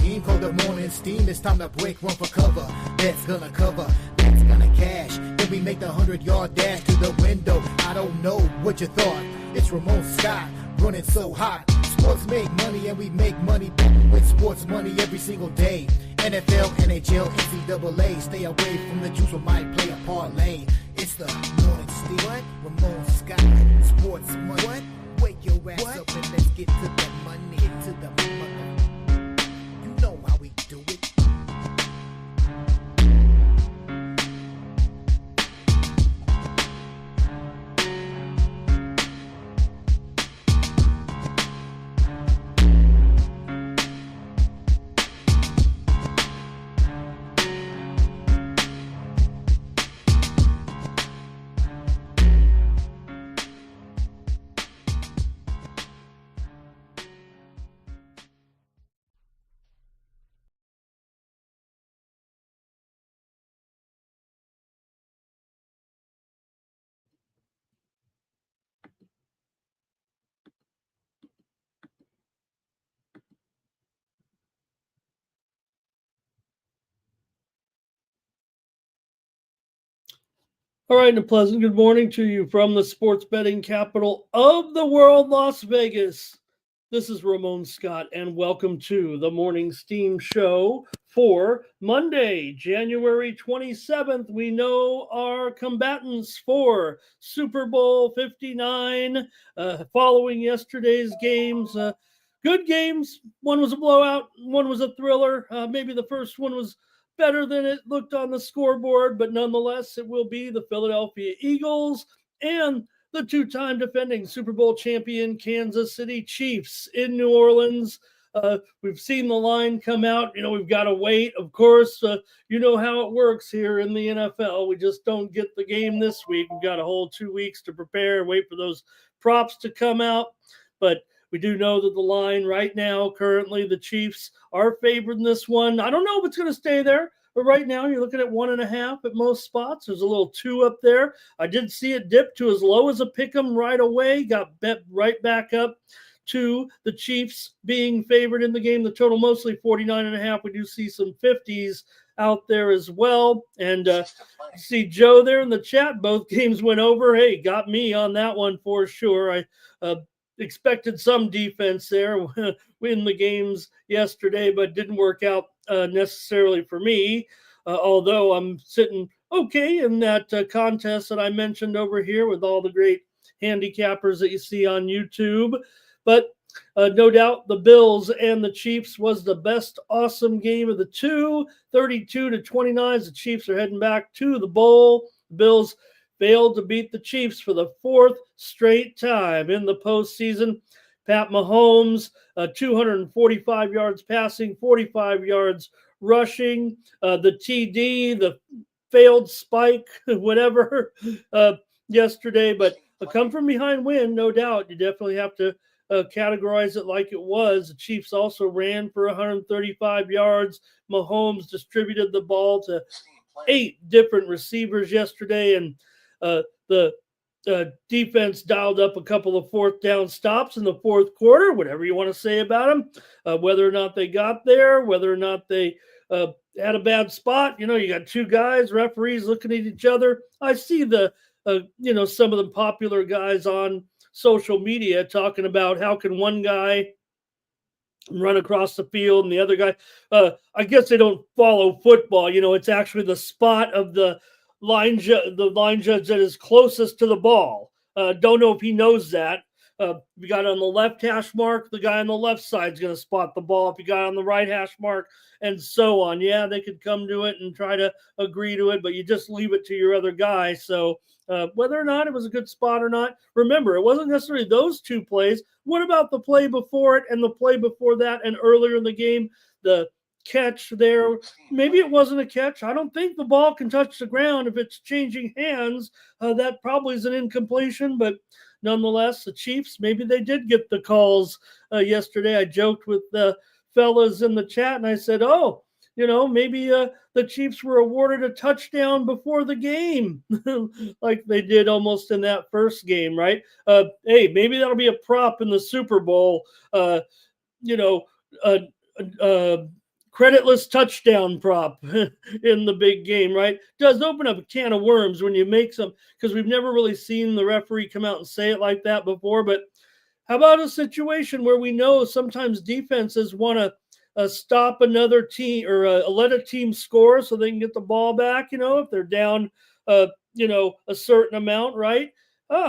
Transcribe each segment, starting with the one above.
team called the morning steam. It's time to break, run for cover. That's gonna cover, that's gonna cash. Then we make the 100-yard dash to the window. I don't know what you thought. It's Ramon Scott running so hot. Sports make money and we make money with sports money every single day. NFL, NHL, NCAA. Stay away from the juice, we might play a parlay. It's the morning steam. What? Ramon Scott, sports money. What? Wake your ass up and let's get to the money. Get to the money. You know how we do it. All right, and a pleasant good morning to you from the sports betting capital of the world, Las Vegas. This is Ramon Scott, and welcome to the Morning Steam Show for Monday, January 27th. We know our combatants for Super Bowl 59 following yesterday's games. Good games. One was a blowout, one was a thriller. Maybe the first one was better than it looked on the scoreboard, but nonetheless, it will be the Philadelphia Eagles and the two-time defending Super Bowl champion Kansas City Chiefs in New Orleans. We've seen the line come out. You know, we've got to wait. Of course, you know how it works here in the NFL. We just don't get the game this week. We've got a whole 2 weeks to prepare and wait for those props to come out. But we do know that the line right now, currently, the Chiefs are favored in this one. I don't know if it's going to stay there, but right now you're looking at 1.5 at most spots. There's a little 2 up there. I did see it dip to as low as a pick'em right away. Got bet right back up to the Chiefs being favored in the game. The total mostly 49.5. We do see some 50s out there as well. And see Joe there in the chat. Both games went over. Hey, got me on that one for sure. I expected some defense there in the games yesterday, but didn't work out necessarily for me, although I'm sitting okay in that contest that I mentioned over here with all the great handicappers that you see on YouTube. But no doubt the Bills and the Chiefs was the best awesome game of the two, 32-29. The Chiefs are heading back to the bowl. The Bills failed to beat the Chiefs for the 4th straight time in the postseason. Pat Mahomes, 245 yards passing, 45 yards rushing. The TD, the failed spike, whatever, yesterday. But a come-from-behind win, no doubt. You definitely have to categorize it like it was. The Chiefs also ran for 135 yards. Mahomes distributed the ball to 8 different receivers yesterday, and the defense dialed up a couple of 4th down stops in the 4th quarter, whatever you want to say about them, whether or not they got there, whether or not they had a bad spot. You know, you got 2 guys, referees looking at each other. I see the, some of the popular guys on social media talking about how can one guy run across the field and the other guy, I guess they don't follow football. You know, it's actually the spot of the line judge that is closest to the ball. Don't know if he knows that. We got on the left hash mark, the guy on the left side is going to spot the ball. If you got on the right hash mark, and so on. Yeah, they could come to it and try to agree to it, but you just leave it to your other guy. So whether or not it was a good spot or not, remember, it wasn't necessarily those 2 plays. What about the play before it and the play before that and earlier in the game, the catch there? Maybe it wasn't a catch. I don't think the ball can touch the ground if it's changing hands. That probably is an incompletion, but nonetheless, the Chiefs, maybe they did get the calls yesterday. I joked with the fellas in the chat, and I said, maybe the Chiefs were awarded a touchdown before the game, like they did almost in that first game, right? Hey, maybe that'll be a prop in the Super Bowl. creditless touchdown prop in the big game, right? Does open up a can of worms when you make some, because we've never really seen the referee come out and say it like that before. But how about a situation where we know sometimes defenses want to stop another team or let a team score so they can get the ball back, if they're down, a certain amount, right?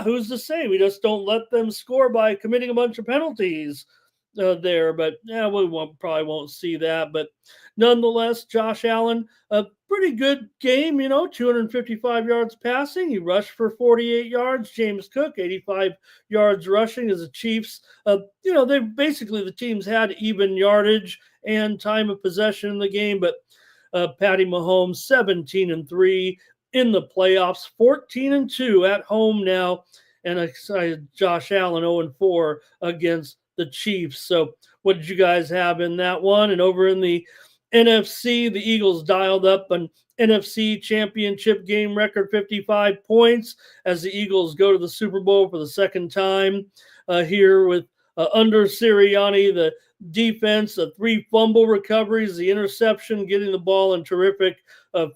Who's to say we just don't let them score by committing a bunch of penalties there? But yeah, we probably won't see that. But nonetheless, Josh Allen, a pretty good game, 255 yards passing. He rushed for 48 yards. James Cook, 85 yards rushing as the Chiefs. The teams had even yardage and time of possession in the game, but Patty Mahomes, 17-3 in the playoffs, 14-2 at home now, and Josh Allen 0-4 against the Chiefs. So what did you guys have in that one? And over in the NFC, the Eagles dialed up an NFC championship game record 55 points as the Eagles go to the Super Bowl for the second time here with under Sirianni, the defense, 3 fumble recoveries, the interception, getting the ball in terrific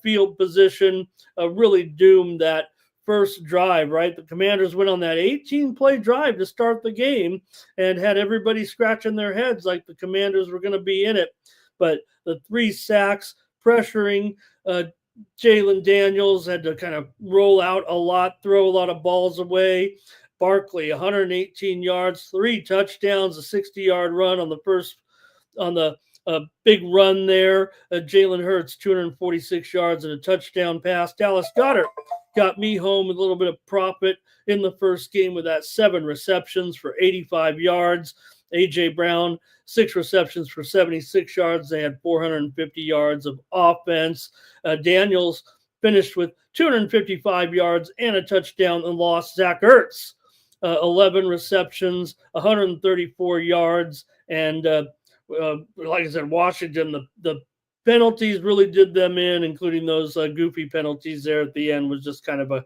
field position, really doomed that first drive, right? The Commanders went on that 18-play drive to start the game and had everybody scratching their heads like the Commanders were going to be in it. But the 3 sacks, pressuring Jalen Daniels, had to kind of roll out a lot, throw a lot of balls away. Barkley, 118 yards, 3 touchdowns, a 60-yard run on the big run there. Jalen Hurts, 246 yards and a touchdown pass. Dallas Goedert got me home with a little bit of profit in the first game with that 7 receptions for 85 yards. A.J. Brown, 6 receptions for 76 yards. They had 450 yards of offense. Daniels finished with 255 yards and a touchdown and lost. Zach Ertz, 11 receptions, 134 yards. And like I said, Washington, the penalties really did them in, including those goofy penalties there at the end. Was just kind of a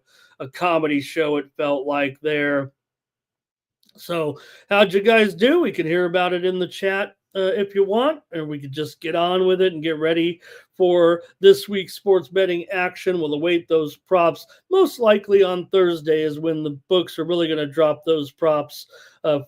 comedy show, it felt like there. So how'd you guys do? We can hear about it in the chat if you want, or we could just get on with it and get ready for this week's sports betting action. We'll await those props. Most likely on Thursday is when the books are really going to drop those props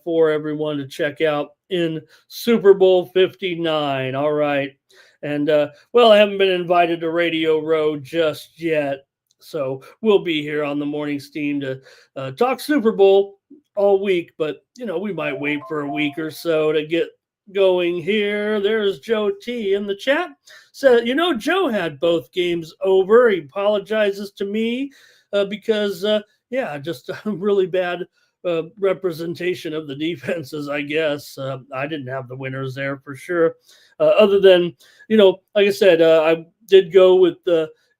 for everyone to check out in Super Bowl 59. All right. And, I haven't been invited to Radio Row just yet. So we'll be here on the Morning Steam to talk Super Bowl all week, but we might wait for a week or so to get going here. There's Joe T in the chat. Said, Joe had both games over. He apologizes to me because just a really bad representation of the defenses, I guess. I didn't have the winners there for sure. Other than, like I said, I did go with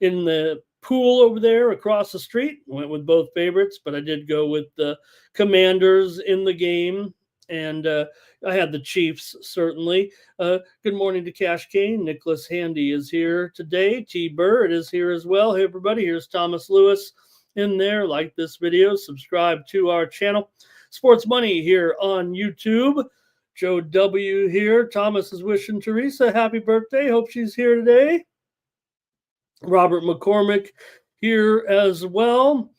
in the pool over there across the street. Went with both favorites, but I did go with the Commanders in the game, and I had the Chiefs, certainly. Good morning to Cash Kane. Nicholas Handy is here today. T. Bird is here as well. Hey, everybody. Here's Thomas Lewis in there. Like this video. Subscribe to our channel. Sports Money here on YouTube. Joe W. here. Thomas is wishing Teresa happy birthday. Hope she's here today. Robert McCormick here as well.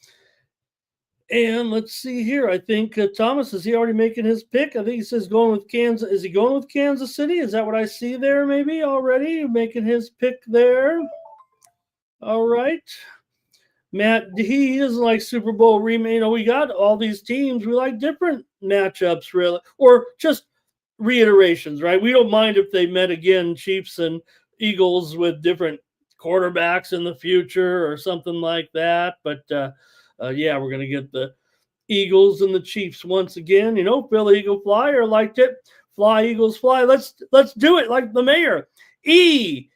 And let's see here. I think Thomas, is he already making his pick? I think he says going with Kansas. Is he going with Kansas City? Is that what I see there maybe already? Making his pick there. All right. Matt, he doesn't like Super Bowl rematch. We got all these teams. We like different matchups, really. Or just reiterations, right? We don't mind if they met again, Chiefs and Eagles, with different quarterbacks in the future or something like that. But we're going to get the Eagles and the Chiefs once again. Philly Eagle Flyer liked it. Fly, Eagles, fly. Let's do it like the mayor. EGELES.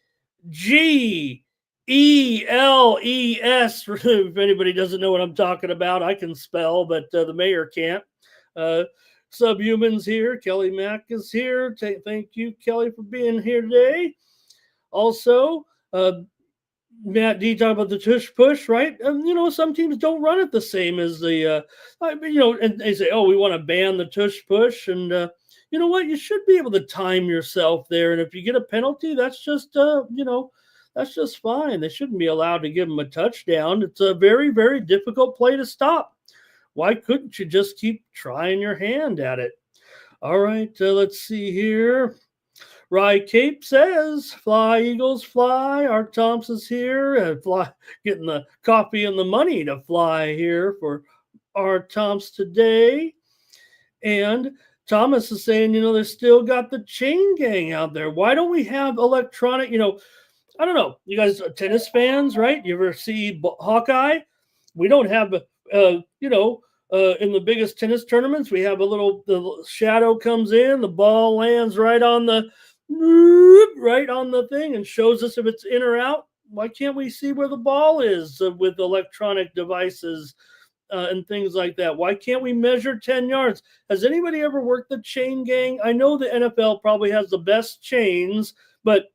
If anybody doesn't know what I'm talking about, I can spell, but the mayor can't. Subhumans here. Kelly Mack is here. Thank you, Kelly, for being here today. Also, Matt D talked about the tush push, right? Some teams don't run it the same as the, and they say, we want to ban the tush push. And, you know what? You should be able to time yourself there. And if you get a penalty, that's just, that's just fine. They shouldn't be allowed to give them a touchdown. It's a very, very difficult play to stop. Why couldn't you just keep trying your hand at it? All right, let's see here. Rye Cape says, "Fly, Eagles, fly." Art Thompson's here. Fly, getting the coffee and the money to fly here for Art Thompson today. And Thomas is saying, they still got the chain gang out there. Why don't we have electronic, I don't know. You guys are tennis fans, right? You ever see Hawkeye? We don't have, in the biggest tennis tournaments, we have the shadow comes in, the ball lands right on the thing and shows us if it's in or out. Why can't we see where the ball is with electronic devices and things like that? Why can't we measure 10 yards? Has anybody ever worked the chain gang? I know the NFL probably has the best chains, but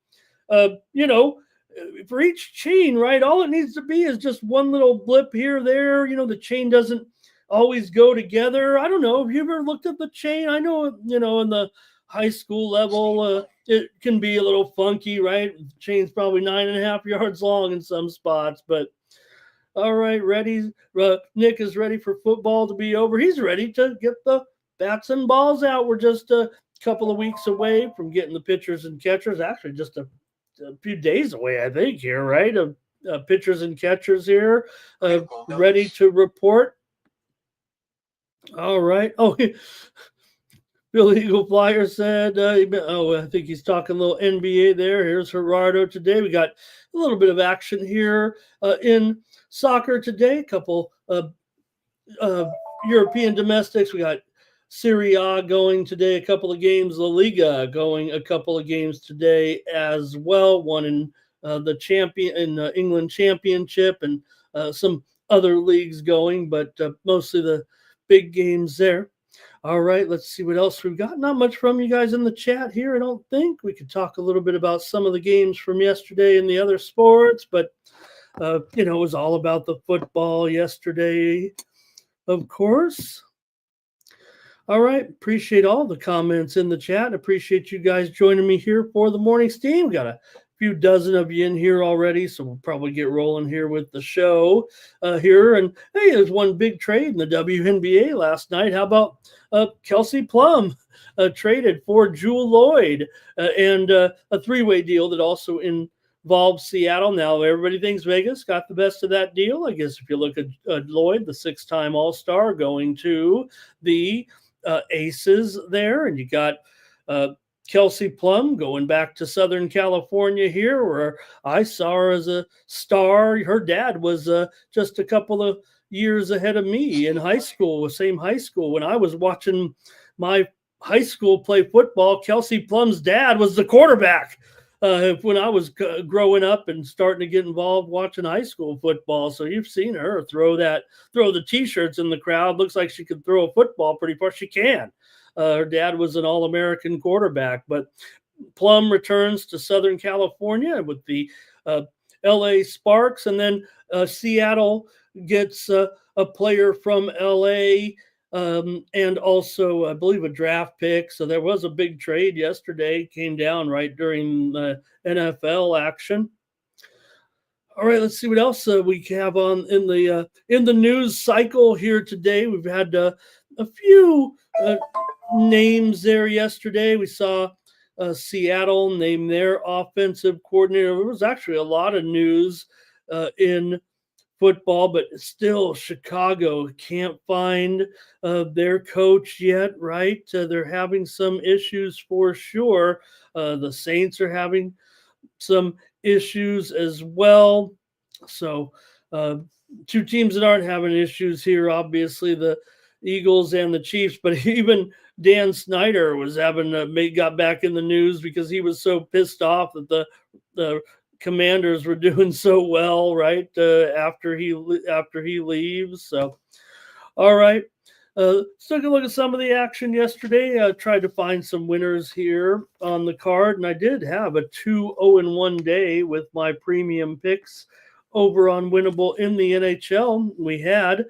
for each chain, right, all it needs to be is just one little blip here, there. The chain doesn't always go together. I don't know. Have you ever looked at the chain? I know, in the high school level, it can be a little funky, right? The chain's probably 9.5 yards long in some spots, but all right, ready. Nick is ready for football to be over. He's ready to get the bats and balls out. We're just a couple of weeks away from getting the pitchers and catchers. Actually, just a few days away, I think, here, right? Pitchers and catchers here, ready to report. All right. Oh, Bill Eagle Flyer said, I think he's talking a little NBA there. Here's Gerardo today. We got a little bit of action here in soccer today. A couple European domestics. We got Serie A going today, a couple of games. La Liga going a couple of games today as well. One in the England Championship and some other leagues going, but mostly the big games there. All right, let's see what else we've got. Not much from you guys in the chat here, I don't think. We could talk a little bit about some of the games from yesterday in the other sports, but, it was all about the football yesterday, of course. All right, appreciate all the comments in the chat. Appreciate you guys joining me here for the morning steam. Got a few dozen of you in here already, so we'll probably get rolling here with the show here. And hey, there's one big trade in the WNBA last night. How about Kelsey Plum traded for Jewel Lloyd and a three-way deal that also involves Seattle. Now, everybody thinks Vegas got the best of that deal. I guess if you look at Lloyd, the six-time All-Star, going to the Aces there, and you got Kelsey Plum going back to Southern California here, where I saw her as a star. Her dad was just a couple of years ahead of me in high school, same high school. When I was watching my high school play football, Kelsey Plum's dad was the quarterback when I was growing up and starting to get involved watching high school football. So you've seen her throw the T-shirts in the crowd. Looks like she could throw a football pretty far. She can. Her dad was an All-American quarterback, but Plum returns to Southern California with the LA Sparks, and then Seattle gets a player from LA and also, I believe, a draft pick. So there was a big trade yesterday, came down right during the NFL action. All right, let's see what else we have on in the news cycle here today. We've had a few names there yesterday. We saw Seattle name their offensive coordinator. There was actually a lot of news in football, but still Chicago can't find their coach yet, right? They're having some issues for sure. The Saints are having some issues as well. So two teams that aren't having issues here, obviously the Eagles and the Chiefs, but even Dan Snyder was got back in the news because he was so pissed off that the Commanders were doing so well, right? After he leaves. So, all right. Let's take a look at some of the action yesterday. I tried to find some winners here on the card, and I did have a 2-0-1 day with my premium picks over on Winnable in the NHL. We had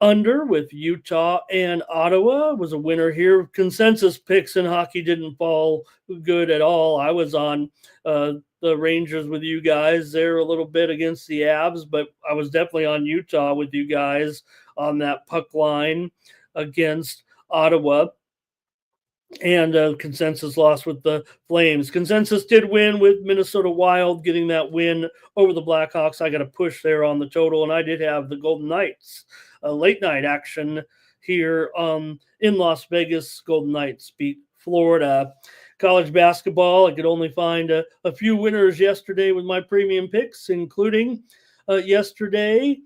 under with Utah and Ottawa. Was a winner here. Consensus picks in hockey didn't fall good at all. I was on the Rangers with you guys there a little bit against the Avs, but I was definitely on Utah with you guys on that puck line against Ottawa. And consensus lost with the Flames. Consensus did win with Minnesota Wild getting that win over the Blackhawks. I got a push there on the total, and I did have the Golden Knights late night action here in Las Vegas. Golden Knights beat Florida. College basketball, I could only find a few winners yesterday with my premium picks, including yesterday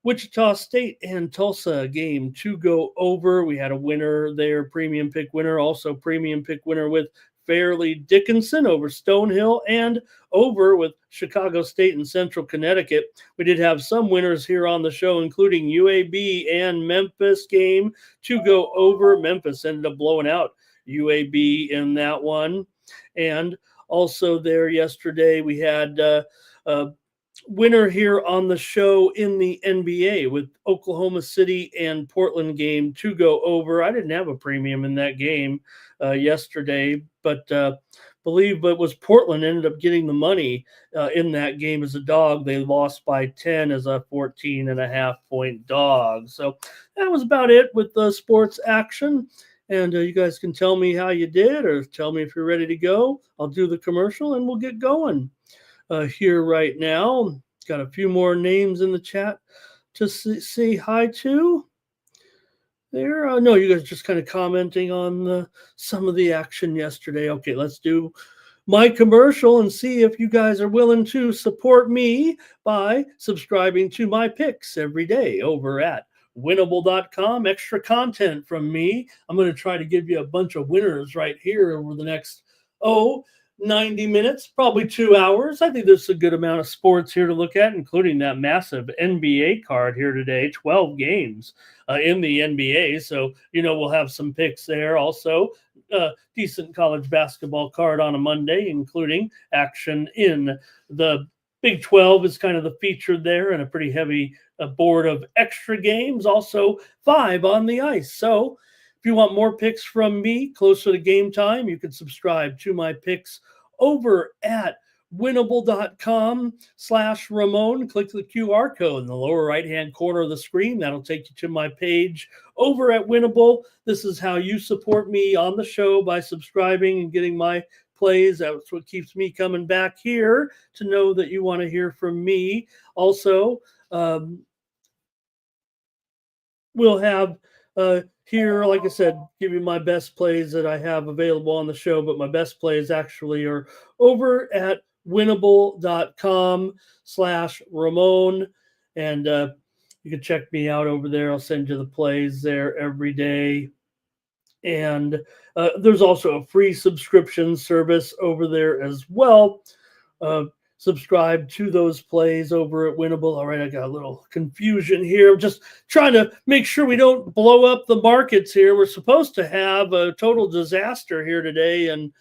Wichita State and Tulsa game to go over. We had a winner there, premium pick winner, also premium pick winner with Fairleigh Dickinson over Stonehill and over with Chicago State and Central Connecticut. We did have some winners here on the show, including UAB and Memphis game to go over. Memphis ended up blowing out UAB in that one. And also there yesterday, we had winner here on the show in the NBA with Oklahoma City and Portland game to go over. I didn't have a premium in that game yesterday, but believe it was Portland ended up getting the money in that game as a dog. They lost by 10 as a 14.5-point dog. So that was about it with the sports action. And you guys can tell me how you did or tell me if you're ready to go. I'll do the commercial and we'll get going. Here right now. Got a few more names in the chat to say hi to. There, no, you guys just kind of commenting on some of the action yesterday. Okay, let's do my commercial and see if you guys are willing to support me by subscribing to my picks every day over at winnable.com. Extra content from me. I'm going to try to give you a bunch of winners right here over the next 90 minutes, probably 2 hours. I think there's a good amount of sports here to look at, including that massive NBA card here today, 12 games in the NBA. So, we'll have some picks there. Also, decent college basketball card on a Monday, including action in the Big 12 is kind of the feature there, and a pretty heavy board of extra games. Also, 5 on the ice. So, if you want more picks from me closer to game time, you can subscribe to my picks over at winnable.com/Ramon. Click the QR code in the lower right-hand corner of the screen. That'll take you to my page over at Winnable. This is how you support me on the show by subscribing and getting my plays. That's what keeps me coming back here to know that you want to hear from me. Also, we'll have here, like I said, give you my best plays that I have available on the show, but my best plays actually are over at winnable.com/Ramon. And you can check me out over there. I'll send you the plays there every day. And there's also a free subscription service over there as well. Subscribe to those plays over at Winnable. All right, I got a little confusion here. I'm just trying to make sure we don't blow up the markets here. We're supposed to have a total disaster here today, and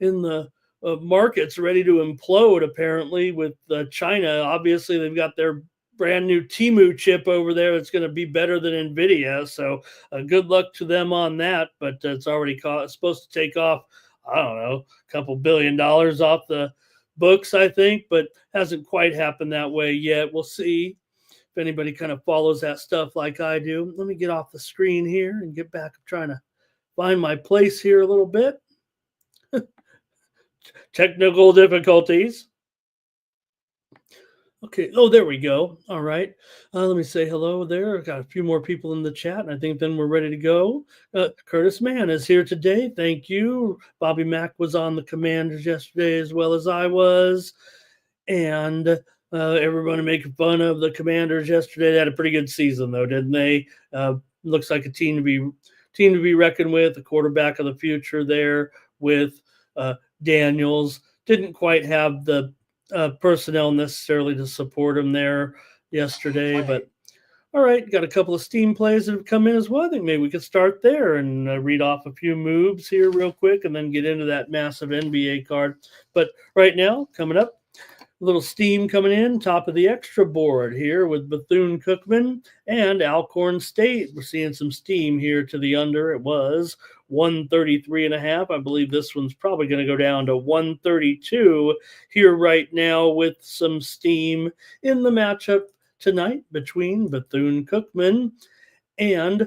in the markets ready to implode, apparently, with China. Obviously, they've got their brand new Temu chip over there. It's going to be better than NVIDIA, so good luck to them on that, but it's already supposed to take off, I don't know, a couple $1 billion off the books, I think, but hasn't quite happened that way yet. We'll see if anybody kind of follows that stuff like I do. Let me get off the screen here and get back. I'm trying to find my place here a little bit. Technical difficulties. Okay. Oh, there we go. All right. Let me say hello there. I've got a few more people in the chat, and I think then we're ready to go. Curtis Mann is here today. Thank you. Bobby Mack was on the Commanders yesterday as well as I was. And everyone making fun of the Commanders yesterday. They had a pretty good season, though, didn't they? Looks like a team to be reckoned with, the quarterback of the future there with Daniels. Didn't quite have the personnel necessarily to support him there yesterday, but all right, got a couple of steam plays that have come in as well. I think maybe we could start there and read off a few moves here real quick and then get into that massive NBA card. But right now, coming up, A little steam coming in, top of the extra board here with Bethune-Cookman and Alcorn State. We're seeing some steam here to the under. It was 133.5. I believe this one's probably going to go down to 132 here right now with some steam in the matchup tonight between Bethune-Cookman and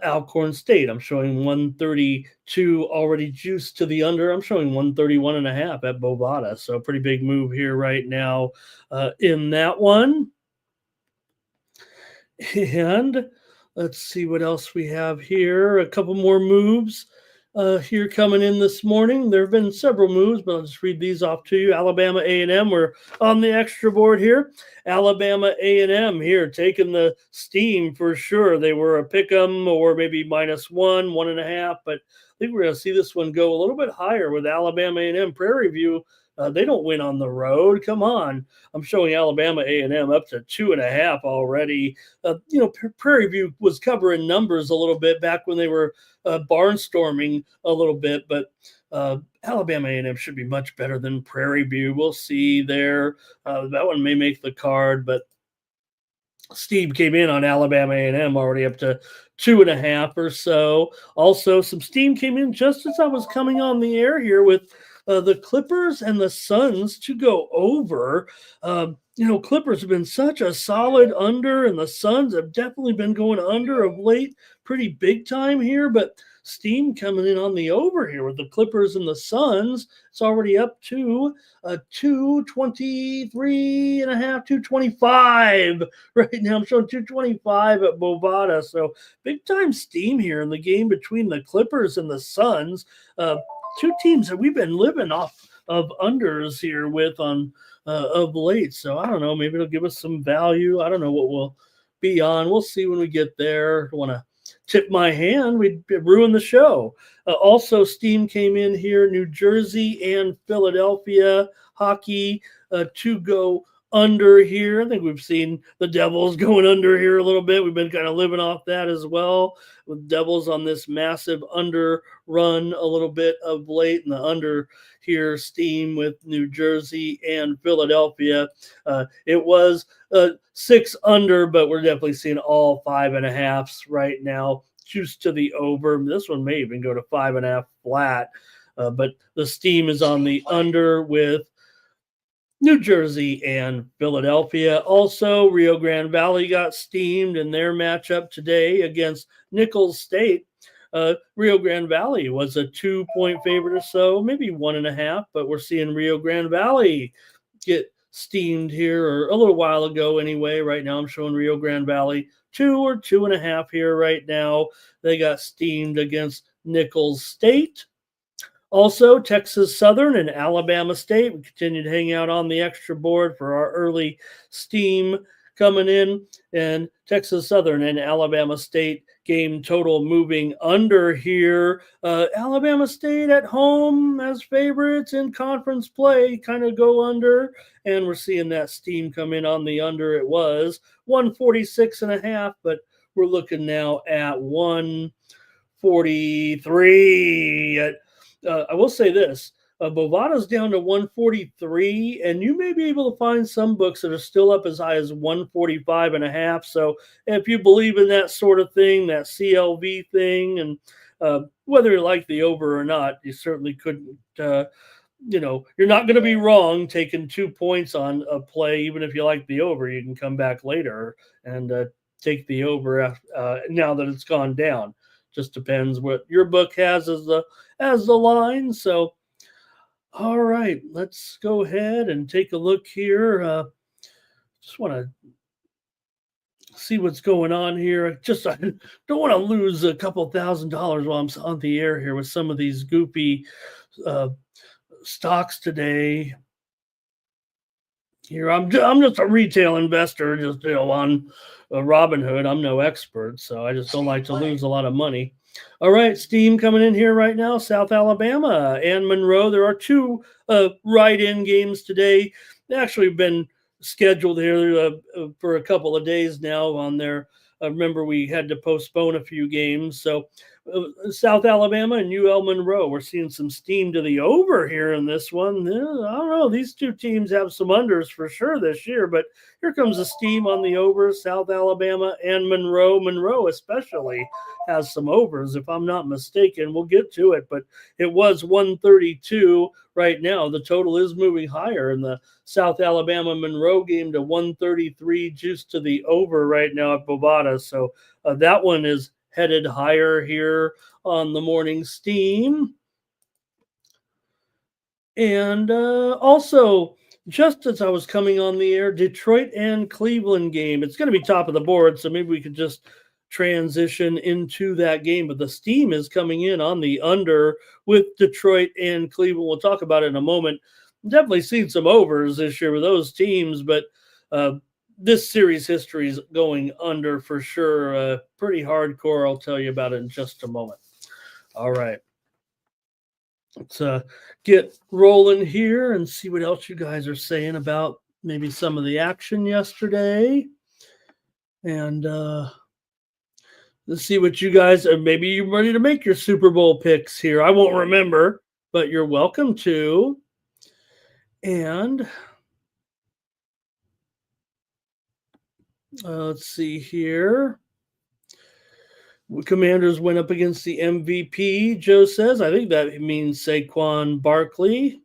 Alcorn State. I'm showing 132 already juiced to the under. I'm showing 131.5 at Bovada. So pretty big move here right now in that one. And let's see what else we have here. A couple more moves here coming in this morning. There have been several moves, but I'll just read these off to you. Alabama A&M, we're on the extra board here. Alabama A&M here taking the steam for sure. They were a pick 'em or maybe -1, 1.5, but I think we're going to see this one go a little bit higher with Alabama A&M. Prairie View, they don't win on the road. Come on. I'm showing Alabama A&M up to 2.5 already. Prairie View was covering numbers a little bit back when they were barnstorming a little bit, but Alabama A&M should be much better than Prairie View. We'll see there. That one may make the card, but Steve came in on Alabama A&M already up to 2.5 or so. Also, some steam came in just as I was coming on the air here with the Clippers and the Suns to go over. Clippers have been such a solid under, and the Suns have definitely been going under of late, pretty big time here. But steam coming in on the over here with the Clippers and the Suns. It's already up to 223.5, 225 right now. I'm showing 225 at Bovada. So big time steam here in the game between the Clippers and the Suns. Two teams that we've been living off of unders here with on of late. So I don't know, maybe it'll give us some value. I don't know what we'll be on. We'll see when we get there. I want to tip my hand. We'd ruin the show. Also, steam came in here, New Jersey and Philadelphia hockey to go under here. I think we've seen the Devils going under here a little bit. We've been kind of living off that as well, with Devils on this massive under run a little bit of late, and the under here steam with New Jersey and Philadelphia. It was 6 under, but we're definitely seeing all 5.5s right now. Juice to the over. This one may even go to 5.5 flat, but the steam is on the under with New Jersey and Philadelphia. Also, Rio Grande Valley got steamed in their matchup today against Nicholls State. Rio Grande Valley was a 2-point favorite or so, maybe 1.5, but we're seeing Rio Grande Valley get steamed here, or a little while ago anyway. Right now I'm showing Rio Grande Valley 2 or 2.5 here right now. They got steamed against Nicholls State. Also, Texas Southern and Alabama State. We continue to hang out on the extra board for our early steam coming in. And Texas Southern and Alabama State game total moving under here. Alabama State at home as favorites in conference play kind of go under. And we're seeing that steam come in on the under. It was 146.5, but we're looking now at 143. I will say this, Bovada's down to 143, and you may be able to find some books that are still up as high as 145.5. So if you believe in that sort of thing, that CLV thing, and whether you like the over or not, you certainly couldn't, you're not going to be wrong taking 2 points on a play. Even if you like the over, you can come back later and take the over now that it's gone down. Just depends what your book has as the line. So, all right, let's go ahead and take a look here. Just want to see what's going on here. I don't want to lose a couple $1,000s while I'm on the air here with some of these goofy stocks today. Here, I'm just a retail investor, just on Robinhood. I'm no expert, so I just don't like to lose a lot of money. All right, steam coming in here right now. South Alabama and Monroe. There are 2 ride-in games today. They actually been scheduled here for a couple of days now on their Remember, we had to postpone a few games. So South Alabama and UL Monroe, we're seeing some steam to the over here in this one. I don't know. These two teams have some unders for sure this year, but here comes the steam on the over. South Alabama and Monroe. Monroe especially has some overs, if I'm not mistaken. We'll get to it, but it was 132 right now. The total is moving higher in the South Alabama Monroe game to 133, juice to the over right now at Bovada. So that one is headed higher here on the morning steam. And also, just as I was coming on the air, Detroit and Cleveland game. It's going to be top of the board, so maybe we could just transition into that game. But the steam is coming in on the under with Detroit and Cleveland. We'll talk about it in a moment. Definitely seen some overs this year with those teams, but this series history is going under for sure. Pretty hardcore. I'll tell you about it in just a moment. All right. Let's get rolling here and see what else you guys are saying about maybe some of the action yesterday. And let's see what you guys are. Maybe you're ready to make your Super Bowl picks here. I won't remember, but you're welcome to. And let's see here. Commanders went up against the MVP, Joe says. I think that means Saquon Barkley.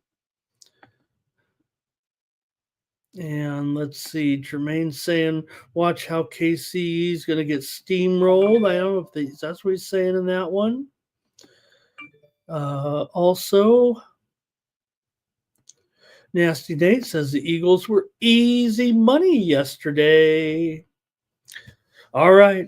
And let's see, Jermaine's saying, watch how KC's going to get steamrolled. I don't know if that's what he's saying in that one. Also, Nasty Nate says the Eagles were easy money yesterday. All right,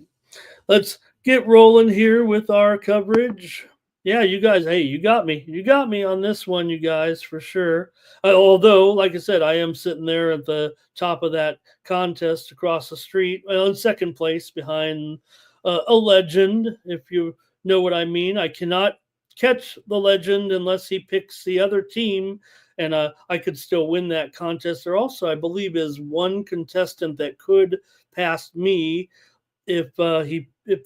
let's get rolling here with our coverage. Yeah, you guys, hey, you got me. You got me on this one, you guys, for sure. Although, like I said, I am sitting there at the top of that contest across the street, in second place behind a legend, if you know what I mean. I cannot catch the legend unless he picks the other team, and I could still win that contest. There also, I believe, is one contestant that could pass me if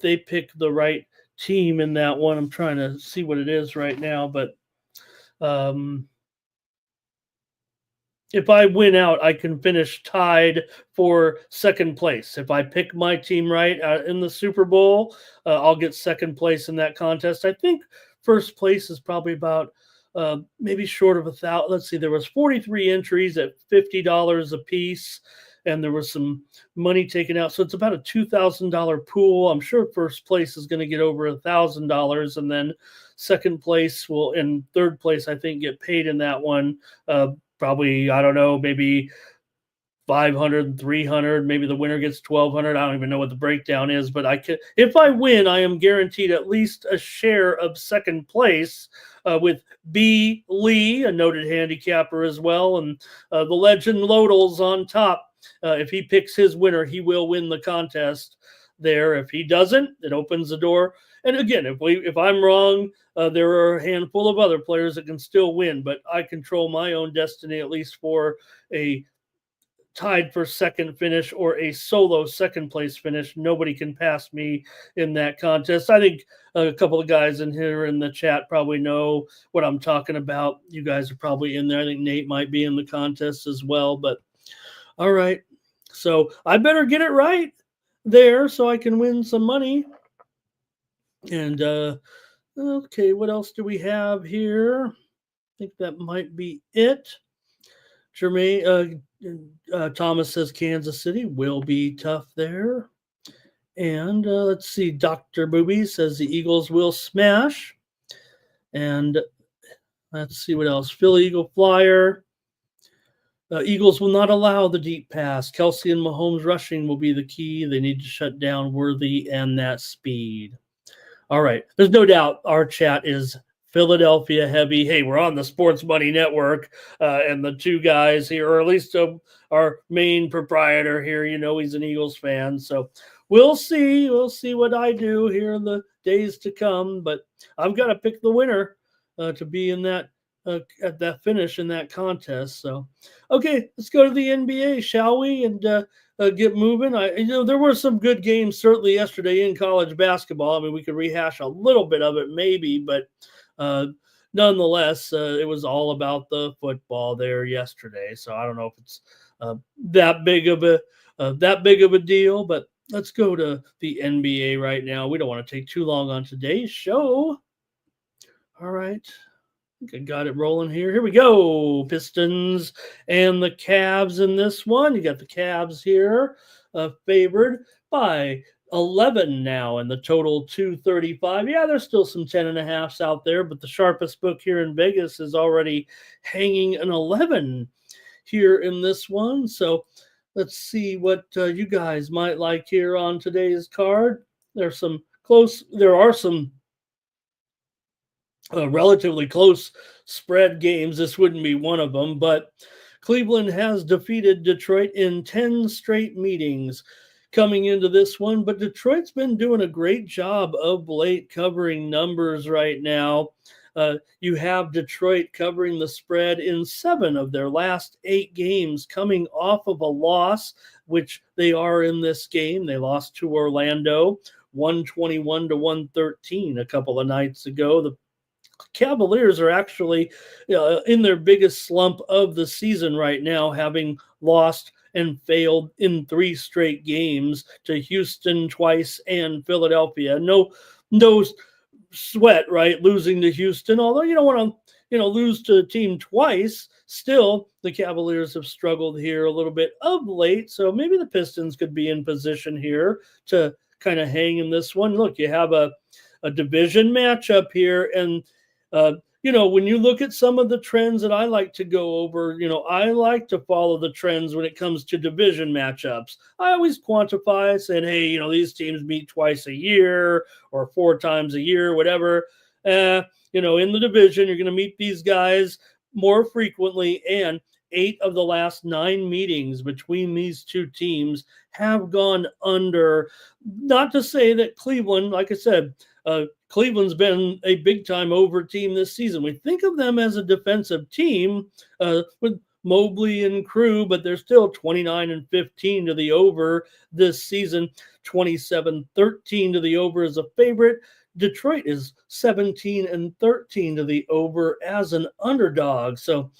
they pick the right team in that one. I'm trying to see what it is right now, but if I win out, I can finish tied for second place. If I pick my team right in the Super Bowl, I'll get second place in that contest. I think first place is probably about maybe short of 1,000. Let's see, there was 43 entries at $50 a piece, and there was some money taken out. So it's about a $2,000 pool. I'm sure first place is going to get over $1,000, and then second place will, and third place, I think, get paid in that one. Probably, I don't know, maybe 500, 300, maybe the winner gets 1,200. I don't even know what the breakdown is, but if I win, I am guaranteed at least a share of second place with B. Lee, a noted handicapper as well, and the legend Lodels on top. If he picks his winner, he will win the contest there. If he doesn't, it opens the door. And again, if I'm wrong, there are a handful of other players that can still win, but I control my own destiny, at least for a tied for second finish or a solo second place finish. Nobody can pass me in that contest. I think a couple of guys in here in the chat probably know what I'm talking about. You guys are probably in there. I think Nate might be in the contest as well, but all right. So I better get it right there so I can win some money. And okay, what else do we have here? I think that might be it. Jermaine Thomas says Kansas City will be tough there. And let's see, Dr. Booby says the Eagles will smash. And let's see what else. Philly Eagle Flyer. Eagles will not allow the deep pass. Kelsey and Mahomes rushing will be the key. They need to shut down Worthy and that speed. All right. There's no doubt our chat is Philadelphia heavy. Hey, we're on the Sports Money Network, and the two guys here, or at least our main proprietor here, he's an Eagles fan. So we'll see. We'll see what I do here in the days to come. But I've got to pick the winner to be in that at that finish in that contest. So, okay, let's go to the NBA, shall we? And get moving. There were some good games certainly yesterday in college basketball. I mean, we could rehash a little bit of it maybe, but uh, nonetheless, it was all about the football there yesterday. So I don't know if it's that big of a deal, but let's go to the NBA right now. We don't want to take too long on today's show. All right. I got it rolling here. Here we go. Pistons and the Cavs in this one. You got the Cavs here, favored by 11 now, and the total 235. Yeah, there's still some 10.5s out there, but the sharpest book here in Vegas is already hanging an 11 here in this one. So let's see what you guys might like here on today's card. There are some relatively close spread games. This wouldn't be one of them, but Cleveland has defeated Detroit in 10 straight meetings coming into this one. But Detroit's been doing a great job of late covering numbers right now. You have Detroit covering the spread in 7 of their last 8 games, coming off of a loss, which they are in this game. They lost to Orlando 121-113 a couple of nights ago. The Cavaliers are actually in their biggest slump of the season right now, having lost and failed in 3 straight games to Houston twice and Philadelphia. No sweat, right? Losing to Houston, although you don't want to, lose to a team twice. Still, the Cavaliers have struggled here a little bit of late, so maybe the Pistons could be in position here to kind of hang in this one. Look, you have a division matchup here, and when you look at some of the trends that I like to go over, I like to follow the trends when it comes to division matchups. I always quantify saying, hey, these teams meet twice a year or 4 times a year, whatever. In the division, you're going to meet these guys more frequently, and 8 of the last 9 meetings between these two teams have gone under. Not to say that Cleveland, like I said, Cleveland's been a big-time over team this season. We think of them as a defensive team with Mobley and crew, but they're still 29-15 to the over this season, 27-13 to the over as a favorite. Detroit is 17-13 to the over as an underdog. So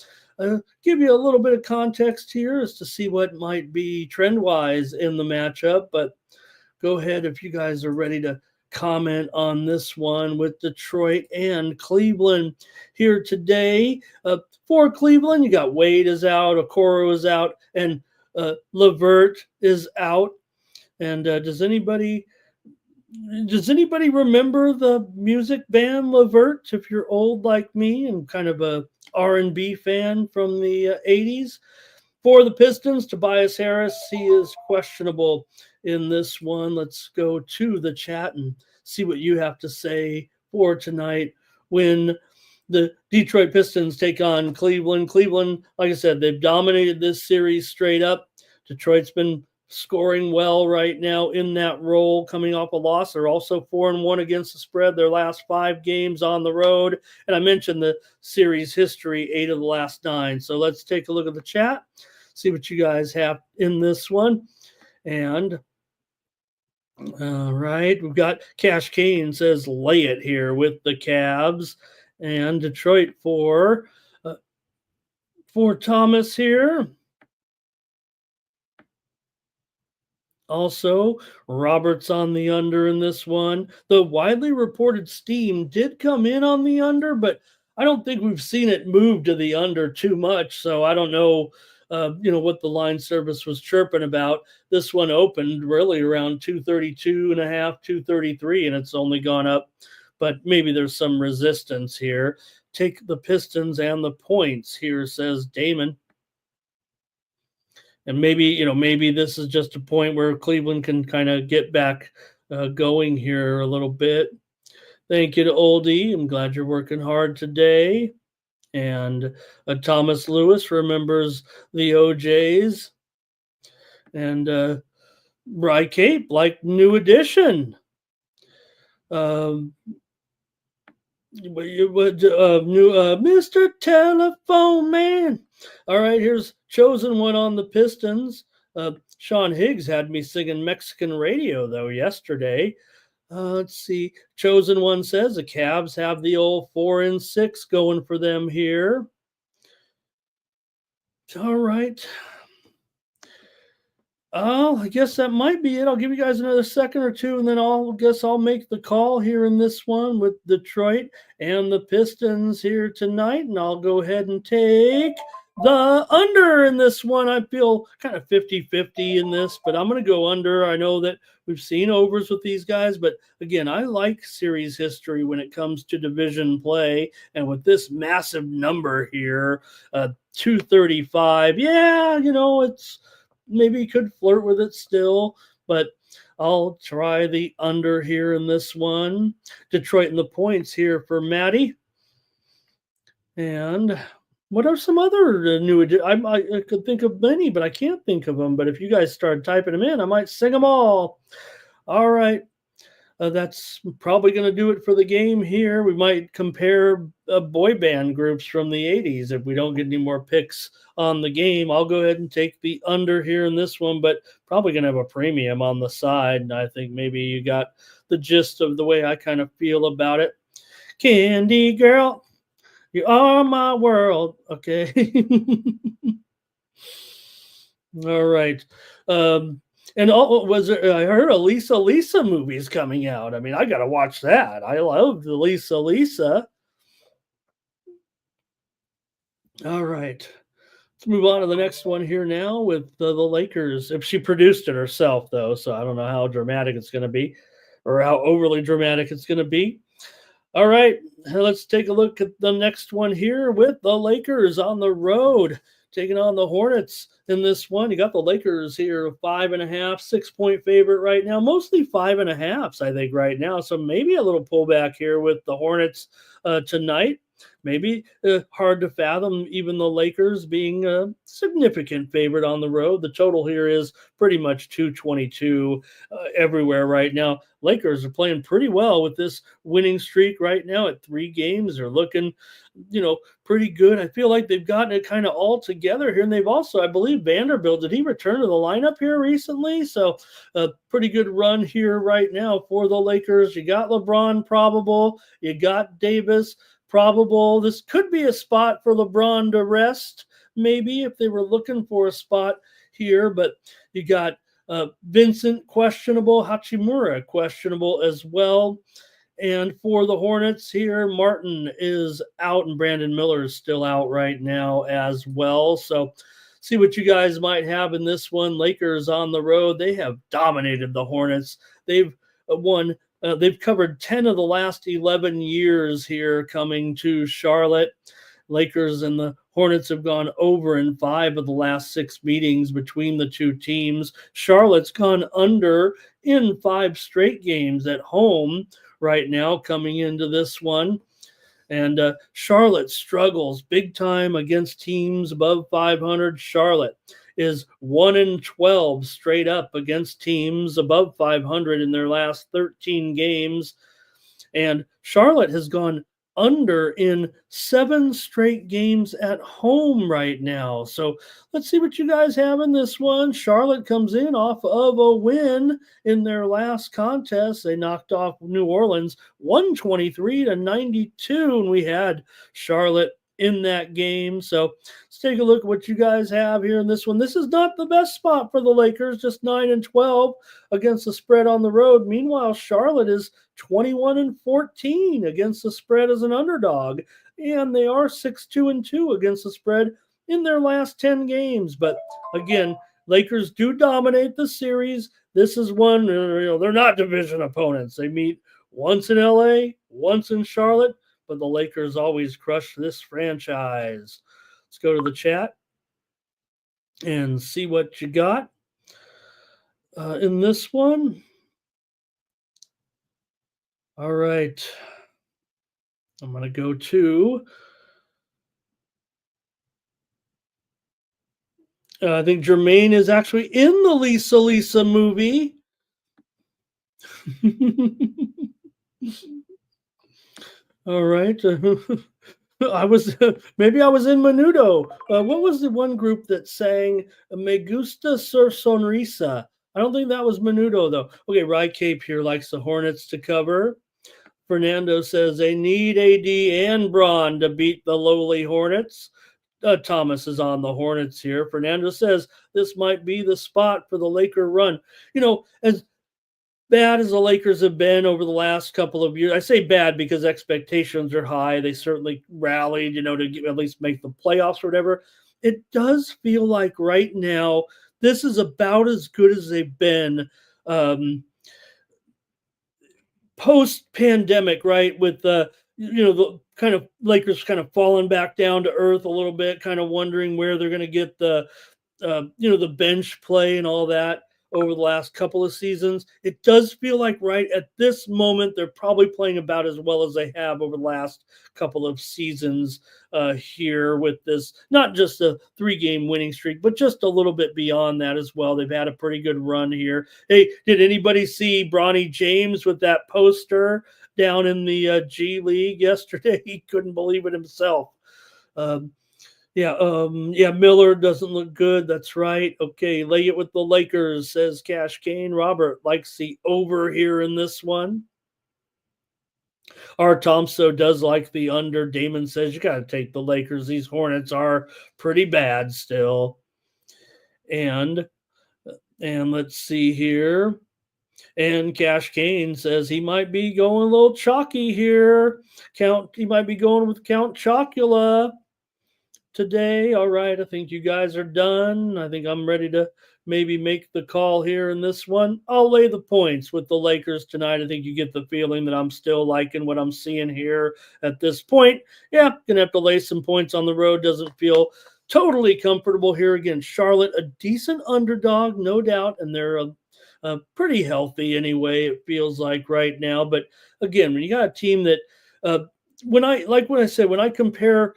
give you a little bit of context here as to see what might be trend-wise in the matchup, but go ahead if you guys are ready to comment on this one with Detroit and Cleveland here today. For Cleveland, you got Wade is out, Okoro is out, and LeVert is out. And does anybody remember the music band LeVert? If you're old like me and kind of a R&B fan from the 80s. For the Pistons, Tobias Harris, he is questionable in this one. Let's go to the chat and see what you have to say for tonight when the Detroit Pistons take on Cleveland. Cleveland, like I said, they've dominated this series straight up. Detroit's been scoring well right now in that role, coming off a loss. They're also 4-1 against the spread their last 5 games on the road. And I mentioned the series history, 8 of the last 9. So let's take a look at the chat, see what you guys have in this one. And all right, we've got Cash Kane says lay it here with the Cavs, and Detroit for Thomas here. Also, Roberts on the under in this one. The widely reported steam did come in on the under, but I don't think we've seen it move to the under too much. So I don't know, what the line service was chirping about. This one opened really around 232.5, 233, and it's only gone up. But maybe there's some resistance here. Take the Pistons and the points here, says Damon. And maybe this is just a point where Cleveland can kind of get back going here a little bit. Thank you to Oldie. I'm glad you're working hard today. And Thomas Lewis remembers the OJs. And Bry Cape, like new edition. You would new Mr. Telephone Man. All right, here's chosen one on the Pistons. Sean Higgs had me singing Mexican radio though yesterday. Let's see. Chosen one says the Cavs have the old 4-6 going for them here. All right. Oh, I guess that might be it. I'll give you guys another second or two, and then I'll make the call here in this one with Detroit and the Pistons here tonight, and I'll go ahead and take the under in this one. I feel kind of 50-50 in this, but I'm going to go under. I know that we've seen overs with these guys, but again, I like series history when it comes to division play, and with this massive number here, 235. Yeah, it's maybe could flirt with it still, but I'll try the under here in this one. Detroit and the points here for Maddie. And what are some other I could think of many, but I can't think of them. But if you guys start typing them in, I might sing them all. All right. That's probably going to do it for the game here. We might compare boy band groups from the 80s if we don't get any more picks on the game. I'll go ahead and take the under here in this one, but probably going to have a premium on the side. And I think maybe you got the gist of the way I kind of feel about it. Candy girl, you are my world. Okay. All right. And I heard a Lisa movie's coming out. I mean, I got to watch that. I love the Lisa. All right. Let's move on to the next one here now with the Lakers. If she produced it herself, though, so I don't know how dramatic it's going to be or how overly dramatic it's going to be. All right. Let's take a look at the next one here with the Lakers on the road, taking on the Hornets in this one. You got the Lakers here, 5.5, 6-point favorite right now, mostly 5.5s, I think, right now. So maybe a little pullback here with the Hornets tonight. Maybe hard to fathom even the Lakers being a significant favorite on the road. The total here is pretty much 222 everywhere right now. Lakers are playing pretty well with this winning streak right now at 3 games. They're looking, pretty good. I feel like they've gotten it kind of all together here. And they've also, I believe, Vanderbilt, did he return to the lineup here recently? So a pretty good run here right now for the Lakers. You got LeBron probable. You got Davis probable. This could be a spot for LeBron to rest, maybe, if they were looking for a spot here. But you got Vincent questionable, Hachimura questionable as well. And for the Hornets here, Martin is out and Brandon Miller is still out right now as well. So see what you guys might have in this one. Lakers on the road. They have dominated the Hornets. They've won. They've covered 10 of the last 11 years here coming to Charlotte. Lakers and the Hornets have gone over in 5 of the last 6 meetings between the two teams. Charlotte's gone under in 5 straight games at home right now coming into this one. And Charlotte struggles big time against teams above 500. Charlotte is 1-12 straight up against teams above 500 in their last 13 games. And Charlotte has gone under in 7 straight games at home right now. So let's see what you guys have in this one. Charlotte comes in off of a win in their last contest. They knocked off New Orleans 123-92, and we had Charlotte in that game. So let's take a look at what you guys have here in this one. This is not the best spot for the Lakers, just 9-12 against the spread on the road. Meanwhile, Charlotte is 21-14 against the spread as an underdog, and they are 6-2 against the spread in their last 10 games. But again, Lakers do dominate the series. This is one, they're not division opponents. They meet once in LA, once in Charlotte, but the Lakers always crush this franchise. Let's go to the chat and see what you got in this one. All right. I'm going to go to, I think Jermaine is actually in the Lisa movie. All right. I was maybe I was in Menudo. What was the one group that sang "Me Gusta Sur Sonrisa"? I don't think that was Menudo though. Okay, Rye Cape here likes the Hornets to cover. Fernando says they need AD and Braun to beat the lowly Hornets. Thomas is on the Hornets here. Fernando says this might be the spot for the Laker run. As bad as the Lakers have been over the last couple of years. I say bad because expectations are high. They certainly rallied, to at least make the playoffs or whatever. It does feel like right now this is about as good as they've been um, post pandemic, right? With the kind of Lakers kind of falling back down to earth a little bit, kind of wondering where they're going to get the bench play and all that over the last couple of seasons. It does feel like right at this moment they're probably playing about as well as they have over the last couple of seasons here with this, not just a 3-game winning streak, but just a little bit beyond that as well. They've had a pretty good run here. Hey, did anybody see Bronny James with that poster down in the G League yesterday? He couldn't believe it himself. Um, yeah, Miller doesn't look good. That's right. Okay, lay it with the Lakers, says Cash Kane. Robert likes the over here in this one. Our Tomso does like the under. Damon says you got to take the Lakers. These Hornets are pretty bad still. And let's see here. And Cash Kane says he might be going a little chalky here. He might be going with Count Chocula today. All right, I think you guys are done. I think I'm ready to maybe make the call here in this one. I'll lay the points with the Lakers tonight. I think you get the feeling that I'm still liking what I'm seeing here at this point. Yeah, gonna have to lay some points on the road. Doesn't feel totally comfortable here against Charlotte. A decent underdog, no doubt, and they're pretty healthy anyway. It feels like right now, but again, when you got a team that when I said when I compare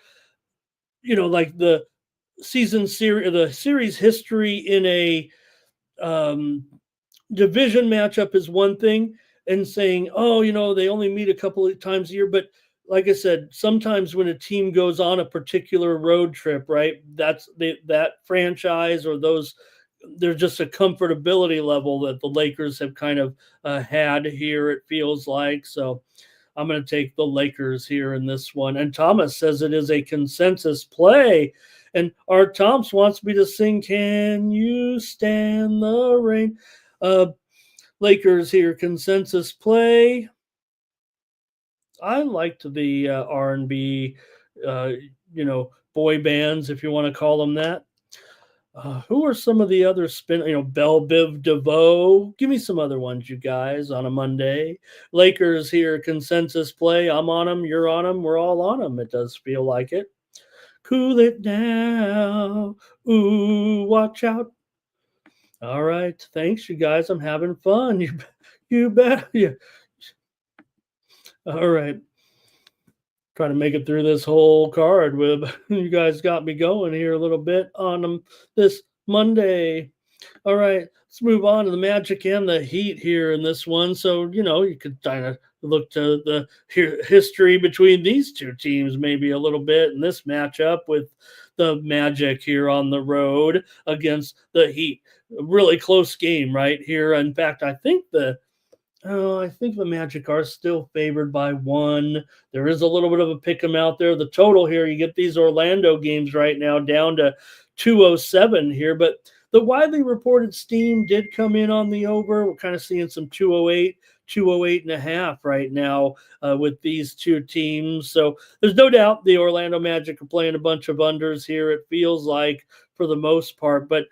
like the series history in a um, division matchup is one thing, and saying, oh, they only meet a couple of times a year. But like I said, sometimes when a team goes on a particular road trip, right, that franchise or those, there's just a comfortability level that the Lakers have kind of had here, it feels like. So I'm going to take the Lakers here in this one. And Thomas says it is a consensus play. And Art Thomas wants me to sing "Can You Stand the Rain?" Lakers here, consensus play. I liked the R&B, uh, boy bands, if you want to call them that. Who are some of the other Bell Biv DeVoe? Give me some other ones, you guys, on a Monday. Lakers here, consensus play. I'm on them. You're on them. We're all on them. It does feel like it. Cool it down. Ooh, watch out. All right. Thanks, you guys. I'm having fun. You bet. Yeah. All right. Trying to make it through this whole card with you guys got me going here a little bit on this Monday. All right, let's move on to the Magic and the Heat here in this one. So, you could kind of look to the history between these two teams maybe a little bit in this matchup with the Magic here on the road against the Heat. A really close game right here. In fact, I think the Magic are still favored by 1. There is a little bit of a pick 'em out there. The total here, you get these Orlando games right now down to 207 here, but the widely reported steam did come in on the over. We're kind of seeing some 208, 208 and a half right now with these two teams. So there's no doubt the Orlando Magic are playing a bunch of unders here, it feels like, for the most part. But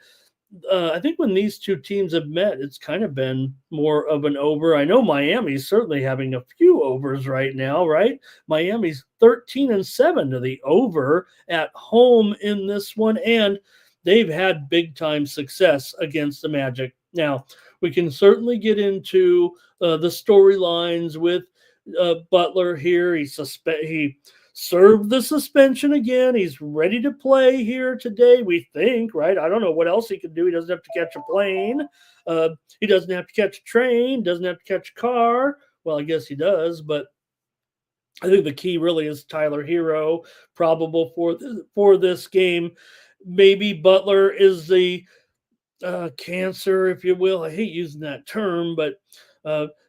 I think when these two teams have met, it's kind of been more of an over. I know Miami's certainly having a few overs right now, right? Miami's 13-7 to the over at home in this one, and they've had big time success against the Magic. Now, we can certainly get into the storylines with Butler here. He served the suspension again. He's ready to play here today, we think, right? I don't know what else he can do. He doesn't have to catch a plane. He doesn't have to catch a train, doesn't have to catch a car. Well, I guess he does, but I think the key really is Tyler Hero, probable for this game. Maybe Butler is the cancer, if you will. I hate using that term, but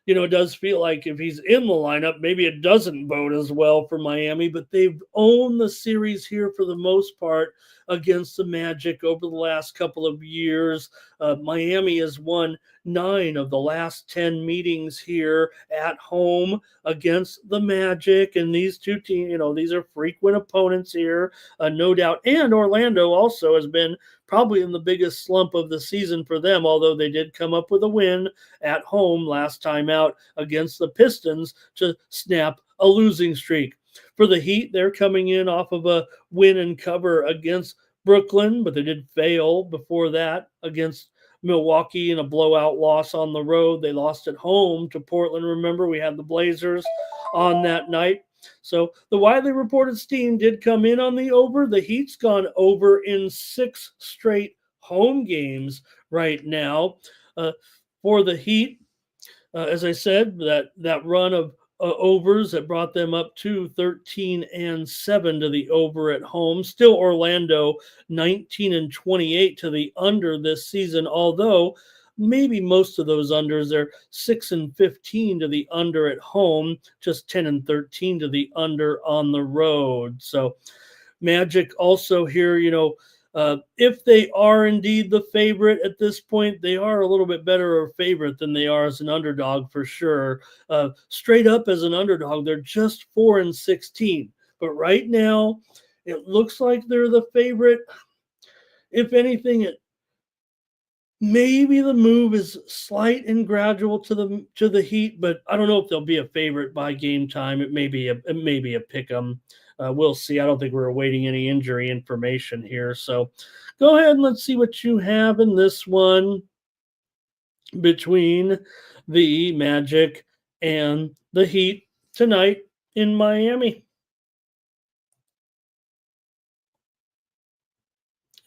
it does feel like if he's in the lineup, maybe it doesn't bode as well for Miami. But they've owned the series here for the most part against the Magic over the last couple of years. Miami has won 9 of the last 10 meetings here at home against the Magic, and these two teams, these are frequent opponents here, no doubt. And Orlando also has been probably in the biggest slump of the season for them, although they did come up with a win at home last time out against the Pistons to snap a losing streak. For the Heat, they're coming in off of a win and cover against Brooklyn, but they did fail before that against Milwaukee in a blowout loss on the road. They lost at home to Portland. Remember, we had the Blazers on that night. So the widely reported steam did come in on the over. The Heat's gone over in 6 straight home games right now. For the Heat, as I said, that run of overs that brought them up to 13-7 to the over at home. Still Orlando 19-28 to the under this season, although maybe most of those unders are 6-15 to the under at home, just 10-13 to the under on the road. So Magic also here, if they are indeed the favorite at this point, they are a little bit better of a favorite than they are as an underdog for sure. Straight up as an underdog, they're just 4-16. But right now, it looks like they're the favorite. If anything, maybe the move is slight and gradual to the Heat, but I don't know if they'll be a favorite by game time. It may be a pick 'em. We'll see. I don't think we're awaiting any injury information here. So go ahead and let's see what you have in this one between the Magic and the Heat tonight in Miami.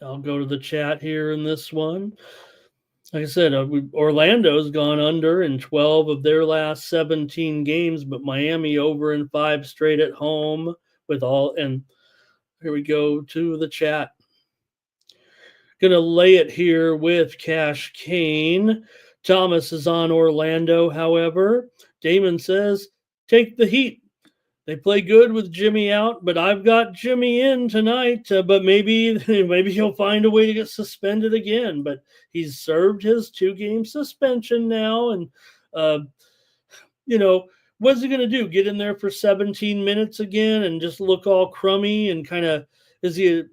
I'll go to the chat here in this one. Like I said, Orlando's gone under in 12 of their last 17 games, but Miami over in 5 straight at home with all. And here we go to the chat. Gonna lay it here with Cash Kane. Thomas is on Orlando, however. Damon says, take the Heat. They play good with Jimmy out, but I've got Jimmy in tonight. But maybe he'll find a way to get suspended again. But he's served his 2-game suspension now, and what's he going to do? Get in there for 17 minutes again and just look all crummy and kind of? Is he a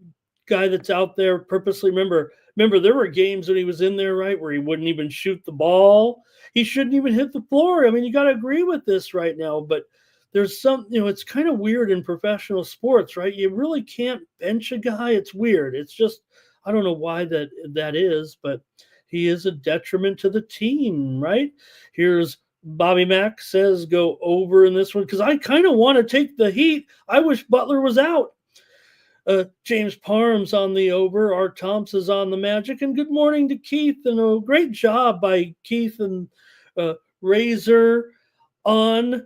guy that's out there purposely? Remember, there were games when he was in there, right, where he wouldn't even shoot the ball. He shouldn't even hit the floor. I mean, you got to agree with this right now, but there's some, it's kind of weird in professional sports, right? You really can't bench a guy. It's weird. It's just, I don't know why that is, but he is a detriment to the team, right? Here's Bobby Mack says go over in this one because I kind of want to take the Heat. I wish Butler was out. James Parham's on the over. Art Thompson's on the Magic. And good morning to Keith. And a great job by Keith and Razor on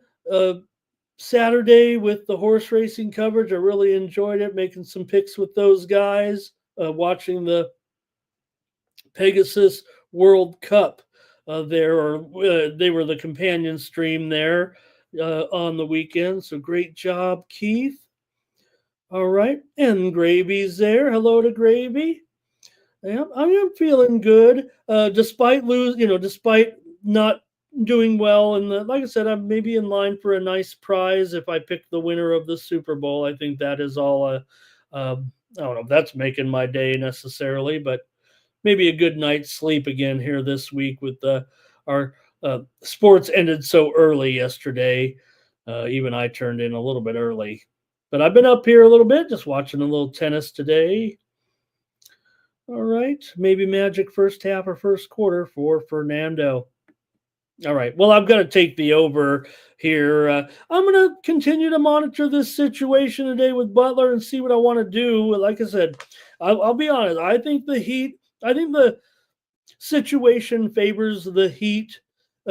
Saturday with the horse racing coverage. I really enjoyed it, making some picks with those guys, watching the Pegasus World Cup they were the companion stream there on the weekend. So great job, Keith. All right, and Gravy's there. Hello to Gravy. Yeah, I am feeling good, despite despite not doing well. And like I said, I'm maybe in line for a nice prize if I pick the winner of the Super Bowl. I think that is all. I don't know if that's making my day necessarily, but maybe a good night's sleep again here this week with our sports ended so early yesterday. Even I turned in a little bit early. But I've been up here a little bit, just watching a little tennis today. All right. Maybe Magic first half or first quarter for Fernando. All right. Well, I'm going to take the over here. I'm going to continue to monitor this situation today with Butler and see what I want to do. Like I said, I'll be honest. I think the situation favors the Heat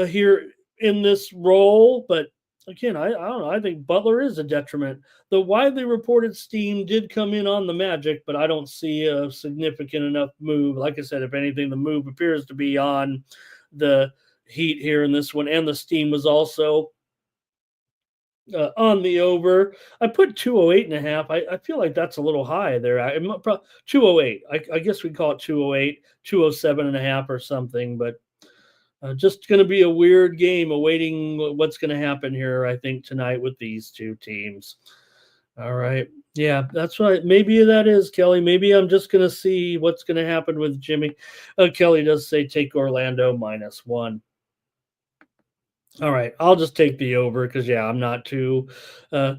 here in this role, but again, I don't know. I think Butler is a detriment. The widely reported steam did come in on the Magic, but I don't see a significant enough move. Like I said, if anything, the move appears to be on the Heat here in this one, and the steam was also on the over. I put 208.5. I feel like that's a little high there. 208. I guess we call it 208, 207.5 or something, but just going to be a weird game awaiting what's going to happen here, I think, tonight with these two teams. All right. Yeah, that's right. Maybe that is, Kelly. Maybe I'm just going to see what's going to happen with Jimmy. Kelly does say take Orlando -1. All right, I'll just take the over because yeah, I'm not too uh,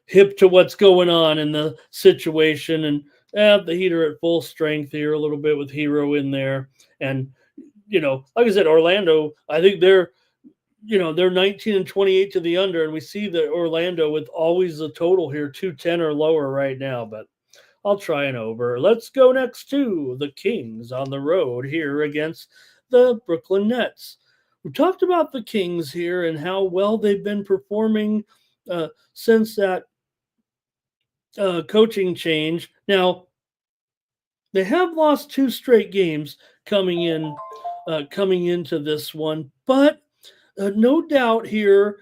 hip to what's going on in the situation, and the Heat are at full strength here a little bit with Hero in there, and like I said, Orlando. I think they're 19 and 28 to the under, and we see that Orlando with always the total here 210 or lower right now, but I'll try an over. Let's go next to the Kings on the road here against the Brooklyn Nets. We talked about the Kings here and how well they've been performing since that coaching change. Now, they have lost 2 straight games coming into this one, but no doubt here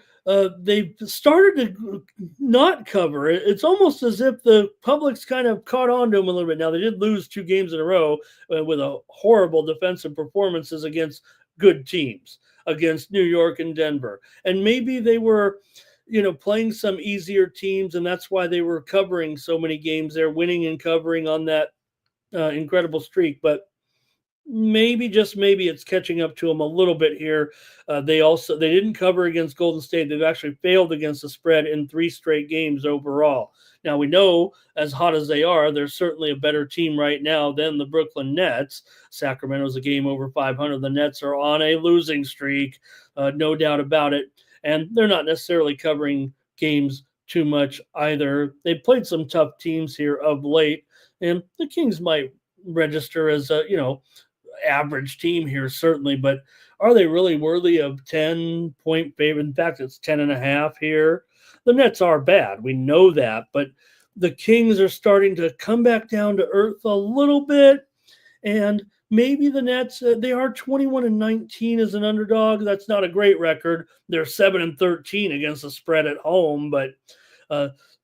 they've started to not cover. It's almost as if the public's kind of caught on to them a little bit. Now, they did lose 2 games in a row with a horrible defensive performances against good teams, against New York and Denver. And maybe they were, playing some easier teams, and that's why they were covering so many games. They're winning and covering on that incredible streak. But maybe, just maybe, it's catching up to them a little bit here. They didn't cover against Golden State. They've actually failed against the spread in 3 straight games overall. Now, we know, as hot as they are, they're certainly a better team right now than the Brooklyn Nets. Sacramento's a game over 500. The Nets are on a losing streak, no doubt about it. And they're not necessarily covering games too much either. They've played some tough teams here of late, and the Kings might register as a, average team here, certainly, but are they really worthy of 10-point favorite? In fact, it's 10.5 here. The Nets are bad. We know that, but the Kings are starting to come back down to earth a little bit, and maybe the Nets, they are 21-19 as an underdog. That's not a great record. They're 7-13 against the spread at home, but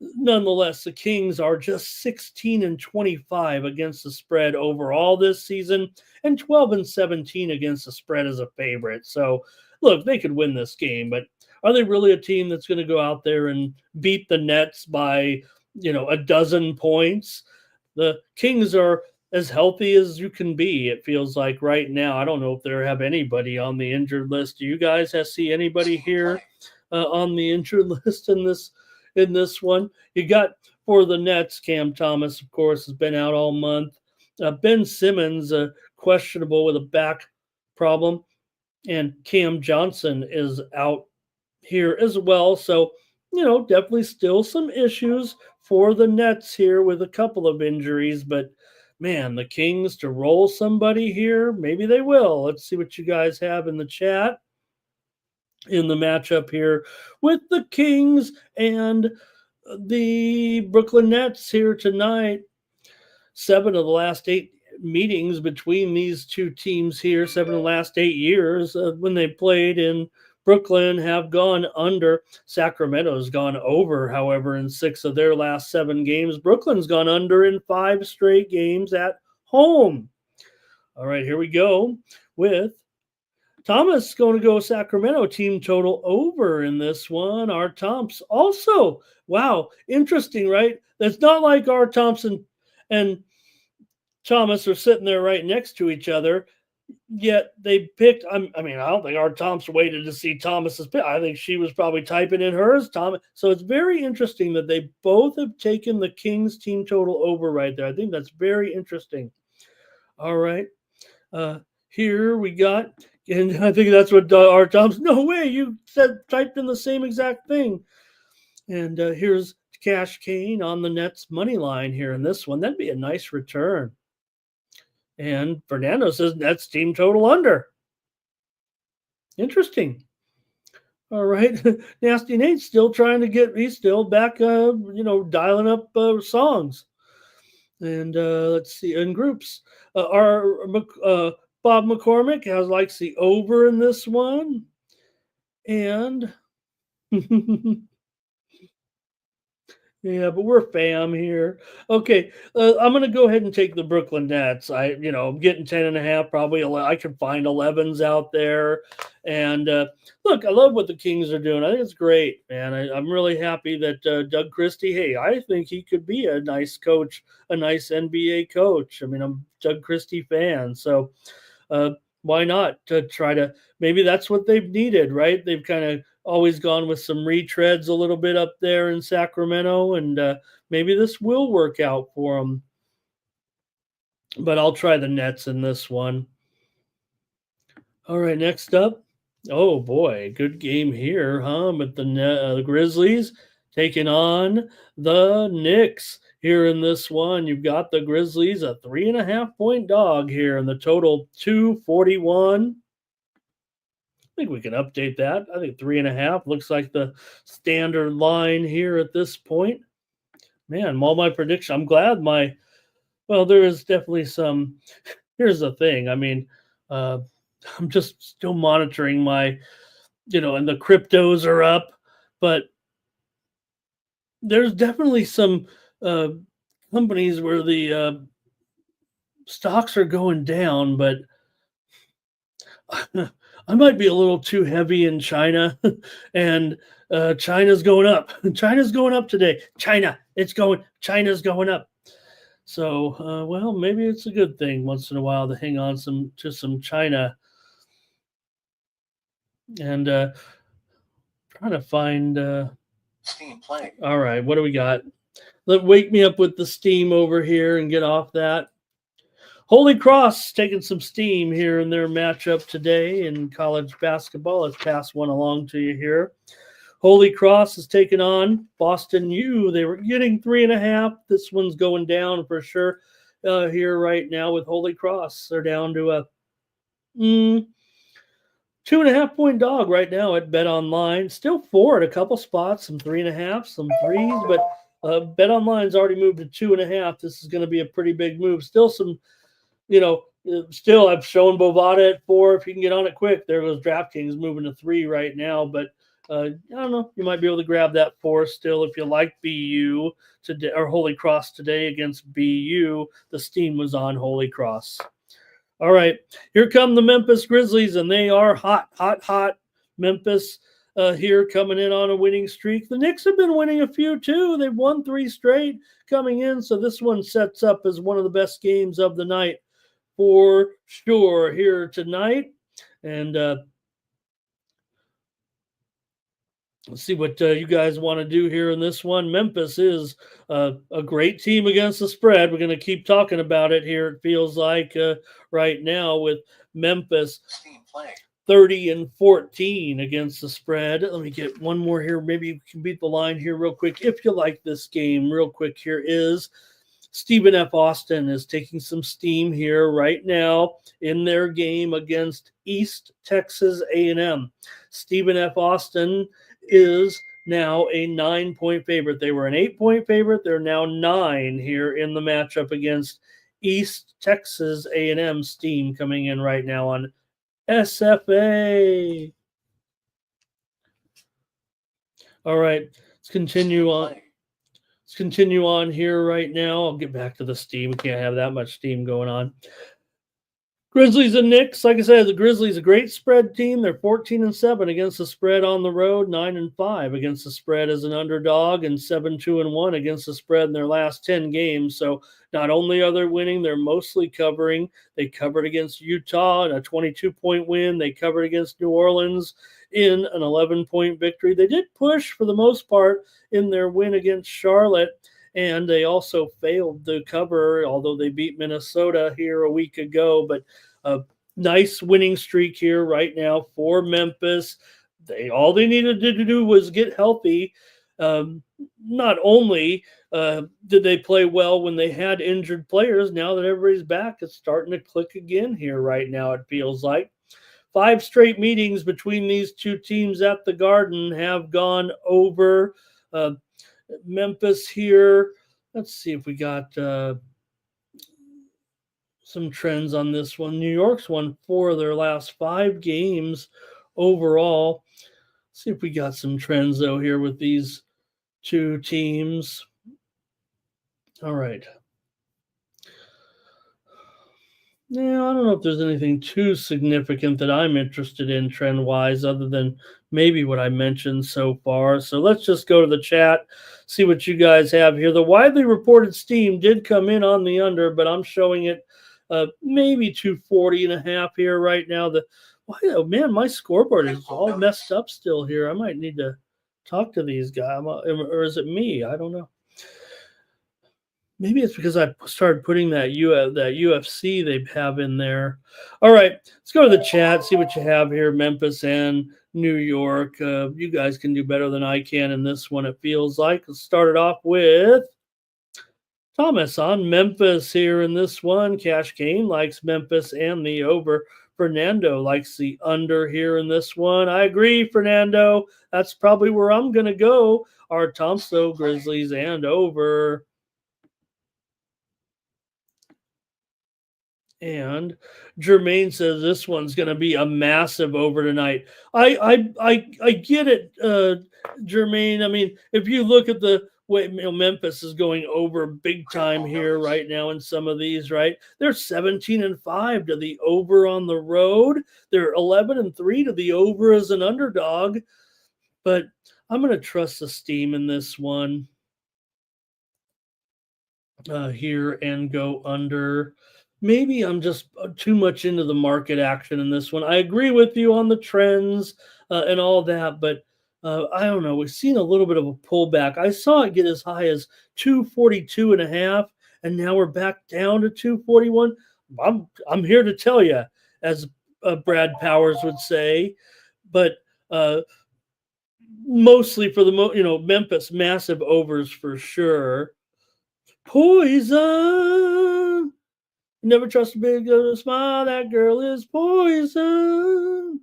nonetheless, the Kings are just 16-25 against the spread overall this season, and 12-17 against the spread as a favorite. So, look, they could win this game, but are they really a team that's going to go out there and beat the Nets by, a dozen points? The Kings are as healthy as you can be, it feels like right now. I don't know if there have anybody on the injured list. Do you guys see anybody here on the injured list in this one? You got, for the Nets, Cam Thomas, of course, has been out all month. Ben Simmons, questionable with a back problem. And Cam Johnson is out here as well. So, definitely still some issues for the Nets here with a couple of injuries. But, man, the Kings to roll somebody here, maybe they will. Let's see what you guys have in the chat in the matchup here with the Kings and the Brooklyn Nets here tonight. 7 of the last 8 meetings between these two teams here, 7 of the last 8 years when they played in Brooklyn have gone under. Sacramento's gone over, however, in 6 of their last 7 games. Brooklyn's gone under in 5 straight games at home. All right, here we go with Thomas going to go Sacramento team total over in this one. R. Thompson also. Wow, interesting, right? That's not like R. Thompson and Thomas are sitting there right next to each other, yet they picked. I don't think R. Thompson waited to see Thomas's pick. I think she was probably typing in hers, Thomas. So it's very interesting that they both have taken the Kings team total over right there. I think that's very interesting. All right. Here we got, and I think that's what R. Thompson, no way, you typed in the same exact thing. And here's Cash Kane on the Nets money line here in this one. That'd be a nice return. And Fernando says Nets team total under. Interesting. All right. Nasty Nate's still trying to he's still back, dialing up songs. And let's see, in groups. Bob McCormick likes the over in this one. And yeah, but we're fam here. Okay, I'm gonna go ahead and take the Brooklyn Nets. I'm getting 10.5, probably. I can find 11s out there. And look, I love what the Kings are doing. I think it's great, man. I'm really happy that Doug Christie. Hey, I think he could be a nice coach, a nice NBA coach. I mean, I'm a Doug Christie fan, so uh, why not to try to? Maybe that's what they've needed, right? They've kind of always gone with some retreads a little bit up there in Sacramento, and maybe this will work out for them. But I'll try the Nets in this one. All right, next up. Oh boy, good game here, huh? But the Grizzlies taking on the Knicks here in this one. You've got the Grizzlies, a 3.5 point dog here, and the total 241. I think we can update that. I think 3.5 looks like the standard line here at this point. Man, all my prediction. I'm glad there is definitely some. Here's the thing. I mean, I'm just still monitoring my, and the cryptos are up, but there's definitely some companies where the stocks are going down, but I might be a little too heavy in China, and China's going up. China's going up today. China's going up. So, maybe it's a good thing once in a while to hang on to some China. And trying to find Steam playing. All right, what do we got? Wake me up with the steam over here and get off that. Holy Cross taking some steam here in their matchup today in college basketball. Let's pass one along to you here. Holy Cross is taking on Boston U. They were getting 3.5. This one's going down for sure here right now with Holy Cross. They're down to a 2.5 point dog right now at Bet Online. Still 4 at a couple spots, some 3.5, some 3s, but Bet Online's already moved to 2.5. This is going to be a pretty big move. Still some, still I've shown Bovada at 4. If you can get on it quick, there goes DraftKings moving to 3 right now. But I don't know. You might be able to grab that 4 still if you like BU today or Holy Cross today against BU. The steam was on Holy Cross. All right, here come the Memphis Grizzlies, and they are hot, hot, hot. Memphis here coming in on a winning streak. The Knicks have been winning a few too. They've won 3 straight coming in, so this one sets up as one of the best games of the night for sure here tonight. And let's see what you guys want to do here in this one. Memphis is a great team against the spread. We're going to keep talking about it here. It feels like right now with Memphis 30-14 against the spread. Let me get one more here. Maybe you can beat the line here real quick. If you like this game real quick, here is Stephen F. Austin is taking some steam here right now in their game against East Texas A&M. Stephen F. Austin is now a 9-point favorite. They were an 8-point favorite. They're now 9 here in the matchup against East Texas A&M. Steam coming in right now on SFA. All right, let's continue on. Let's continue on here right now. I'll get back to the steam. We can't have that much steam going on. Grizzlies and Knicks. Like I said, the Grizzlies, a great spread team. They're 14-7 against the spread on the road, 9-5 against the spread as an underdog, and 7-2-1 against the spread in their last 10 games. So not only are they winning, they're mostly covering. They covered against Utah in a 22-point win. They covered against New Orleans in an 11-point victory. They did push for the most part in their win against Charlotte. And they also failed to cover, although they beat Minnesota here a week ago. But a nice winning streak here right now for Memphis. All they needed to do was get healthy. Not only did they play well when they had injured players, now that everybody's back, it's starting to click again here right now, it feels like. 5 straight meetings between these two teams at the Garden have gone over. Memphis here. Let's see if we got some trends on this one. New York's won 4 of their last 5 games overall. See if we got some trends though here with these two teams. All right. Yeah, I don't know if there's anything too significant that I'm interested in trend wise, other than maybe what I mentioned so far. So let's just go to the chat, see what you guys have here. The widely reported steam did come in on the under, but I'm showing it maybe 240.5 here right now. Oh man, my scoreboard is all messed up still here. I might need to talk to these guys, or is it me? I don't know. Maybe it's because I started putting that UFC they have in there. All right, let's go to the chat, see what you have here, Memphis and New York. You guys can do better than I can in this one, it feels like. Let's start it off with Thomas on Memphis here in this one. Cash Kane likes Memphis and the over. Fernando likes the under here in this one. I agree, Fernando. That's probably where I'm going to go. Our Thompson Grizzlies and over. And Jermaine says this one's going to be a massive over tonight. I get it, Jermaine. I mean, if you look at the way Memphis is going over big time here right now in some of these, right? They're 17-5 to the over on the road. They're 11-3 to the over as an underdog. But I'm going to trust the steam in this one here and go under. Maybe I'm just too much into the market action in this one. I agree with you on the trends and all that, but I don't know. We've seen a little bit of a pullback. I saw it get as high as 242.5, and now we're back down to 241. I'm here to tell you, as Brad Powers would say, but mostly for the Memphis massive overs for sure. Poison. Never trust a big girl to smile. That girl is poison.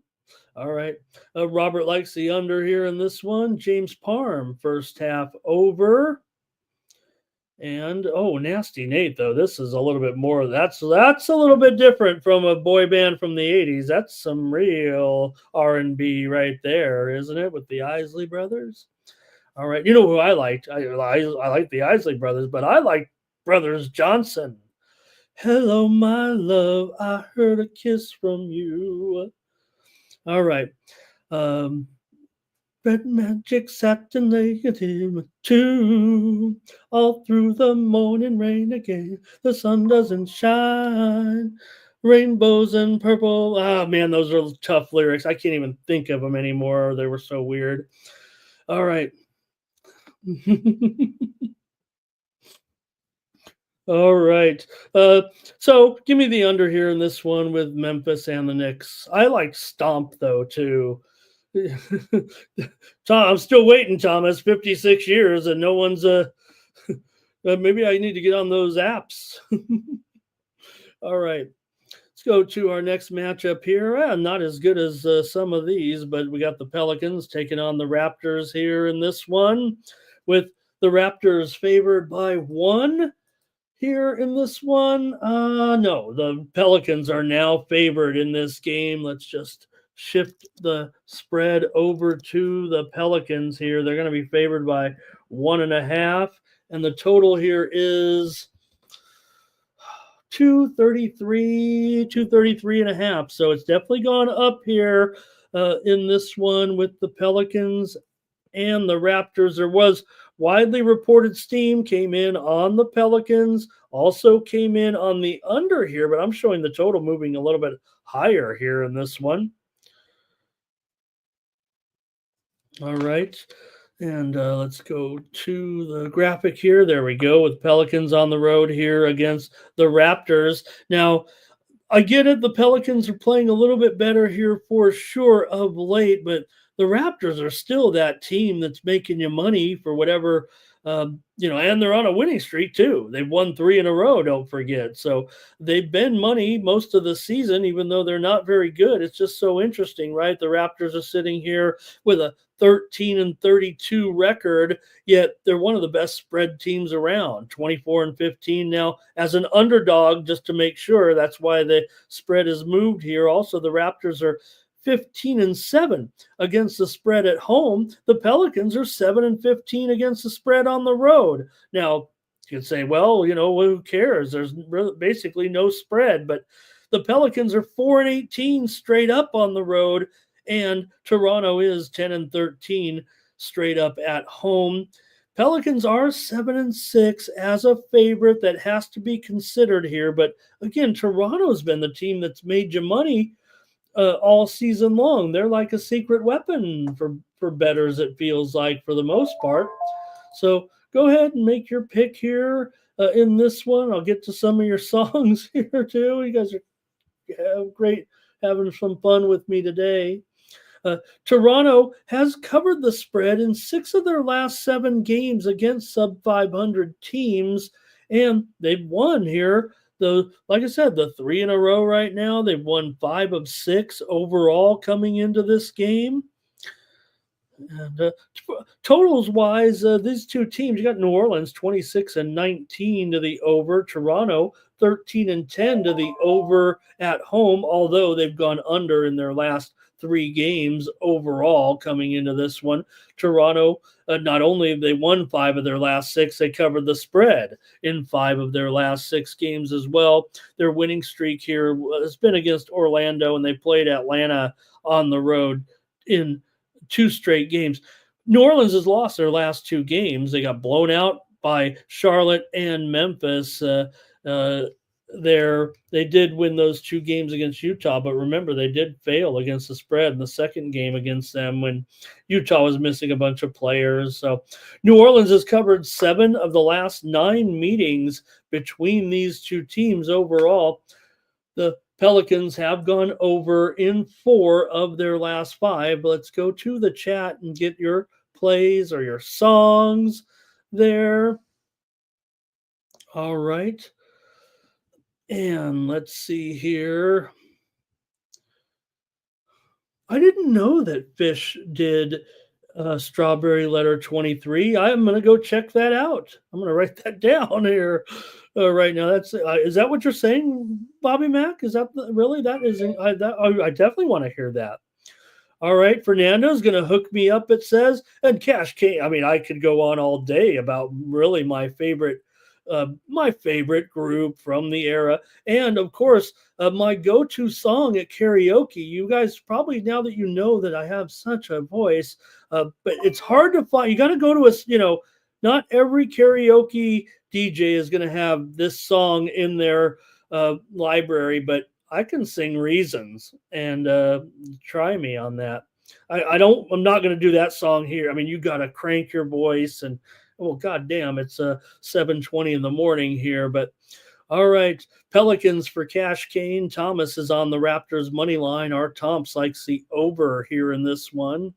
All right. Robert likes the under here in this one. James Parham, first half over. And Nasty Nate, though. This is a little bit more. That's a little bit different from a boy band from the 80s. That's some real R&B right there, isn't it? With the Isley Brothers. All right. You know who I liked? I like the Isley Brothers, but I like Brothers Johnson. Hello, my love, I heard a kiss from you. All right. Red magic satin negative 2. All through the morning rain again. The sun doesn't shine. Rainbows and purple. Ah, man, those are tough lyrics. I can't even think of them anymore. They were so weird. All right. All right. So give me the under here in this one with Memphis and the Knicks. I like Stomp, though, too. I'm still waiting, Thomas. 56 years, and no one's maybe I need to get on those apps. All right. Let's go to our next matchup here. Not as good as some of these, but we got the Pelicans taking on the Raptors here in this one, with the Raptors favored by 1. Here in this one, no, the Pelicans are now favored in this game. Let's just shift the spread over to the Pelicans here. They're going to be favored by 1.5, and the total here is 233.5. So it's definitely gone up here in this one with the Pelicans and the Raptors. There was widely reported steam came in on the Pelicans, also came in on the under here, but I'm showing the total moving a little bit higher here in this one. All right. And let's go to the graphic here. There we go, with Pelicans on the road here against the Raptors. Now, I get it. The Pelicans are playing a little bit better here for sure of late, but the Raptors are still that team that's making you money for whatever And they're on a winning streak too. They've won 3 in a row, don't forget. So they've been money most of the season, even though they're not very good. It's just so interesting, right? The Raptors are sitting here with a 13-32 record, yet they're one of the best spread teams around, 24-15 now as an underdog, just to make sure. That's why the spread is moved here. Also, the Raptors are 15-7 against the spread at home. The Pelicans are 7-15 against the spread on the road. Now, you could say, well, who cares? There's basically no spread, but the Pelicans are 4-18 straight up on the road, and Toronto is 10-13 straight up at home. Pelicans are 7-6 as a favorite. That has to be considered here. But again, Toronto's been the team that's made you money all season long. They're like a secret weapon for bettors, it feels like, for the most part. So go ahead and make your pick here in this one. I'll get to some of your songs here too. You guys are great having some fun with me today. Toronto has covered the spread in 6 of their last 7 games against sub 500 teams, and they've won here. Like I said, the 3 in a row right now. They've won 5 of 6 overall coming into this game. And totals wise, these two teams, you got New Orleans 26-19 to the over, Toronto 13-10 to the over at home, although they've gone under in their last 3 games overall coming into this one. Toronto, not only have they won 5 of their last 6, they covered the spread in 5 of their last 6 games as well. Their winning streak here has been against Orlando, and they played Atlanta on the road in 2 straight games. New Orleans has lost their last 2 games. They got blown out by Charlotte and Memphis. They did win those 2 games against Utah, but remember, they did fail against the spread in the second game against them when Utah was missing a bunch of players. So New Orleans has covered 7 of the last 9 meetings between these 2 teams overall. The Pelicans have gone over in 4 of their last 5. Let's go to the chat and get your plays or your songs there. All right. And let's see here. I didn't know that Fish did Strawberry Letter 23. I'm going to go check that out. I'm going to write that down here right now. That's is that what you're saying, Bobby Mack? Is that really that is? I definitely want to hear that. All right, Fernando's going to hook me up, it says, and Cash King. I mean, I could go on all day about really my favorite group from the era, and of course, my go-to song at karaoke. You guys probably, now that you know that I have such a voice, but it's hard to find. You got to go to not every karaoke DJ is going to have this song in their library, but I can sing Reasons, and try me on that. I'm not going to do that song here. I mean, you got to crank your voice, and well, goddamn, it's 7:20 in the morning here. But all right, Pelicans for Cash Kane. Thomas is on the Raptors money line. Our Tomps likes the over here in this one.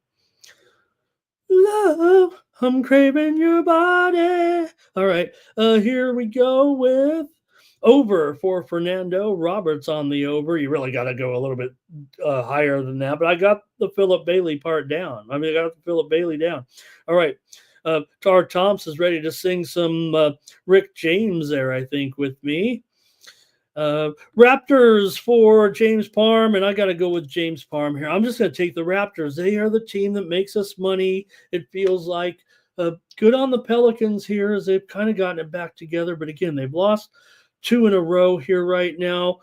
Love, I'm craving your body. All right, here we go with over for Fernando. Roberts on the over. You really got to go a little bit higher than that, but I got the Philip Bailey part down. I got the Philip Bailey down. All right. Tar Thompson is ready to sing some Rick James there, I think, with me. Raptors for James Parham, and I got to go with James Parham here. I'm just going to take the Raptors. They are the team that makes us money. It feels like good on the Pelicans here as they've kind of gotten it back together. But again, they've lost 2 in a row here right now.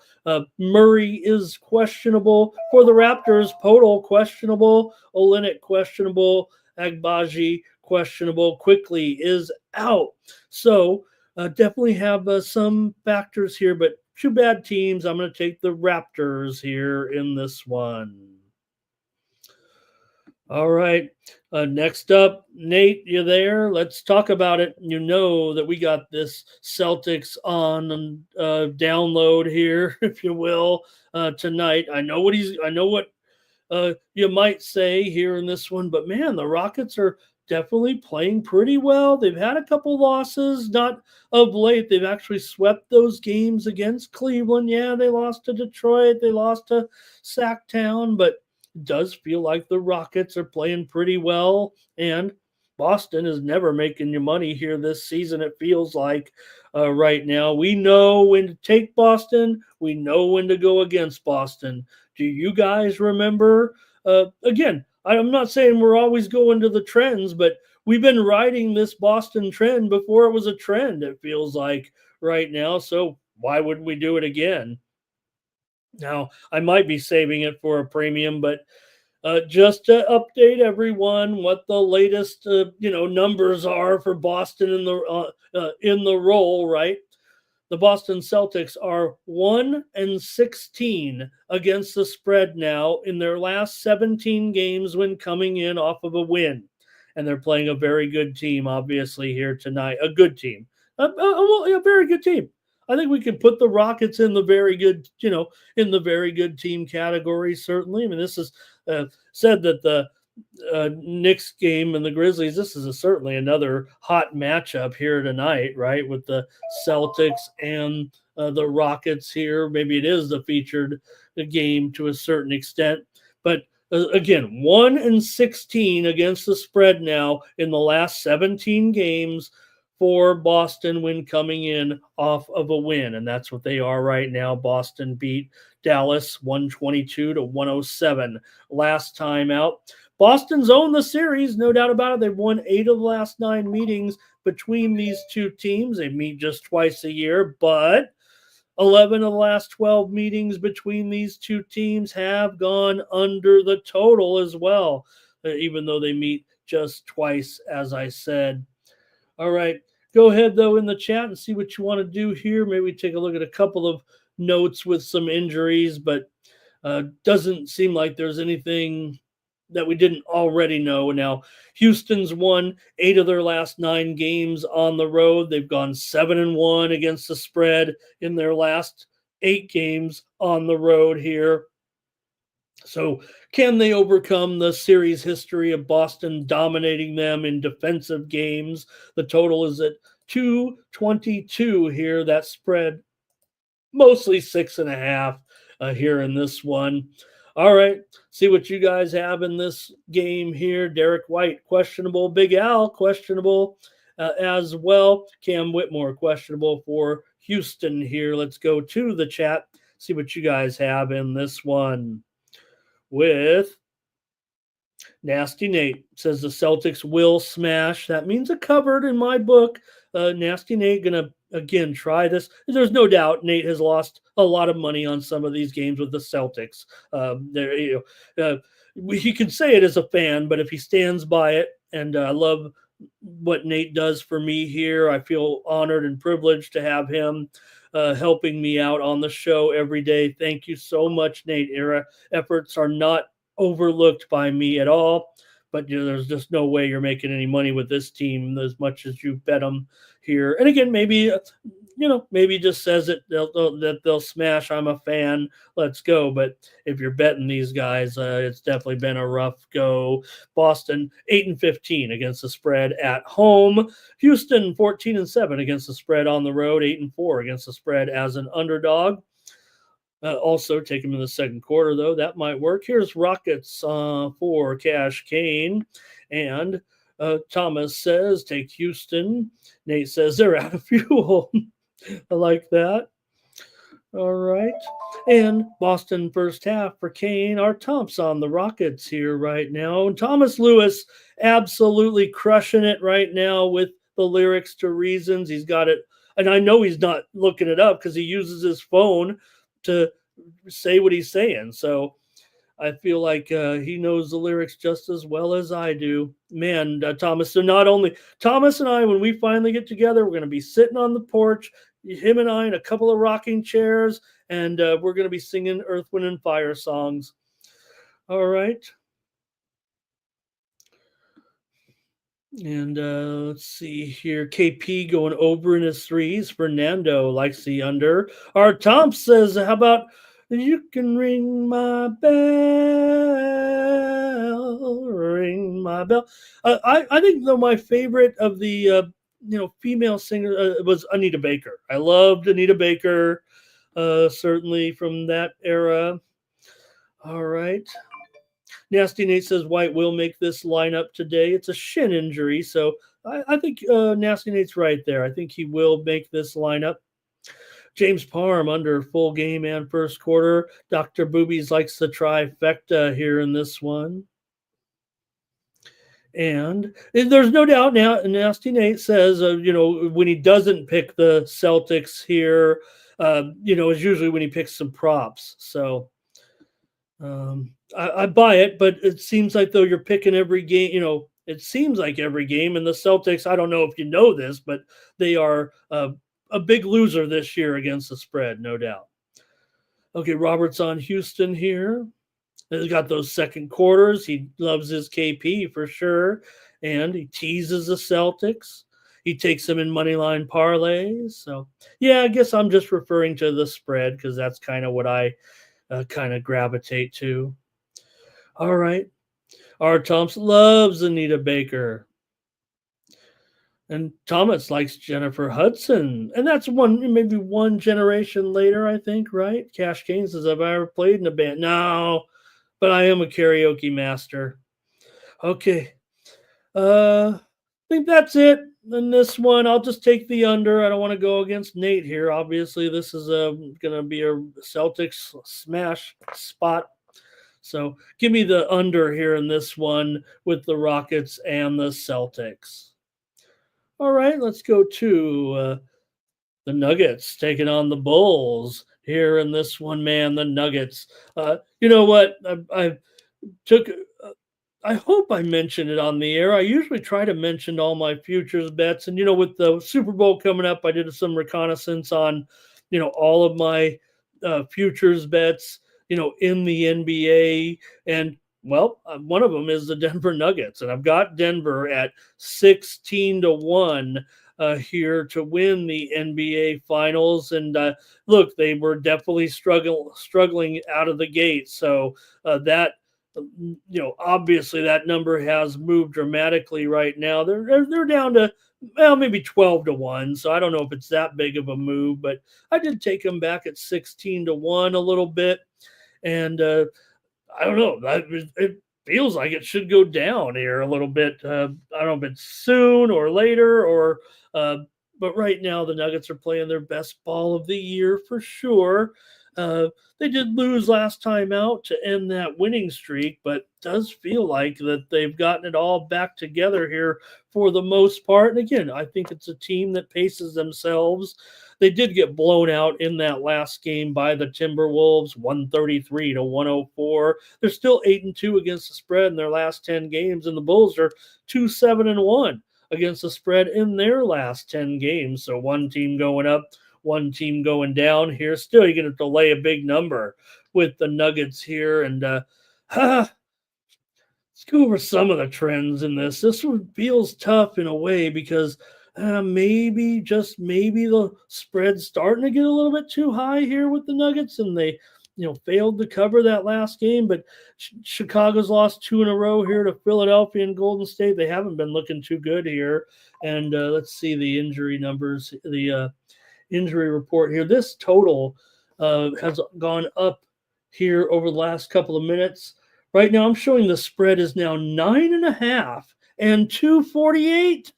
Murray is questionable for the Raptors. Podol questionable. Olynyk questionable. Agbaji questionable. Quickly is out. So definitely have some factors here, but 2 bad teams. I'm going to take the Raptors here in this one. All right. Next up, Nate, you there? Let's talk about it. You know that we got this Celtics on download here, if you will, tonight. I know what you might say here in this one, but man, the Rockets are definitely playing pretty well. They've had a couple losses, not of late. They've actually swept those games against Cleveland. Yeah, they lost to Detroit, they lost to Sacktown, but it does feel like the Rockets are playing pretty well. And Boston is never making you money here this season, it feels like right now. We know when to take Boston, we know when to go against Boston. Do you guys remember? Again, I'm not saying we're always going to the trends, but we've been riding this Boston trend before it was a trend, it feels like right now. So why wouldn't we do it again? Now, I might be saving it for a premium, but just to update everyone what the latest numbers are for Boston in the roll, right? The Boston Celtics are 1-16 against the spread now in their last 17 games when coming in off of a win. And they're playing a very good team, obviously, here tonight. A good team. A very good team. I think we can put the Rockets in the very good, in the very good team category, certainly. I mean, this is said that the Knicks game and the Grizzlies, this is certainly another hot matchup here tonight, right? With the Celtics and the Rockets here. Maybe it is the featured game to a certain extent. But again, 1-16 against the spread now in the last 17 games for Boston when coming in off of a win. And that's what they are right now. Boston beat Dallas 122-107 last time out. Boston's owned the series, no doubt about it. They've won 8 of the last 9 meetings between these two teams. They meet just twice a year, but 11 of the last 12 meetings between these two teams have gone under the total as well, even though they meet just twice, as I said. All right. Go ahead, though, in the chat and see what you want to do here. Maybe take a look at a couple of notes with some injuries, but doesn't seem like there's anything that we didn't already know. Now, Houston's won 8 of their last 9 games on the road. They've gone 7-1 against the spread in their last 8 games on the road here. So can they overcome the series history of Boston dominating them in defensive games? The total is at 222 here. That spread mostly 6.5 here in this one. All right, see what you guys have in this game here. Derek White, questionable. Big Al, questionable as well. Cam Whitmore, questionable for Houston here. Let's go to the chat, see what you guys have in this one. With Nasty Nate says the Celtics will smash. That means a covered in my book. Nasty Nate gonna again try this. There's no doubt Nate has lost a lot of money on some of these games with the Celtics. He can say it as a fan, but if he stands by it, and I love what Nate does for me here, I feel honored and privileged to have him helping me out on the show every day. Thank you so much, Nate. Your efforts are not overlooked by me at all, but there's just no way you're making any money with this team as much as you bet them here. And again, maybe maybe just says it that they'll smash. I'm a fan. Let's go. But if you're betting these guys, it's definitely been a rough go. Boston 8-15 against the spread at home. Houston 14-7 against the spread on the road. 8-4 against the spread as an underdog. Also take him in the second quarter, though. That might work. Here's Rockets for Cash Kane. And Thomas says, take Houston. Nate says, they're out of fuel. I like that. All right. And Boston first half for Kane. Our Tom's on the Rockets here right now. And Thomas Lewis absolutely crushing it right now with the lyrics to Reasons. He's got it. And I know he's not looking it up because he uses his phone to say what he's saying. So I feel like he knows the lyrics just as well as I do. Man, Thomas. So not only Thomas and I, when we finally get together, we're going to be sitting on the porch, him and I in a couple of rocking chairs, and we're going to be singing Earth, Wind, and Fire songs. All right. And let's see here. KP going over in his threes. Fernando likes the under. Our Tom says, how about you can ring my bell? bell, ring my bell. I think though my favorite of the female singer was Anita Baker. I loved Anita Baker, certainly from that era. All right. Nasty Nate says White will make this lineup today. It's a shin injury, so I think Nasty Nate's right there. I think he will make this lineup. James Parham under full game and first quarter. Dr. Boobies likes the trifecta here in this one. And there's no doubt now, Nasty Nate says, when he doesn't pick the Celtics here, is usually when he picks some props. So I buy it, but it seems like though you're picking every game, it seems like every game. And the Celtics, I don't know if you know this, but they are a big loser this year against the spread, no doubt. Okay, Robert's on Houston here. He's got those second quarters. He loves his KP for sure. And he teases the Celtics. He takes them in money line parlays. So, yeah, I guess I'm just referring to the spread because that's kind of what I kind of gravitate to. All right. R. Thompson loves Anita Baker. And Thomas likes Jennifer Hudson. And that's maybe one generation later, I think, right? Cash Kane says, have I ever played in a band? No, but I am a karaoke master. Okay. I think that's it. In this one, I'll just take the under. I don't want to go against Nate here. Obviously, this is going to be a Celtics smash spot. So give me the under here in this one with the Rockets and the Celtics. All right, let's go to the Nuggets taking on the Bulls here in this one, man, the Nuggets. You know what? I took I hope I mentioned it on the air. I usually try to mention all my futures bets. And, with the Super Bowl coming up, I did some reconnaissance on, all of my futures bets, in the NBA. And, well, one of them is the Denver Nuggets. And I've got Denver at 16-1 here to win the NBA Finals. And look, they were definitely struggling out of the gate. So that, obviously that number has moved dramatically right now. They're down to maybe 12-1. So I don't know if it's that big of a move, but I did take them back at 16-1 a little bit, and I don't know. It feels like it should go down here a little bit. I don't know if it's soon or later, or but right now the Nuggets are playing their best ball of the year for sure. They did lose last time out to end that winning streak, but does feel like that they've gotten it all back together here for the most part. And again, I think it's a team that paces themselves. They did get blown out in that last game by the Timberwolves, 133-104. They're still 8-2 against the spread in their last 10 games, and the Bulls are 2-7-1 against the spread in their last 10 games. So one team going up, one team going down here. Still, you're going to lay a big number with the Nuggets here. And let's go over some of the trends in this. This one feels tough in a way because maybe the spread's starting to get a little bit too high here with the Nuggets, and they failed to cover that last game. But Chicago's lost 2 in a row here to Philadelphia and Golden State. They haven't been looking too good here. And let's see the injury numbers, the injury report here. This total has gone up here over the last couple of minutes. Right now, I'm showing the spread is now 9.5 and 248.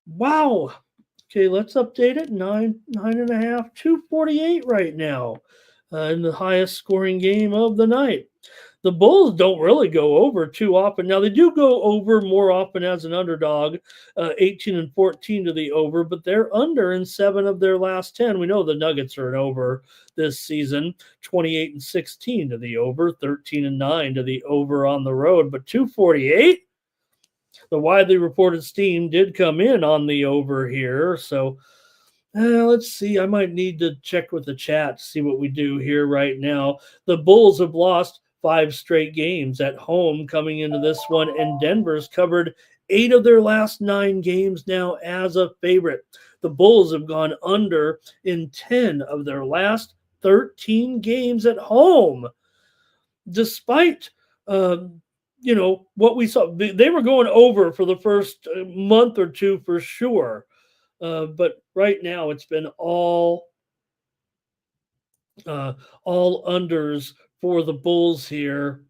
Wow. Okay, let's update it. 9.5, 248 right now in the highest scoring game of the night. The Bulls don't really go over too often. Now, they do go over more often as an underdog, 18-14 to the over, but they're under in 7 of their last 10. We know the Nuggets are an over this season, 28-16 to the over, 13-9 to the over on the road, but 248? The widely reported steam did come in on the over here, so let's see. I might need to check with the chat to see what we do here right now. The Bulls have lost 5 straight games at home coming into this one, and Denver's covered 8 of their last 9 games now as a favorite. The Bulls have gone under in 10 of their last 13 games at home. Despite um, what we saw. They were going over for the first month or two for sure, but right now it's been uh, all unders for the Bulls here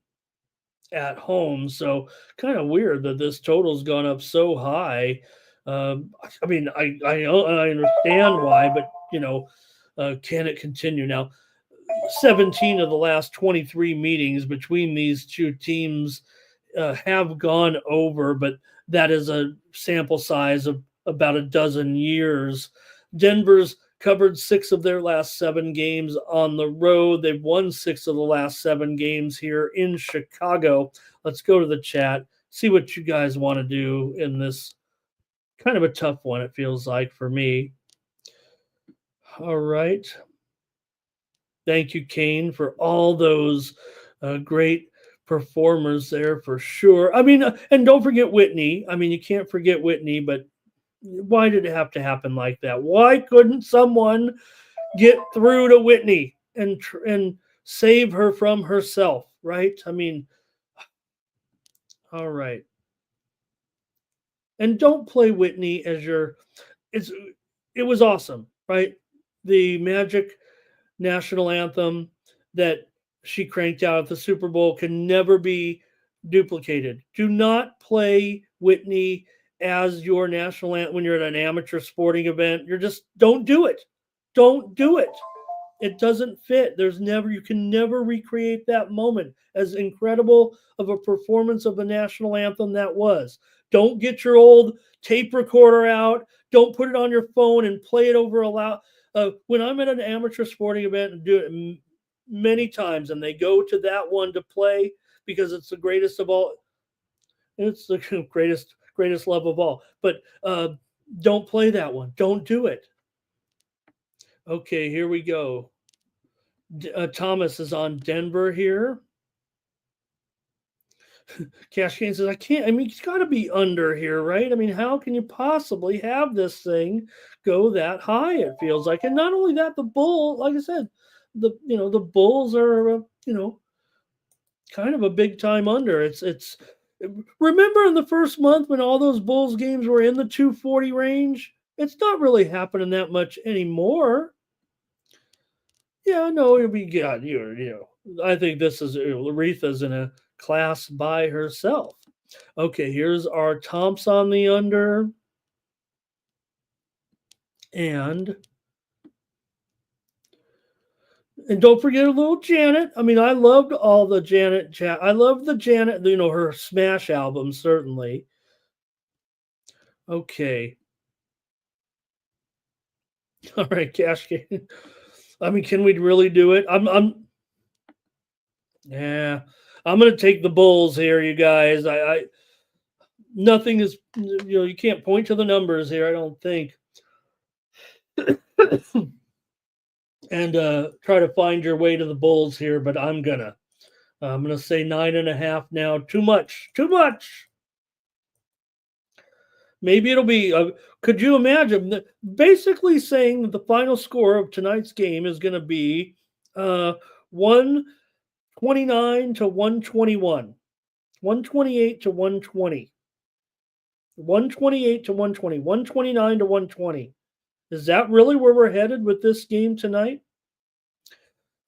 at home. So kind of weird that this total's gone up so high. I mean, I understand why, but can it continue now? 17 of the last 23 meetings between these two teams have gone over, but that is a sample size of about a dozen years. Denver's covered 6 of their last 7 games on the road. They've won 6 of the last 7 games here in Chicago. Let's go to the chat, see what you guys want to do in this kind of a tough one, it feels like for me. All right. Thank you, Kane, for all those great performers there for sure. I mean, and don't forget Whitney. I mean, you can't forget Whitney, but why did it have to happen like that? Why couldn't someone get through to Whitney and save her from herself, right? I mean, all right. And don't play Whitney as your it's it was awesome, right? The Magic national anthem that she cranked out at the Super Bowl can never be duplicated. Do not play Whitney as your national anthem when you're at an amateur sporting event. You're just don't do it. Don't do it. It doesn't fit. You can never recreate that moment, as incredible of a performance of the national anthem that was. Don't get your old tape recorder out. Don't put it on your phone and play it over a loud. When I'm at an amateur sporting event and do it many times, and they go to that one to play because it's the greatest of all. It's the greatest love of all. But don't play that one. Don't do it. Okay, here we go. Thomas is on Denver here. Cash Cane says, I can't. I mean, it's got to be under here, right? I mean, how can you possibly have this thing go that high? It feels like, and not only that, the bull, like I said, the Bulls are kind of a big time under. It's. Remember in the first month when all those Bulls games were in the 240 range? It's not really happening that much anymore. Yeah, no, it'll be good. I think this is Aretha's in a class by herself. Okay, here's our Tomps on the under. And don't forget a little Janet. I mean, I loved all the Janet chat. I love the Janet, her Smash album, certainly. Okay. All right, Cash Game. I mean, can we really do it? Yeah. I'm gonna take the Bulls here, you guys. I nothing is you can't point to the numbers here, I don't think. And try to find your way to the Bulls here, but I'm gonna say 9.5 now. Too much. Maybe it'll be. Could you imagine? Basically saying that the final score of tonight's game is going to be 129 to 121, 128 to 120, 128 to 120, 129 to 120. Is that really where we're headed with this game tonight?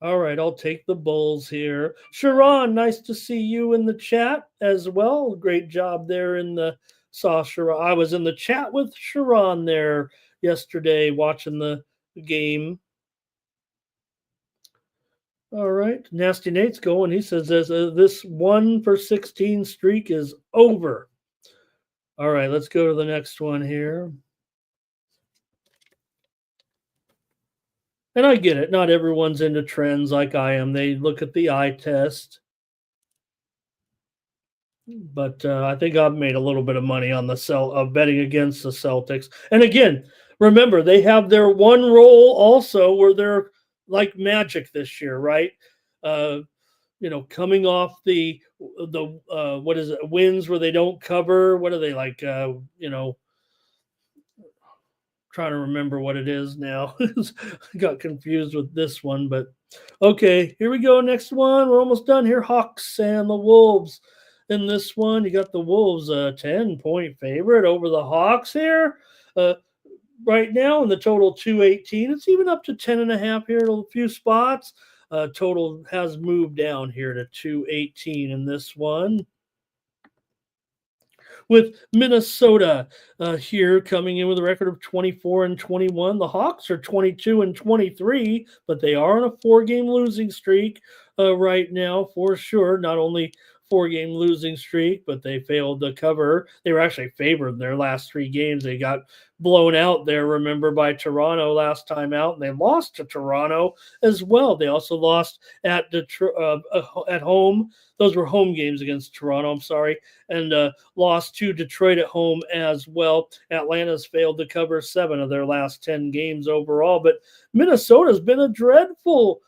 All right, I'll take the Bulls here. Sharon, nice to see you in the chat as well. Great job there in the Sharon. I was in the chat with Sharon there yesterday watching the game. All right, Nasty Nate's going. He says this 1 for 16 streak is over. All right, let's go to the next one here. And I get it. Not everyone's into trends like I am. They look at the eye test. But I think I've made a little bit of money on the betting against the Celtics. And again, remember they have their one roll also where they're like Magic this year, right? Coming off the what is it, wins where they don't cover. What are they like? Trying trying to remember what it is now. Got confused with this one, but okay, here we go. Next one. We're almost done here. Hawks and the Wolves. In this one, you got the Wolves a 10-point favorite over the Hawks here. Right now in the total 218. It's even up to 10.5 here in a few spots. Total has moved down here to 218 in this one, with Minnesota here coming in with a record of 24-21. The Hawks are 22-23, but they are on a 4-game losing streak right now for sure. Not only 4-game losing streak, but they failed to cover. They were actually favored in their last 3 games. They got blown out there, remember, by Toronto last time out, and they lost to Toronto as well. They also lost at Detroit at home. Those were home games against Toronto, I'm sorry, and lost to Detroit at home as well. Atlanta's failed to cover 7 of their last 10 games overall, but Minnesota's been a dreadful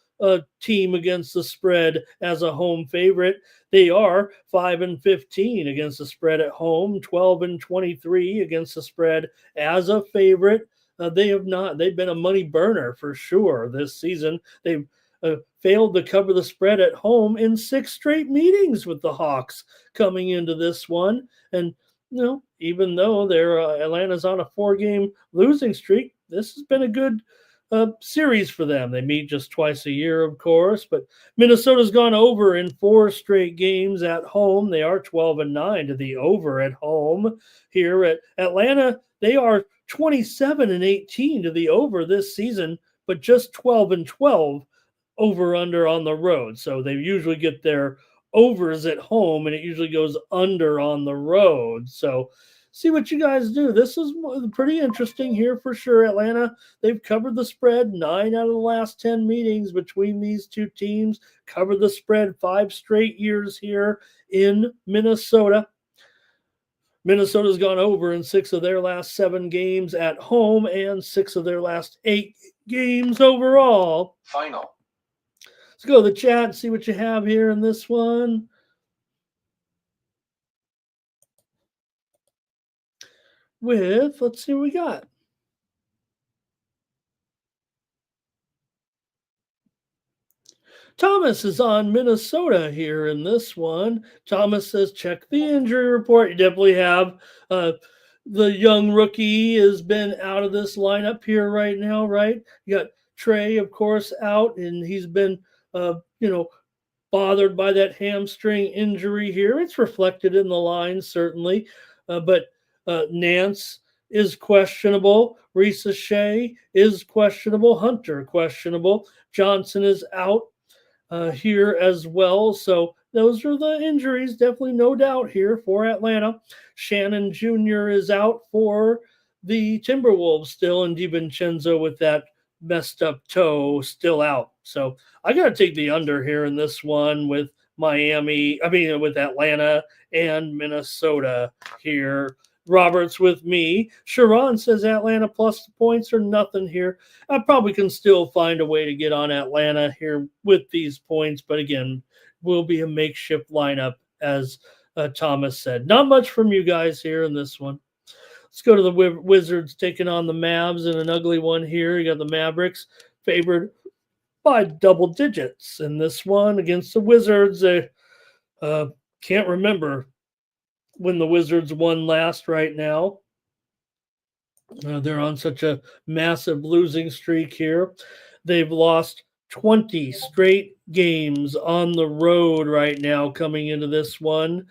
team against the spread as a home favorite. They are 5-15 against the spread at home, 12-23 against the spread as a favorite. They've been a money burner for sure this season. They've failed to cover the spread at home in 6 straight meetings with the Hawks coming into this one. And even though Atlanta's on a 4-game losing streak, this has been a good series for them. They meet just twice a year, of course, but Minnesota's gone over in 4 straight games at home. They are 12-9 to the over at home. Here at Atlanta, they are 27-18 to the over this season, but just 12-12 over under on the road. So they usually get their overs at home, and it usually goes under on the road. So see what you guys do. This is pretty interesting here for sure. Atlanta, they've covered the spread 9 out of the last 10 meetings between these two teams. Covered the spread 5 straight years here in Minnesota. Minnesota's gone over in 6 of their last 7 games at home and 6 of their last 8 games overall. Final. Let's go to the chat and see what you have here in this one. Let's see what we got. Thomas is on Minnesota here in this one. Thomas says, check the injury report. You definitely have. The young rookie has been out of this lineup here right now, right? You got Trey, of course, out, and he's been, bothered by that hamstring injury here. It's reflected in the line, certainly. But Nance is questionable. Risa Shea is questionable. Hunter questionable. Johnson is out here as well. So those are the injuries, definitely no doubt here for Atlanta. Shannon Jr. is out for the Timberwolves still, and DiVincenzo with that messed up toe still out. So I got to take the under here in this one with with Atlanta and Minnesota here. Robert's with me. Sharon says Atlanta plus the points or nothing here. I probably can still find a way to get on Atlanta here with these points, but again, will be a makeshift lineup, as Thomas said. Not much from you guys here in this one. Let's go to the Wizards taking on the Mavs in an ugly one here. You got the Mavericks favored by double digits in this one against the Wizards. Can't remember when the Wizards won last right now. They're on such a massive losing streak here. They've lost 20 straight games on the road right now coming into this one.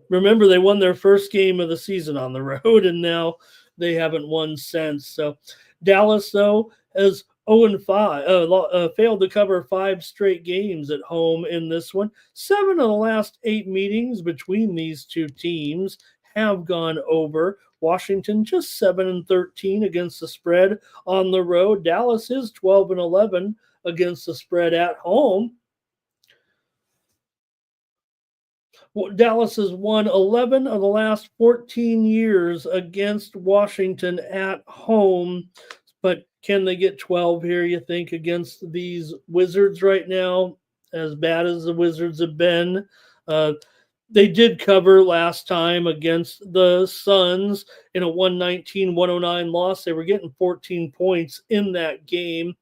Remember, they won their first game of the season on the road, and now they haven't won since. So Dallas, though, has 0-5, failed to cover 5 straight games at home in this one. 7 of the last 8 meetings between these two teams have gone over. Washington just 7-13 against the spread on the road. Dallas is 12-11 against the spread at home. Dallas has won 11 of the last 14 years against Washington at home. But can they get 12 here, you think, against these Wizards right now? As bad as the Wizards have been, They did cover last time against the Suns in a 119-109 loss. They were getting 14 points in that game.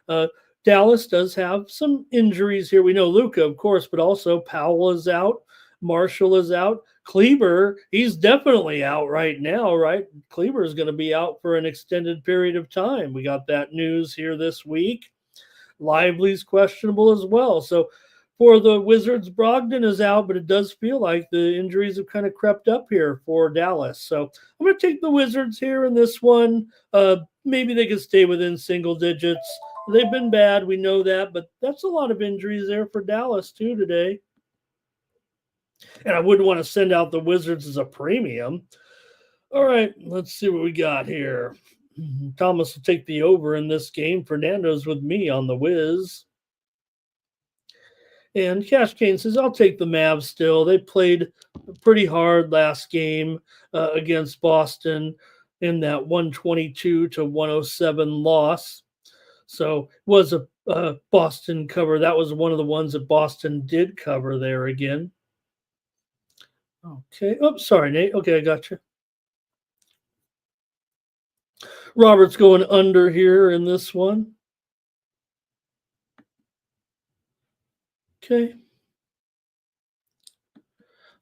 Uh, Dallas does have some injuries here. We know Luka, of course, but also Powell is out. Marshall is out. Kleber, he's definitely out right now, right? Kleber is going to be out for an extended period of time. We got that news here this week. Lively's questionable as well. So for the Wizards, Brogdon is out, but it does feel like the injuries have kind of crept up here for Dallas. So I'm going to take the Wizards here in this one. Maybe they can stay within single digits. They've been bad, we know that, but that's a lot of injuries there for Dallas too today. And I wouldn't want to send out the Wizards as a premium. All right, let's see what we got here. Thomas will take the over in this game. Fernando's with me on the Wiz. And Cash Kane says, I'll take the Mavs still. They played pretty hard last game against Boston in that 122-107 loss. So it was a Boston cover. That was one of the ones that Boston did cover there again. Okay. Oh, sorry, Nate. Okay, I got you. Robert's going under here in this one. Okay.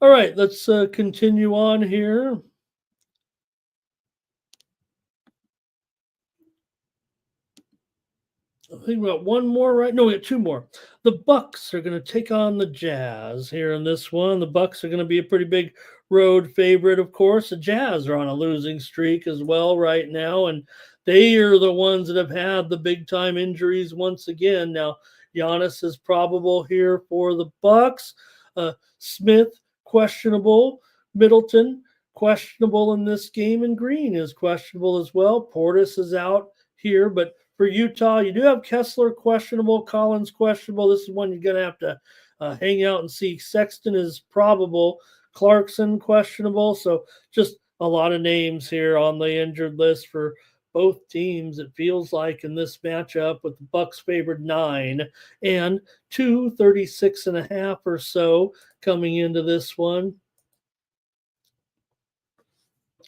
All right, let's continue on here. I think we got one more, right? No, we got two more. The Bucks are going to take on the Jazz here in this one. The Bucks are going to be a pretty big road favorite, of course. The Jazz are on a losing streak as well right now, and they are the ones that have had the big time injuries once again. Now, Giannis is probable here for the Bucks. Smith questionable. Middleton questionable in this game, and Green is questionable as well. Portis is out here, but for Utah, you do have Kessler questionable, Collins questionable. This is one you're going to have to hang out and see. Sexton is probable, Clarkson questionable. So just a lot of names here on the injured list for both teams. It feels like in this matchup with the Bucks favored 9 and 236.5 or so coming into this one.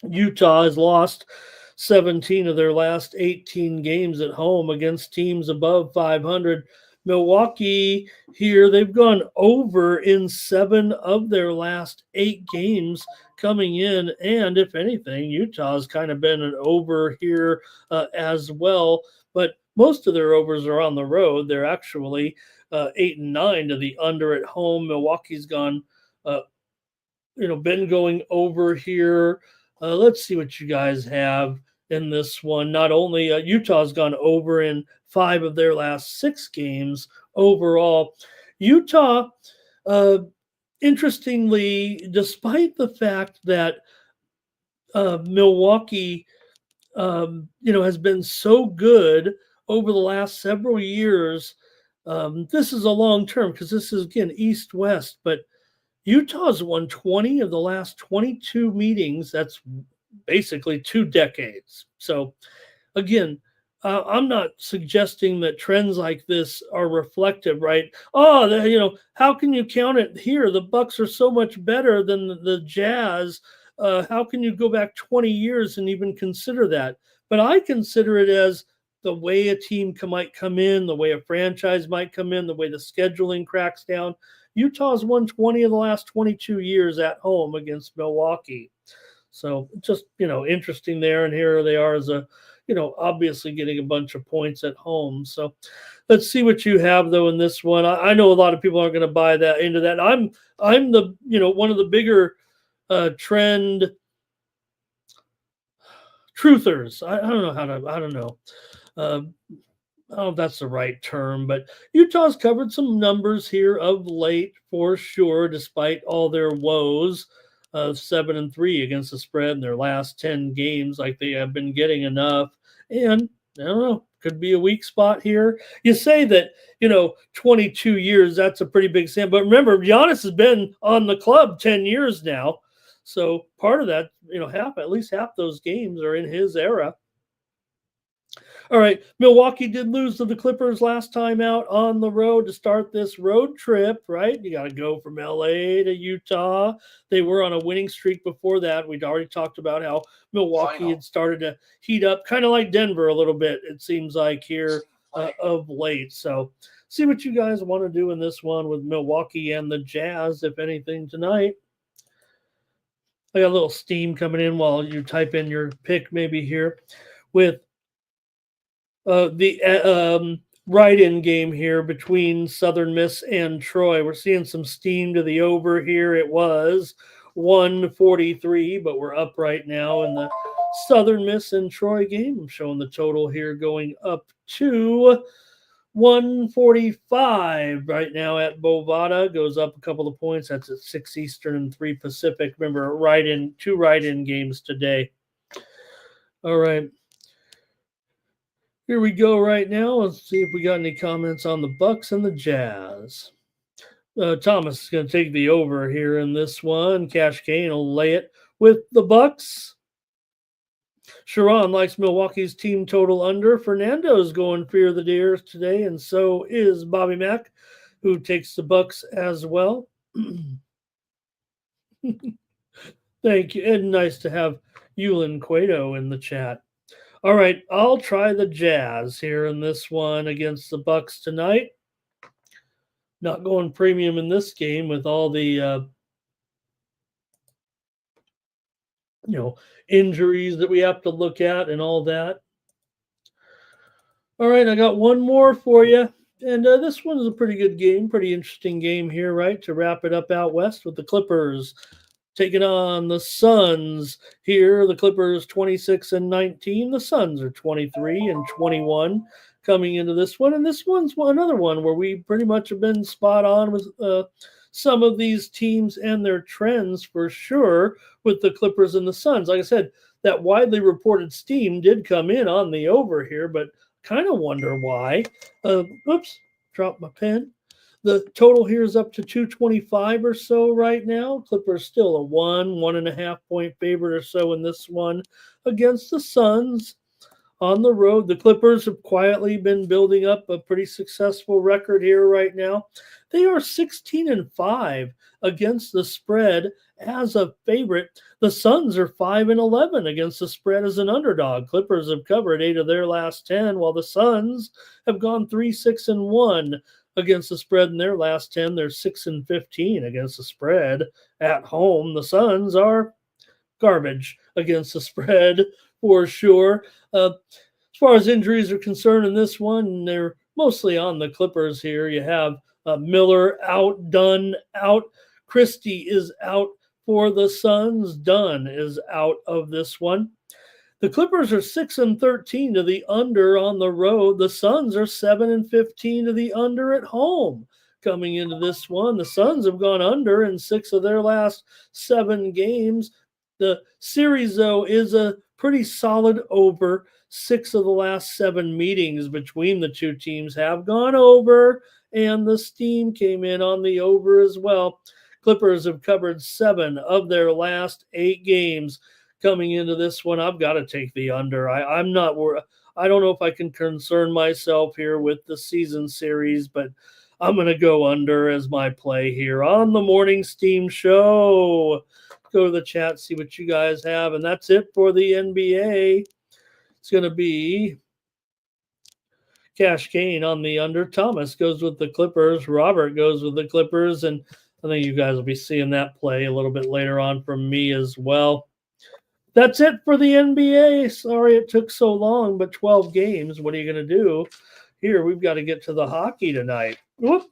Utah has lost 17 of their last 18 games at home against teams above 500. Milwaukee here, they've gone over in 7 of their last 8 games coming in. And if anything, Utah's kind of been an over here as well. But most of their overs are on the road. They're actually 8 and 9 to the under at home. Milwaukee's gone, been going over here. Let's see what you guys have in this one. Not only Utah's gone over in 5 of their last 6 games overall. Utah, interestingly, despite the fact that Milwaukee, has been so good over the last several years, this is a long term because this is, again, East-West, but Utah's won 20 of the last 22 meetings. That's basically 2 decades. So, again, I'm not suggesting that trends like this are reflective, right? Oh, how can you count it here? The Bucks are so much better than the Jazz. How can you go back 20 years and even consider that? But I consider it as the way a team might come in, the way a franchise might come in, the way the scheduling cracks down. Utah's won 20 of the last 22 years at home against Milwaukee. So just, interesting there. And here they are as obviously getting a bunch of points at home. So let's see what you have, though, in this one. I know a lot of people aren't going to buy that into that. I'm the, one of the bigger trend truthers. I don't know. I don't know if that's the right term, but Utah's covered some numbers here of late for sure, despite all their woes. 7-3 against the spread in their last 10 games. Like, they have been getting enough. And I don't know, could be a weak spot here. You say that, 22 years, that's a pretty big sample. But remember, Giannis has been on the club 10 years now. So part of that, at least half those games are in his era. All right, Milwaukee did lose to the Clippers last time out on the road to start this road trip, right? You got to go from LA to Utah. They were on a winning streak before that. We'd already talked about how Milwaukee had started to heat up, kind of like Denver a little bit, it seems like here of late. So, see what you guys want to do in this one with Milwaukee and the Jazz, if anything, tonight. I got a little steam coming in while you type in your pick, maybe here with the ride-in game here between Southern Miss and Troy. We're seeing some steam to the over here. It was 143, but we're up right now in the Southern Miss and Troy game. I'm showing the total here going up to 145 right now at Bovada. Goes up a couple of points. That's at 6 Eastern and 3 Pacific. Remember, two ride-in games today. All right. Here we go right now. Let's see if we got any comments on the Bucks and the Jazz. Thomas is going to take the over here in this one. Cash Kane will lay it with the Bucks. Sharon likes Milwaukee's team total under. Fernando's going Fear the Deers today, and so is Bobby Mack, who takes the Bucks as well. Thank you, and nice to have Yulin Cueto in the chat. All right, I'll try the Jazz here in this one against the Bucks tonight. Not going premium in this game with all the injuries that we have to look at and all that. All right, I got one more for you. And this one is a pretty good game, pretty interesting game here, right? To wrap it up out west with the Clippers taking on the Suns here. The Clippers 26-19. The Suns are 23-21 coming into this one. And this one's another one where we pretty much have been spot on with some of these teams and their trends for sure with the Clippers and the Suns. Like I said, that widely reported steam did come in on the over here, but kind of wonder why. Oops, dropped my pen. The total here is up to 225 or so right now. Clippers still a 1.5 point favorite or so in this one against the Suns on the road. The Clippers have quietly been building up a pretty successful record here right now. They are 16-5 against the spread as a favorite. The Suns are 5-11 against the spread as an underdog. Clippers have covered 8 of their last 10, while the Suns have gone 3-6-1 against the spread in their last 10. They're 6-15 against the spread at home. The Suns are garbage against the spread for sure. As far as injuries are concerned in this one, they're mostly on the Clippers here. You have Miller out, Dunn out. Christie is out for the Suns. Dunn is out of this one. The Clippers are 6-13 to the under on the road. The Suns are 7-15 to the under at home. Coming into this one, the Suns have gone under in 6 of their last 7 games. The series, though, is a pretty solid over. 6 of the last 7 meetings between the two teams have gone over, and the steam came in on the over as well. Clippers have covered 7 of their last 8 games. Coming into this one, I've got to take the under. I'm not worried. I don't know if I can concern myself here with the season series, but I'm going to go under as my play here on the Morning Steam Show. Go to the chat, see what you guys have, and that's it for the NBA. It's going to be Cash Kane on the under. Thomas goes with the Clippers. Robert goes with the Clippers, and I think you guys will be seeing that play a little bit later on from me as well. That's it for the NBA. Sorry it took so long, but 12 games. What are you going to do? Here, we've got to get to the hockey tonight. Whoop.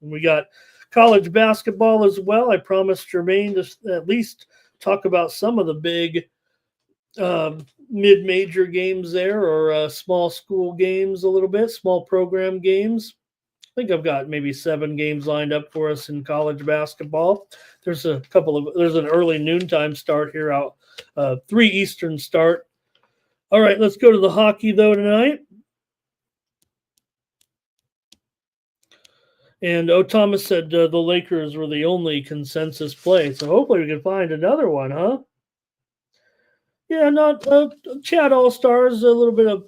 We got college basketball as well. I promised Jermaine to at least talk about some of the big mid-major games there, or small school games a little bit, small program games. I think I've got maybe 7 games lined up for us in college basketball. There's an early noontime start here out, 3 Eastern start. All right, let's go to the hockey though tonight. And Thomas said the Lakers were the only consensus play, so hopefully we can find another one, huh? Yeah, not Chad All-Stars, a little bit of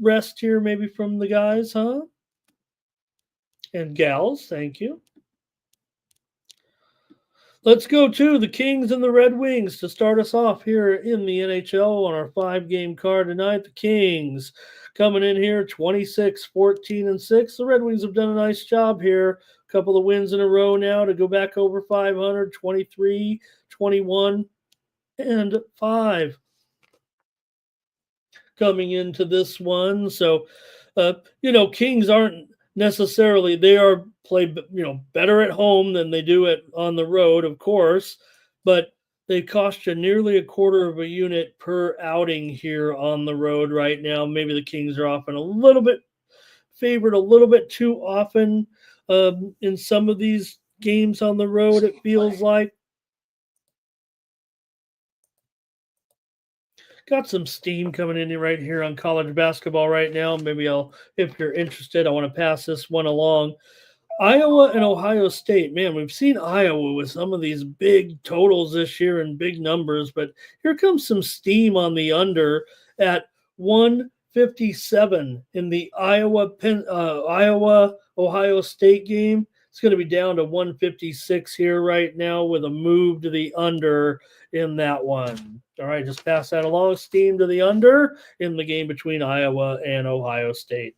rest here maybe from the guys, huh? And gals, thank you. Let's go to the Kings and the Red Wings to start us off here in the NHL on our 5-game card tonight. The Kings coming in here 26, 14, and 6. The Red Wings have done a nice job here. A couple of wins in a row now to go back over 500, 23, 21, and 5 coming into this one. So, Kings aren't necessarily, they are play, better at home than they do it on the road, of course, but they cost you nearly a quarter of a unit per outing here on the road right now. Maybe the Kings are often a little bit favored a little bit too often in some of these games on the road, it feels like. Got some steam coming in right here on college basketball right now. Maybe if you're interested, I want to pass this one along. Iowa and Ohio State, man, we've seen Iowa with some of these big totals this year and big numbers, but here comes some steam on the under at 157 in the Iowa Ohio State game. It's going to be down to 156 here right now with a move to the under in that one. All right, just pass that along. Steam to the under in the game between Iowa and Ohio State.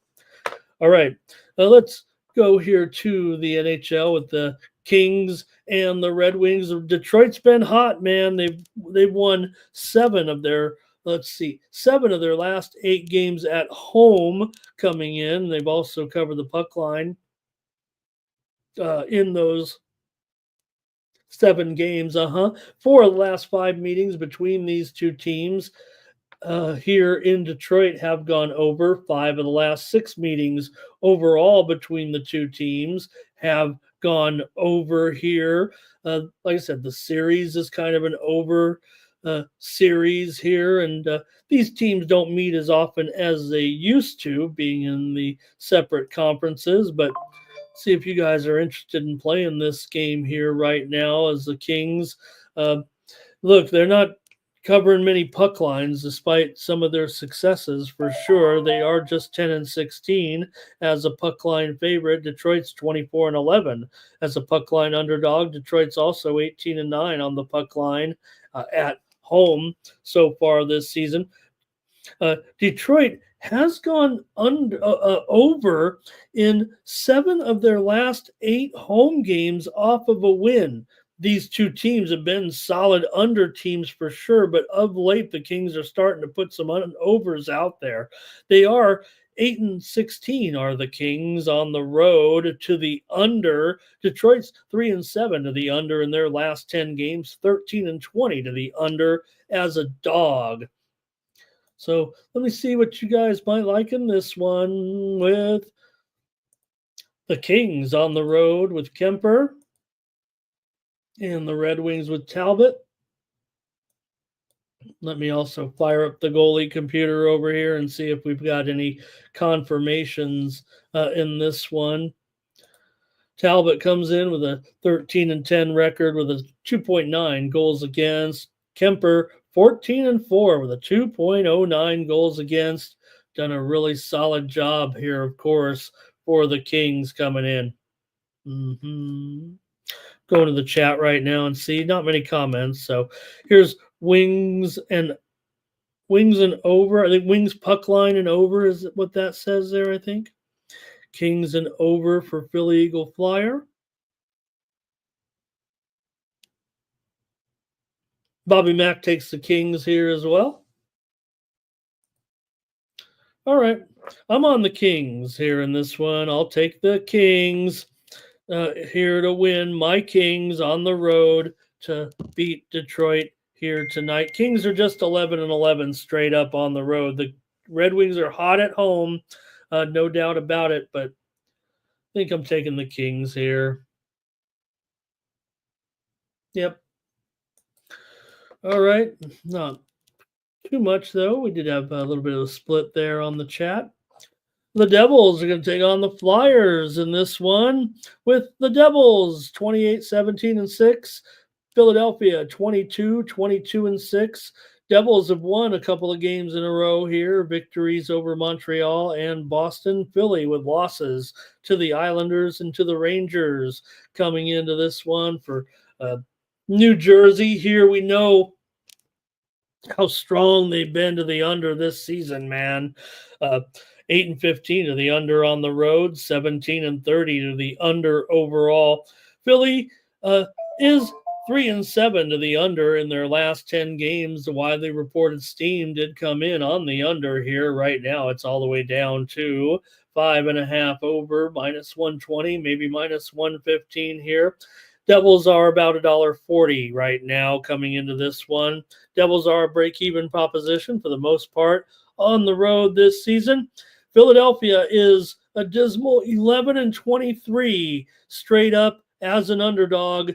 All right, let's go here to the NHL with the Kings and the Red Wings. Detroit's been hot, man. They've won 7 of their last 8 games at home coming in. They've also covered the puck line in those 7 games. 4 of the last 5 meetings between these two teams here in Detroit have gone over. 5 of the last 6 meetings overall between the two teams have gone over here. Like I said, the series is kind of an over series here, and these teams don't meet as often as they used to, being in the separate conferences. But see if you guys are interested in playing this game here right now as the Kings. Look, they're not covering many puck lines despite some of their successes for sure. They are just 10 and 16 as a puck line favorite. Detroit's 24 and 11 as a puck line underdog. Detroit's also 18 and 9 on the puck line at home so far this season. Detroit has gone over in 7 of their last 8 home games off of a win. These two teams have been solid under teams for sure, but of late the Kings are starting to put some overs out there. They are 8 and 16 are the Kings on the road to the under. Detroit's 3 and 7 to the under in their last 10 games, 13 and 20 to the under as a dog. So let me see what you guys might like in this one with the Kings on the road with Kemper and the Red Wings with Talbot. Let me also fire up the goalie computer over here and see if we've got any confirmations in this one. Talbot comes in with a 13 and 10 record with a 2.9 goals against. Kemper 14 and 4 with a 2.09 goals against. Done a really solid job here, of course, for the Kings coming in. Going to the chat right now and see not many comments. So here's Wings and over. I think Wings puck line and over is what that says there, I think. Kings and over for Philly Eagle Flyer. Bobby Mack takes the Kings here as well. All right. I'm on the Kings here in this one. I'll take the Kings here to win. My Kings on the road to beat Detroit here tonight. Kings are just 11 and 11 straight up on the road. The Red Wings are hot at home, no doubt about it, but I think I'm taking the Kings here. Yep. All right. Not too much, though. We did have a little bit of a split there on the chat. The Devils are going to take on the Flyers in this one with the Devils 28, 17, and 6. Philadelphia 22, 22, and 6. Devils have won a couple of games in a row here, victories over Montreal and Boston. Philly with losses to the Islanders and to the Rangers coming into this one for New Jersey. Here we know how strong they've been to the under this season, man. 8-15 to the under on the road, 17-30 to the under overall. Philly is 3-7 to the under in their last 10 games. The widely reported steam did come in on the under here. Right now, it's all the way down to 5.5 over, -120, maybe -115 here. Devils are about $1.40 right now coming into this one. Devils are a break-even proposition for the most part on the road this season. Philadelphia is a dismal 11-23 straight up as an underdog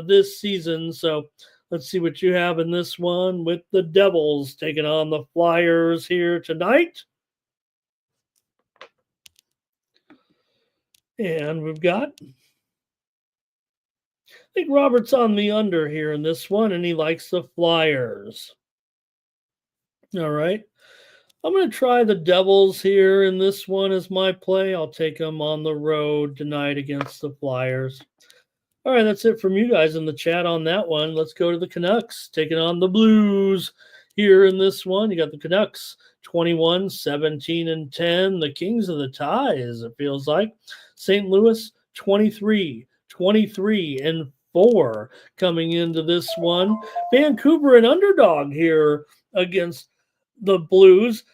this season. So let's see what you have in this one with the Devils taking on the Flyers here tonight. And we've got, I think Robert's on the under here in this one, and he likes the Flyers. All right. I'm going to try the Devils here in this one as my play. I'll take them on the road tonight against the Flyers. All right, that's it from you guys in the chat on that one. Let's go to the Canucks taking on the Blues here in this one. You got the Canucks 21-17-10. The Kings of the Ties, it feels like. St. Louis 23-23-4 coming into this one. Vancouver an underdog here against the Blues.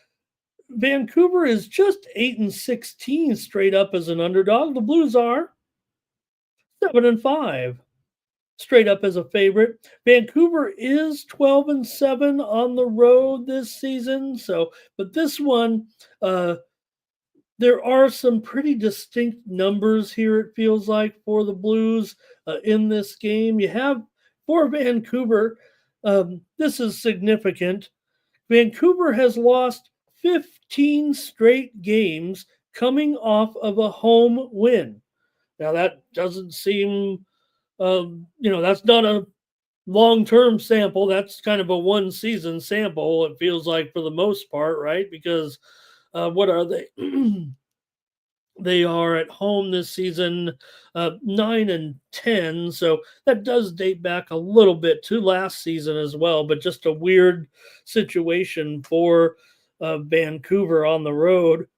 Vancouver is just 8-16 straight up as an underdog. The Blues are 7-5 straight up as a favorite. Vancouver is 12-7 on the road this season. So, but this one, there are some pretty distinct numbers here, it feels like, for the Blues in this game. You have, for Vancouver, this is significant. Vancouver has lost 15 straight games coming off of a home win. Now, that doesn't seem, that's not a long-term sample. That's kind of a one-season sample, it feels like, for the most part, right? Because what are they? They are at home this season 9-10. So that does date back a little bit to last season as well, but just a weird situation for Vancouver on the road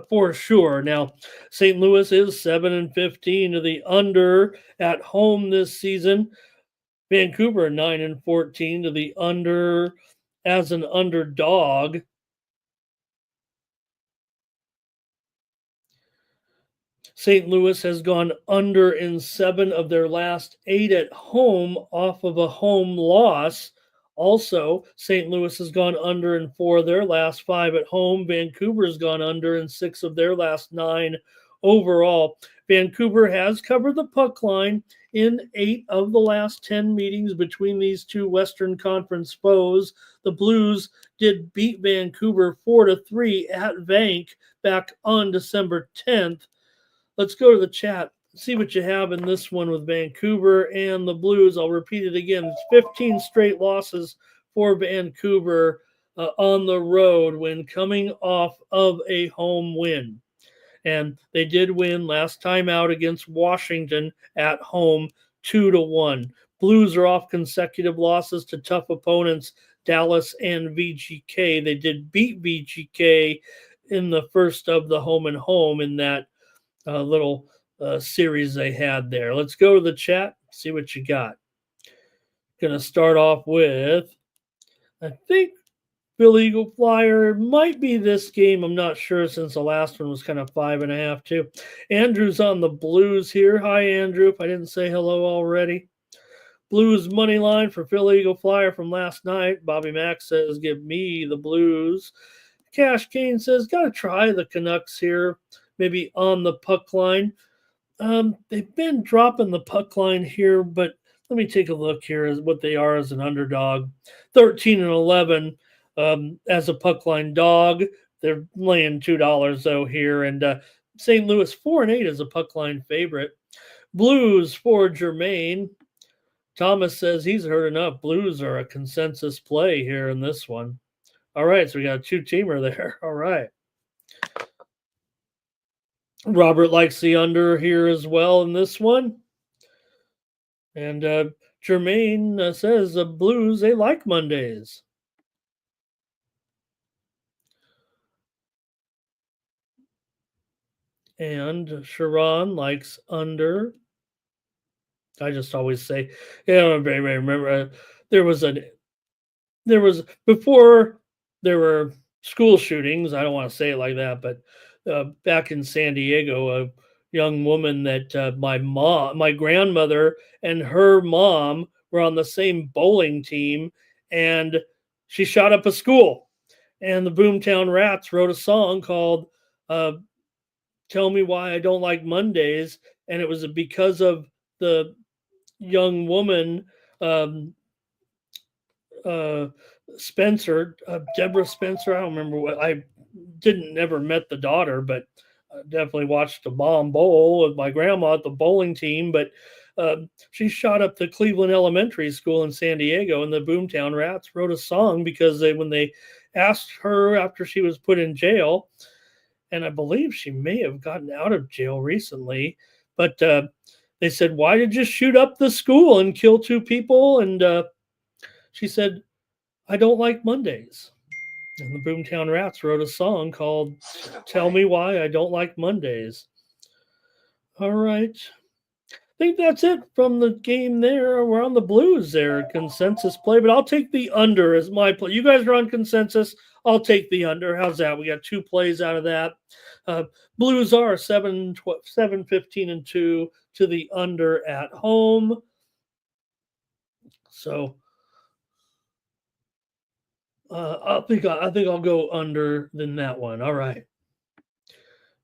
for sure. Now, St. Louis is 7-15 to the under at home this season. Vancouver 9-14 to the under as an underdog. St. Louis has gone under in 7 of their last 8 at home off of a home loss. Also, St. Louis has gone under in 4 of their last 5 at home. Vancouver's gone under in 6 of their last 9 overall. Vancouver has covered the puck line in 8 of the last 10 meetings between these two Western Conference foes. The Blues did beat Vancouver 4-3 at Vank back on December 10th. Let's go to the chat, see what you have in this one with Vancouver and the Blues. I'll repeat it again. It's 15 straight losses for Vancouver on the road when coming off of a home win. And they did win last time out against Washington at home 2-1. Blues are off consecutive losses to tough opponents, Dallas and VGK. They did beat VGK in the first of the home and home in that little series they had there. Let's go to the chat, see what you got. Going to start off with, I think, Bill Eagle Flyer might be this game. I'm not sure since the last one was kind of 5.5 too. Andrew's on the Blues here. Hi, Andrew. If I didn't say hello already. Blues money line for Phil Eagle Flyer from last night. Bobby Mack says, give me the Blues. Cash Kane says, got to try the Canucks here, maybe on the puck line. They've been dropping the puck line here, but let me take a look here as what they are as an underdog. 13-11 as a puck line dog. They're laying $2 though here, and St. Louis 4-8 as a puck line favorite. Blues for Jermaine. Thomas says he's heard enough. Blues are a consensus play here in this one. All right, so we got a two-teamer there. All right. Robert likes the under here as well in this one. And Jermaine says the Blues, they like Mondays. And Sharon likes under. I just always say, remember there was before there were school shootings. I don't want to say it like that, but back in San Diego, a young woman that my grandmother and her mom were on the same bowling team, and she shot up a school. And the Boomtown Rats wrote a song called "Tell Me Why I Don't Like Mondays," and it was because of the young woman. Spencer, Deborah Spencer. I don't remember what I didn't never met the daughter, but definitely watched the mom bowl with my grandma at the bowling team. But she shot up the Cleveland Elementary School in San Diego, and the Boomtown Rats wrote a song because when they asked her after she was put in jail, and I believe she may have gotten out of jail recently, but they said, "Why did you shoot up the school and kill two people?" And she said, "I don't like Mondays." And the Boomtown Rats wrote a song called "Tell Me Why I Don't Like Mondays." All right. I think that's it from the game there. We're on the Blues there, consensus play, but I'll take the under as my play. You guys are on consensus. I'll take the under. How's that? We got two plays out of that. Blues are 7-15-2 to the under at home. So I think I'll go under than that one. All right.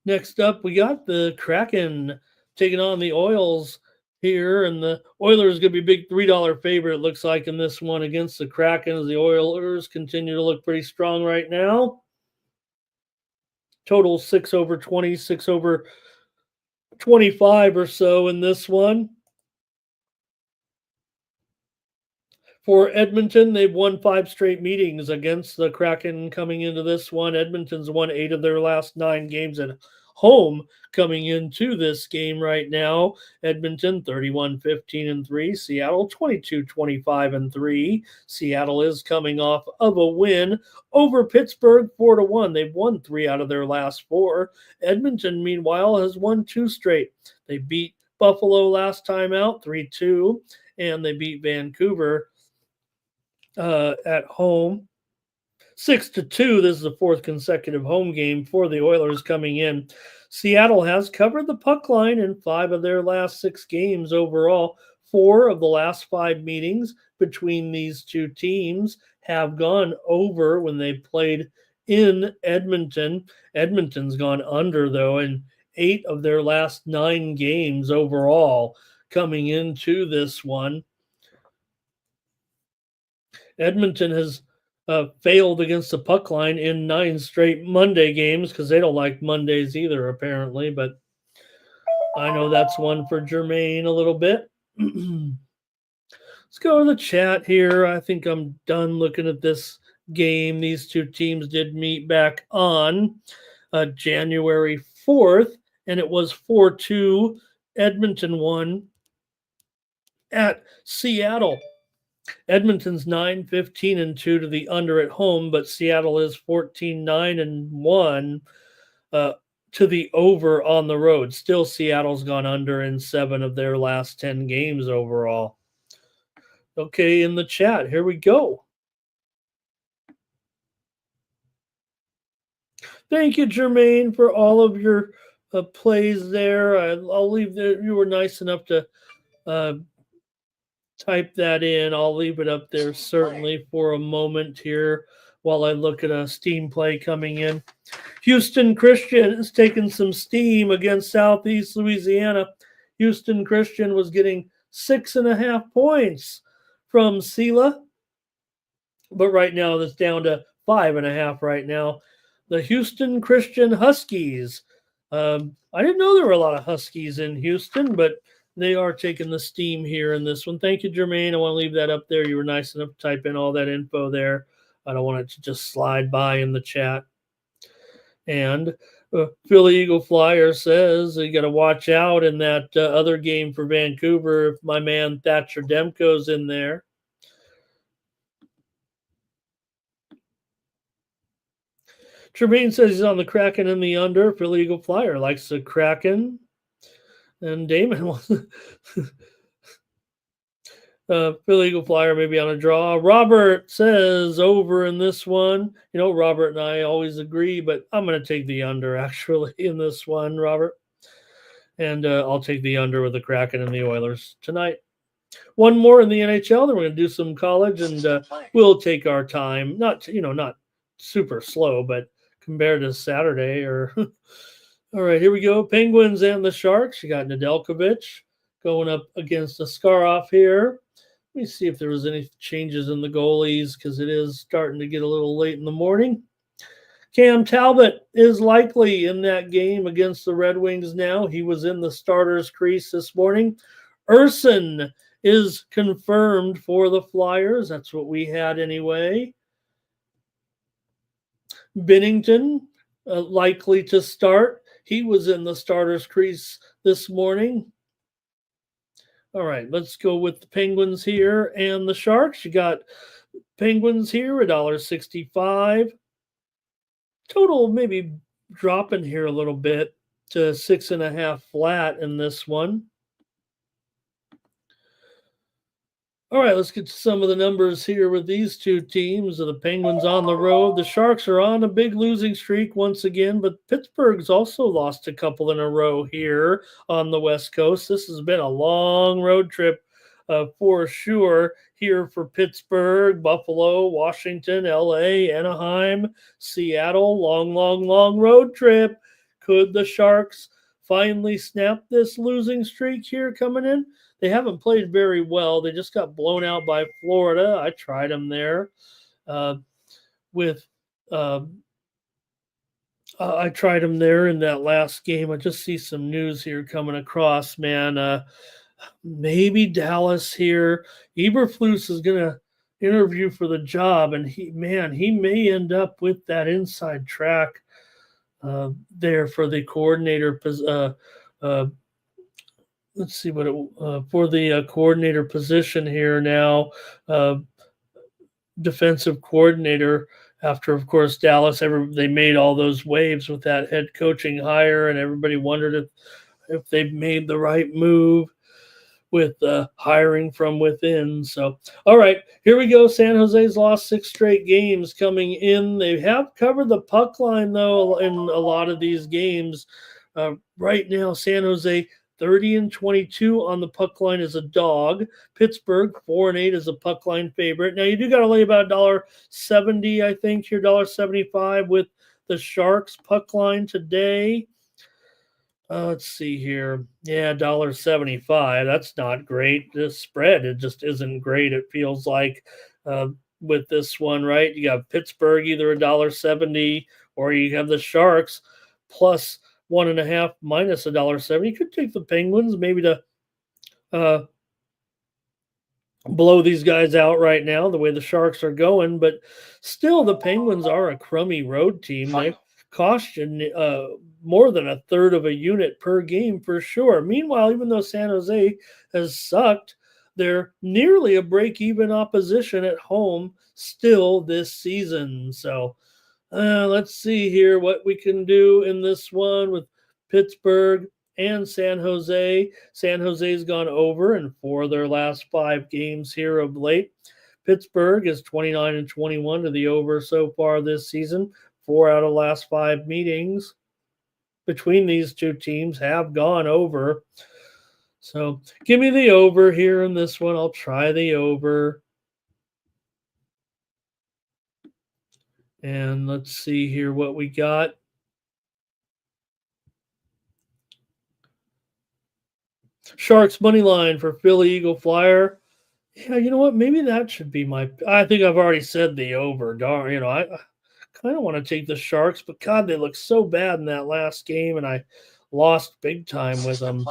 Next up, we got the Kraken taking on the Oils here, and the Oilers going to be a big $3 favorite. It looks like in this one against the Kraken, as the Oilers continue to look pretty strong right now. Total 6/20, 6/25 or so in this one. For Edmonton, they've won 5 straight meetings against the Kraken coming into this one. Edmonton's won 8 of their last 9 games at home coming into this game right now. Edmonton 31-15-3. Seattle 22-25-3. Seattle is coming off of a win over Pittsburgh 4-1. They've won 3 out of their last 4. Edmonton, meanwhile, has won 2 straight. They beat Buffalo last time out 3-2, and they beat Vancouver at home 6-2. This is the 4th consecutive home game for the Oilers coming in. Seattle has covered the puck line in 5 of their last 6 games overall. 4 of the last 5 meetings between these two teams have gone over when they played in Edmonton. Edmonton's gone under, though, in 8 of their last 9 games overall coming into this one. Edmonton has failed against the puck line in 9 straight Monday games because they don't like Mondays either, apparently. But I know that's one for Jermaine a little bit. Let's go to the chat here. I think I'm done looking at this game. These two teams did meet back on January 4th, and it was 4-2. Edmonton won at Seattle. Edmonton's 9-15-2 to the under at home, but Seattle is 14-9-1 to the over on the road. Still, Seattle's gone under in 7 of their last 10 games overall. Okay, in the chat, here we go. Thank you, Jermaine, for all of your plays there. I'll leave there. You were nice enough to type that in. I'll leave it up there certainly for a moment here while I look at a steam play coming in. Houston Christian is taking some steam against Southeast Louisiana. Houston Christian was getting 6.5 points from Sela, but right now that's down to 5.5 right now. The Houston Christian Huskies. I didn't know there were a lot of Huskies in Houston, but They are taking the steam here in this one. Thank you, Jermaine. I want to leave that up there. You were nice enough to type in all that info there. I don't want it to just slide by in the chat. And Philly Eagle Flyer says you got to watch out in that other game for Vancouver if my man Thatcher Demko's in there. Tremaine says he's on the Kraken and the under. Philly Eagle Flyer likes the Kraken. And Damon wants Philly Eagle Flyer maybe on a draw. Robert says over in this one. You know, Robert and I always agree, but I'm going to take the under actually in this one, Robert. And I'll take the under with the Kraken and the Oilers tonight. One more in the NHL. Then we're going to do some college, and we'll take our time. Not super slow, but compared to Saturday or. All right, here we go. Penguins and the Sharks. You got Nedeljkovic going up against Askarov here. Let me see if there was any changes in the goalies because it is starting to get a little late in the morning. Cam Talbot is likely in that game against the Red Wings now. He was in the starter's crease this morning. Urson is confirmed for the Flyers. That's what we had anyway. Binnington likely to start. He was in the starter's crease this morning. All right, let's go with the Penguins here and the Sharks. You got Penguins here, $1.65. Total maybe dropping here a little bit to 6.5 flat in this one. All right, let's get to some of the numbers here with these two teams. The Penguins on the road. The Sharks are on a big losing streak once again, but Pittsburgh's also lost a couple in a row here on the West Coast. This has been a long road trip for sure here for Pittsburgh, Buffalo, Washington, LA, Anaheim, Seattle. Long road trip. Could the Sharks finally snap this losing streak here coming in? They haven't played very well. They just got blown out by Florida. I tried them there I tried them there in that last game. I just see some news here coming across, man. Maybe Dallas here. Eberflus is going to interview for the job, and he may end up with that inside track there for the coordinator let's see what for the coordinator position here now. Defensive coordinator after, of course, Dallas. They made all those waves with that head coaching hire, and everybody wondered if they've made the right move with hiring from within. So, all right, here we go. San Jose's lost 6 straight games coming in. They have covered the puck line, though, in a lot of these games. Right now, San Jose 30-22 on the puck line is a dog. Pittsburgh 4-8 is a puck line favorite. Now you do got to lay about $1.70, I think, here $1.75 with the Sharks puck line today. Let's see here. Yeah, $1.75. That's not great. This spread, it just isn't great. It feels like with this one, right? You got Pittsburgh either $1.70 or you have the Sharks plus 1.5 minus $1.70. You could take the Penguins maybe to blow these guys out right now, the way the Sharks are going. But still, the Penguins are a crummy road team. They cost you more than a third of a unit per game for sure. Meanwhile, even though San Jose has sucked, they're nearly a break-even opposition at home still this season. So let's see here what we can do in this one with Pittsburgh and San Jose. San Jose's gone over in 4 of their last 5 games here of late. Pittsburgh is 29-21 to the over so far this season. 4 out of the last 5 meetings between these two teams have gone over. So give me the over here in this one. I'll try the over. And let's see here what we got. Sharks money line for Philly Eagle Flyer. Yeah, you know what? Maybe that should be I think I've already said the over. Darn, I kind of want to take the Sharks, but God, they look so bad in that last game, and I lost big time with them.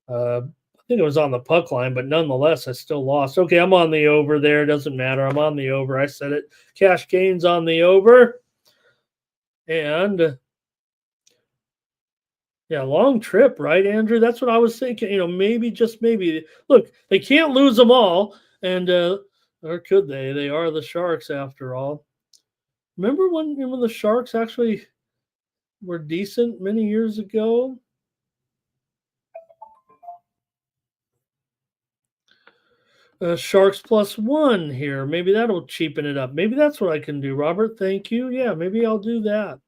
I think it was on the puck line, but nonetheless, I still lost. Okay, I'm on the over there. Doesn't matter. I'm on the over. I said it. Cash gains on the over. And yeah, long trip, right, Andrew? That's what I was thinking. Maybe, just maybe. Look, they can't lose them all. And, or could they? They are the Sharks after all. Remember when the Sharks actually were decent many years ago? Sharks +1 here. Maybe that'll cheapen it up. Maybe that's what I can do, Robert. Thank you. Yeah, maybe I'll do that.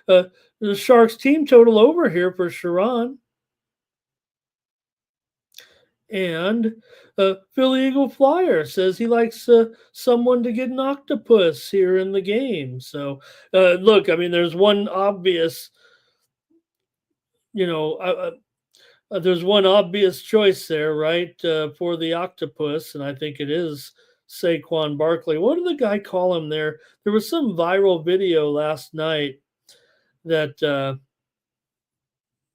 The Sharks team total over here for Sharon. And Philly Eagle Flyer says he likes someone to get an octopus here in the game. So, look, I mean, there's one obvious, you know, there's one obvious choice there, right, for the octopus, and I think it is Saquon Barkley. What did the guy call him there? There was some viral video last night that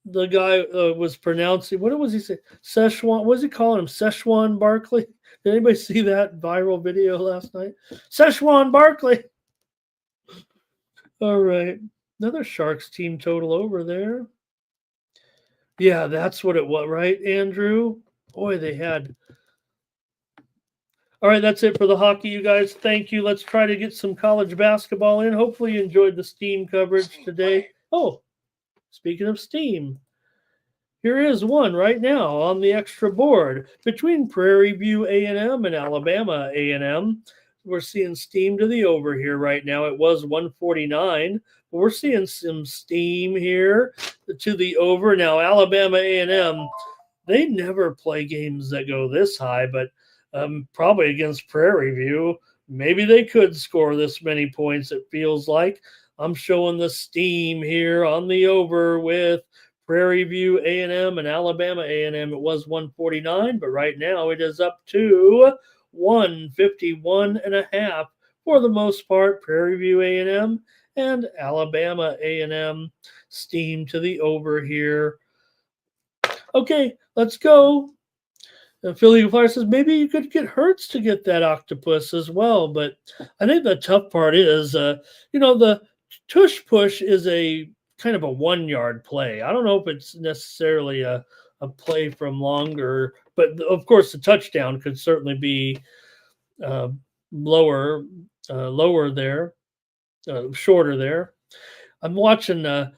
the guy was pronouncing. What was he say? Szechuan. What was he calling him? Szechuan Barkley. Did anybody see that viral video last night? Szechuan Barkley. All right, another Sharks team total over there. Yeah, that's what it was, right, Andrew? Boy, they had. All right, that's it for the hockey, you guys. Thank you. Let's try to get some college basketball in. Hopefully, you enjoyed the Steam coverage today. Oh, speaking of Steam, here is one right now on the extra board between Prairie View A&M and Alabama A&M. We're seeing steam to the over here right now. It was 149, but we're seeing some steam here to the over. Now, Alabama A&M, they never play games that go this high, but probably against Prairie View, maybe they could score this many points, it feels like. I'm showing the steam here on the over with Prairie View A&M and Alabama A&M. It was 149, but right now it is up to 151.5 for the most part. Prairie View A&M and Alabama A&M steam to the over here. Okay, let's go. Philly Flyer says maybe you could get Hertz to get that octopus as well, but I think the tough part is, the tush push is a kind of a 1 yard play. I don't know if it's necessarily a play from longer, but of course the touchdown could certainly be lower there, shorter there. I'm watching the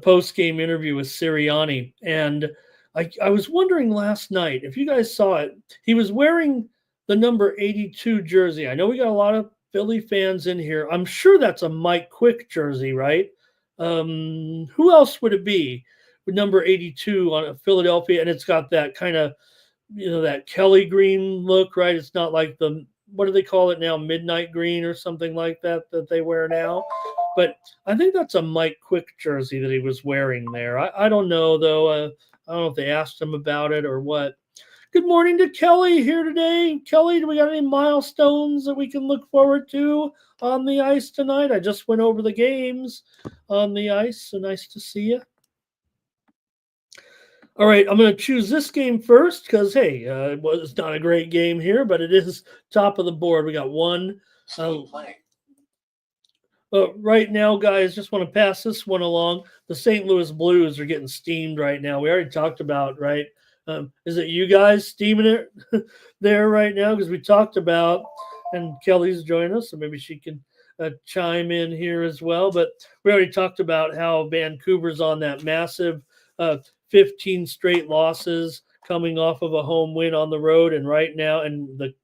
post game interview with Sirianni, and I was wondering last night if you guys saw it. He was wearing the number 82 jersey. I know we got a lot of Philly fans in here. I'm sure that's a Mike Quick jersey, right? Who else would it be with number 82 on Philadelphia? And it's got that kind of, that Kelly green look, right? It's not like the, what do they call it now? Midnight green or something like that they wear now. But I think that's a Mike Quick jersey that he was wearing there. I don't know, though. I don't know if they asked him about it or what. Good morning to Kelly here today. Kelly, do we got any milestones that we can look forward to on the ice tonight? I just went over the games on the ice, so nice to see you. All right, I'm going to choose this game first because, hey, it was not a great game here, but it is top of the board. We got one. Right now, guys, just want to pass this one along. The St. Louis Blues are getting steamed right now. We already talked about, right? Is it you guys steaming it there right now? Because we talked about, and Kelly's joining us, so maybe she can chime in here as well. But we already talked about how Vancouver's on that massive 15 straight losses coming off of a home win on the road. And right now, and the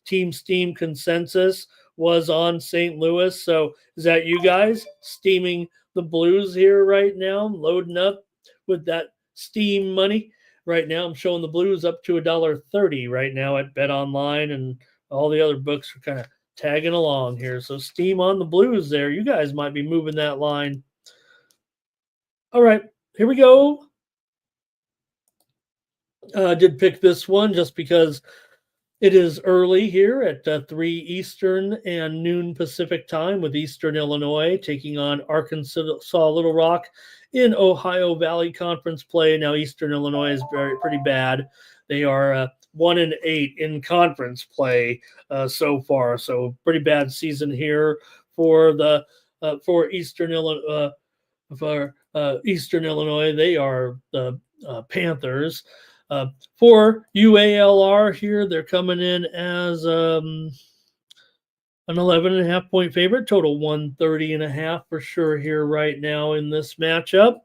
team steam consensus was on St. Louis. So is that you guys steaming the Blues here right now, loading up with that steam money? Right now, I'm showing the Blues up to $1.30 right now at Bet Online, and all the other books are kind of tagging along here. So steam on the Blues there. You guys might be moving that line. All right, here we go. I did pick this one just because It is early here at 3 Eastern and noon Pacific time with Eastern Illinois taking on Arkansas Little Rock in Ohio Valley Conference play. Now, Eastern Illinois is pretty bad. They are 1-8 in conference play so far, so pretty bad season here for the for Eastern Illinois. For Eastern Illinois, they are the Panthers. For UALR here, they're coming in as an 11.5 point favorite, total 130.5 for sure here right now in this matchup.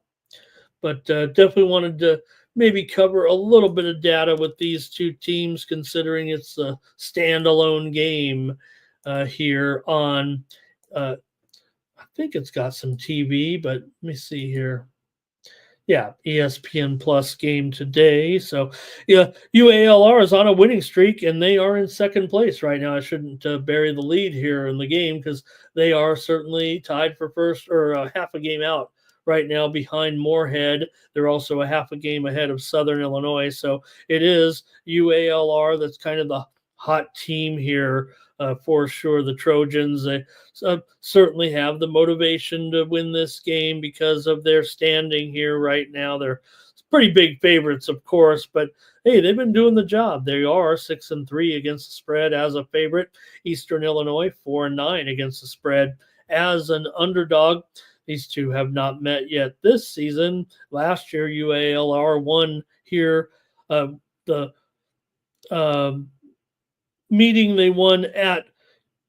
But definitely wanted to maybe cover a little bit of data with these two teams, considering it's a standalone game here on. I think it's got some TV, but let me see here. Yeah, ESPN Plus game today. So, yeah, UALR is on a winning streak, and they are in second place right now. I shouldn't bury the lead here in the game because they are certainly tied for first or half a game out right now behind Moorhead. They're also a half a game ahead of Southern Illinois. So it is UALR that's kind of the hot team here for sure. The Trojans certainly have the motivation to win this game because of their standing here right now. They're pretty big favorites, of course, but hey, they've been doing the job. They are 6-3 against the spread as a favorite. Eastern Illinois 4-9 against the spread as an underdog. These two have not met yet this season. Last year, UALR won here. The meeting they won at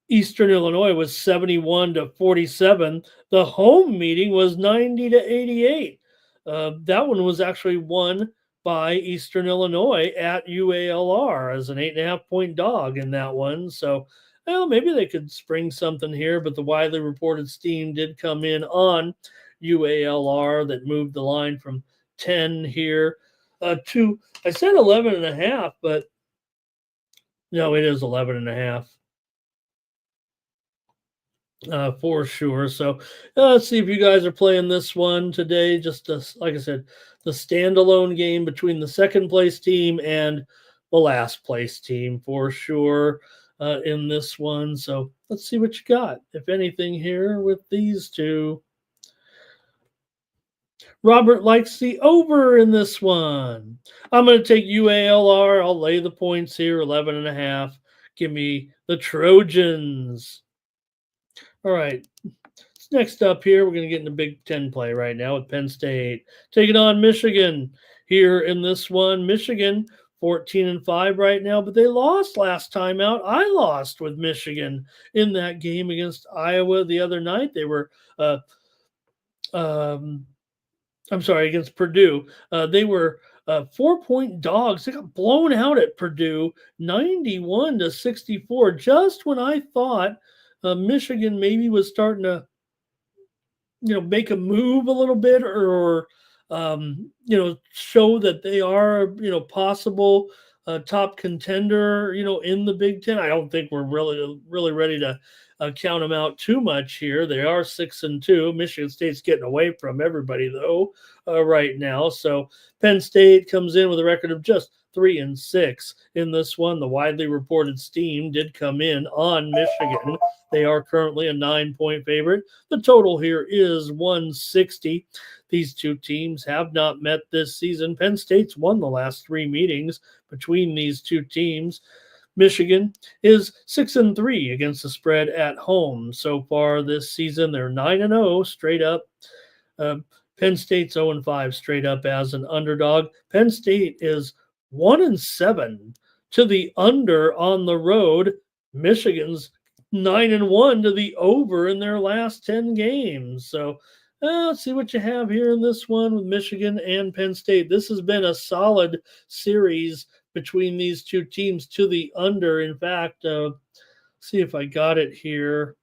Eastern Illinois was 71-47. The home meeting was 90-88. That one was actually won by Eastern Illinois at UALR as an 8.5 point dog in that one. So, well, maybe they could spring something here, but the widely reported steam did come in on UALR that moved the line from 10 here to, I said 11.5, but no, it is 11.5. For sure. So let's see if you guys are playing this one today. Just like I said, the standalone game between the second place team and the last place team for sure in this one. So let's see what you got, if anything, here with these two. Robert likes the over in this one. I'm going to take UALR. I'll lay the points here, 11.5. Give me the Trojans. All right. Next up here, we're going to get into Big Ten play right now with Penn State taking on Michigan here in this one. Michigan 14-5 right now, but they lost last time out. I lost with Michigan in that game against Iowa the other night. They were, against Purdue. They were 4-point dogs. They got blown out at Purdue, 91-64. Just when I thought Michigan maybe was starting to, make a move a little bit or show that they are, possible top contender, in the Big Ten. I don't think we're really ready to count them out too much here. They are 6-2. Michigan State's getting away from everybody though right now. So Penn State comes in with a record of just 3-6 in this one. The widely reported steam did come in on Michigan. They are currently a 9-point favorite. The total here is 160. These two teams have not met this season. Penn State's won the last 3 meetings between these two teams. Michigan is 6-3 against the spread at home so far this season. They're 9-0 straight up. Penn State's 0-5 straight up as an underdog. Penn State is 1-7 to the under on the road. Michigan's 9-1 to the over in their last 10 games. So let's see what you have here in this one with Michigan and Penn State. This has been a solid series between these two teams to the under. In fact, see if I got it here.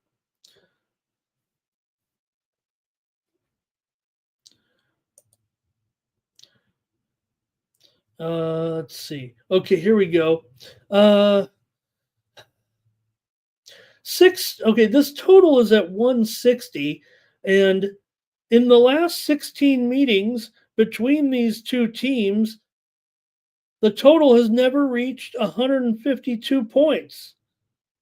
Let's see. Okay, here we go. This total is at 160, and in the last 16 meetings between these two teams, the total has never reached 152 points.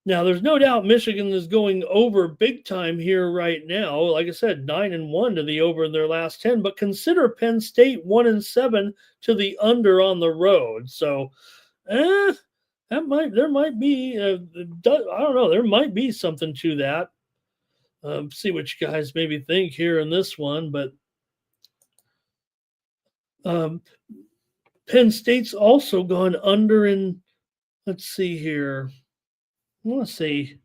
Now, there's no doubt Michigan is going over big time here right now. Like I said, 9-1 to the over in their last 10. But consider Penn State 1-7 to the under on the road. So, there might be. I don't know. There might be something to that. See what you guys maybe think here in this one, but Penn State's also gone under in. Let's see here. I want to say,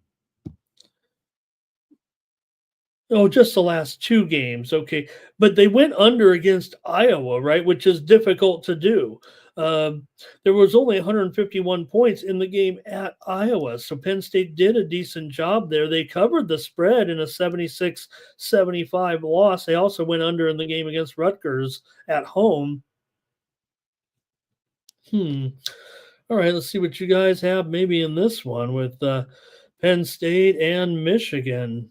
just the last two games. Okay. But they went under against Iowa, right? Which is difficult to do. There was only 151 points in the game at Iowa. So Penn State did a decent job there. They covered the spread in a 76-75 loss. They also went under in the game against Rutgers at home. All right, let's see what you guys have maybe in this one with Penn State and Michigan.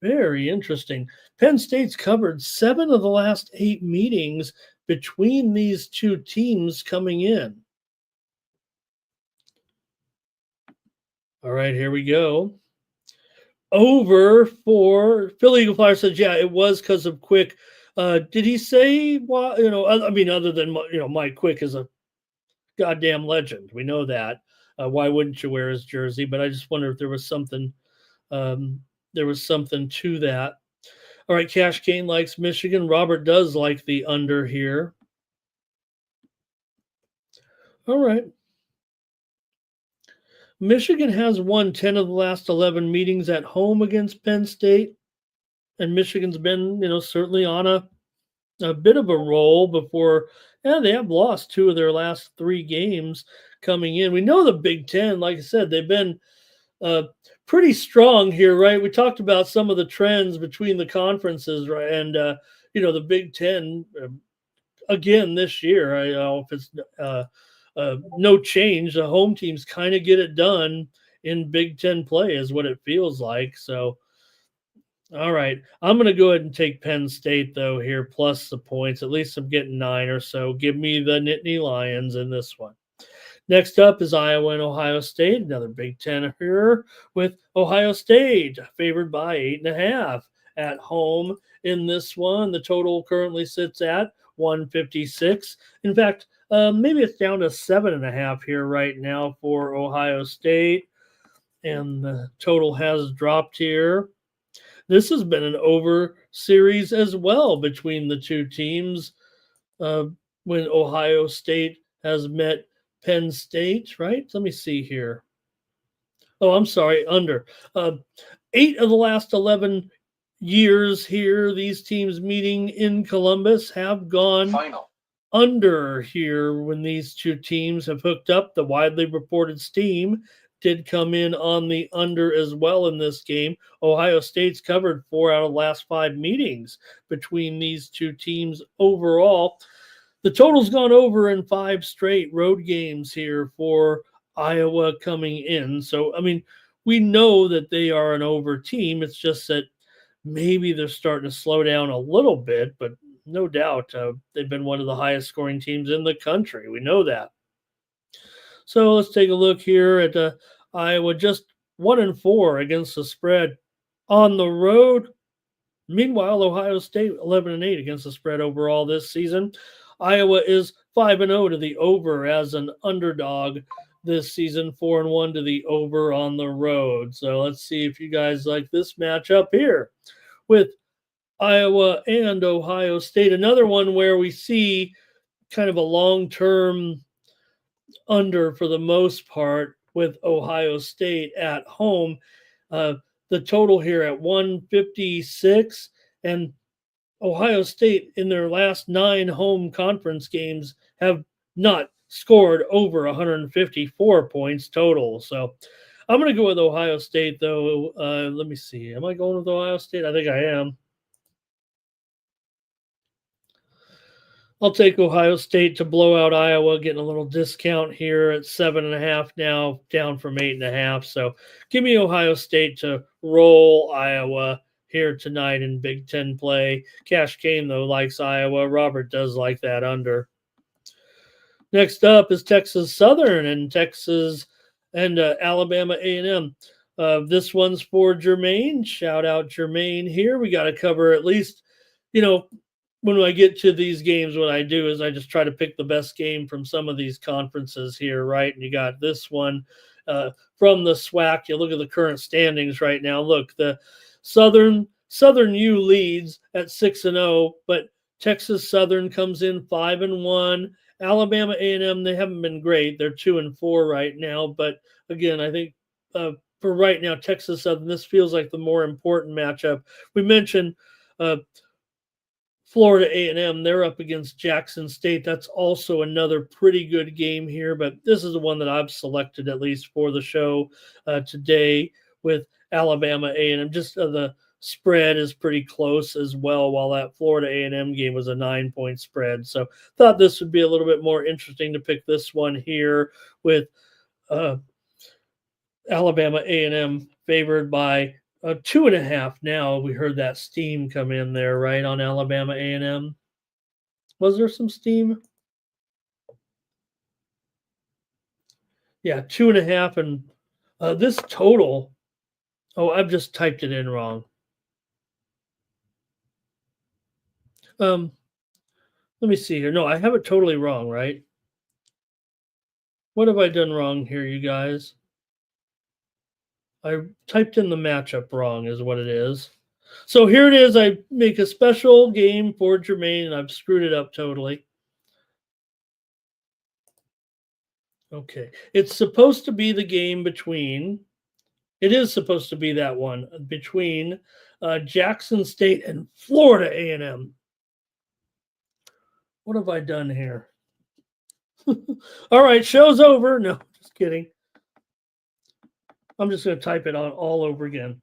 Very interesting. Penn State's covered 7 of the last 8 meetings between these two teams coming in. All right, here we go. Over for Philly Eagle Flyer says, yeah, it was because of Quick. Did he say, well, I mean, other than, Mike Quick is a goddamn legend. We know that. Why wouldn't you wear his jersey? But I just wonder if there was something to that. All right, Cash Kane likes Michigan. Robert does like the under here. All right. Michigan has won 10 of the last 11 meetings at home against Penn State. And Michigan's been, certainly on a bit of a roll before. Yeah, they have lost 2 of their last 3 games coming in. We know the Big Ten, like I said, they've been pretty strong here, right? We talked about some of the trends between the conferences, right? And, the Big Ten, again, this year, I don't know if it's no change. The home teams kind of get it done in Big Ten play is what it feels like. So, all right. I'm going to go ahead and take Penn State, though, here, plus the points. At least I'm getting 9 or so. Give me the Nittany Lions in this one. Next up is Iowa and Ohio State, another Big Ten here with Ohio State favored by 8.5 at home in this one. The total currently sits at 156. In fact, maybe it's down to 7.5 here right now for Ohio State, and the total has dropped here. This has been an over series as well between the two teams when Ohio State has met Penn State, right? Let me see here. Oh, I'm sorry, under. 8 of the last 11 years here, these teams meeting in Columbus have gone under here when these two teams have hooked up. The widely reported steam did come in on the under as well in this game. Ohio State's covered 4 out of the last 5 meetings between these two teams overall. The total's gone over in 5 straight road games here for Iowa coming in. So, I mean, we know that they are an over team. It's just that maybe they're starting to slow down a little bit, but no doubt they've been one of the highest scoring teams in the country. We know that. So let's take a look here at Iowa, just 1-4 against the spread on the road. Meanwhile, Ohio State 11-8 against the spread overall this season. Iowa is 5-0 to the over as an underdog this season, 4-1 to the over on the road. So let's see if you guys like this matchup here with Iowa and Ohio State. Another one where we see kind of a long-term under for the most part with Ohio State at home. The total here at 156, and Ohio State in their last 9 home conference games have not scored over 154 points total. So I'm going to go with Ohio State, though. Let me see. Am I going with Ohio State? I think I am. I'll take Ohio State to blow out Iowa, getting a little discount here at 7.5 now, down from 8.5. So give me Ohio State to roll Iowa here tonight in Big Ten play. Cash Kane, though, likes Iowa. Robert does like that under. Next up is Texas Southern and Texas and Alabama A&M. This one's for Jermaine. Shout out Jermaine here. We got to cover at least, when I get to these games, what I do is I just try to pick the best game from some of these conferences here, right? And you got this one from the SWAC. You look at the current standings right now. Look, the Southern U leads at 6-0, but Texas Southern comes in 5-1. Alabama A&M, they haven't been great. They're 2-4 right now, but again, I think for right now, Texas Southern, this feels like the more important matchup. We mentioned Florida A&M, they're up against Jackson State. That's also another pretty good game here, but this is the one that I've selected at least for the show today with Alabama A&M. Just the spread is pretty close as well, while that Florida A&M game was a 9-point spread. So thought this would be a little bit more interesting to pick this one here with Alabama A&M favored by 2.5 now. We heard that steam come in there, right, on Alabama A&M. Was there some steam? Yeah, 2.5. And this total, I've just typed it in wrong. Let me see here. No, I have it totally wrong, right? What have I done wrong here, you guys? I typed in the matchup wrong is what it is. So here it is. I make a special game for Jermaine, and I've screwed it up totally. Okay. It's supposed to be the game between, it is supposed to be that one, between Jackson State and Florida A&M. What have I done here? All right, show's over. No, just kidding. I'm just going to type it on all over again.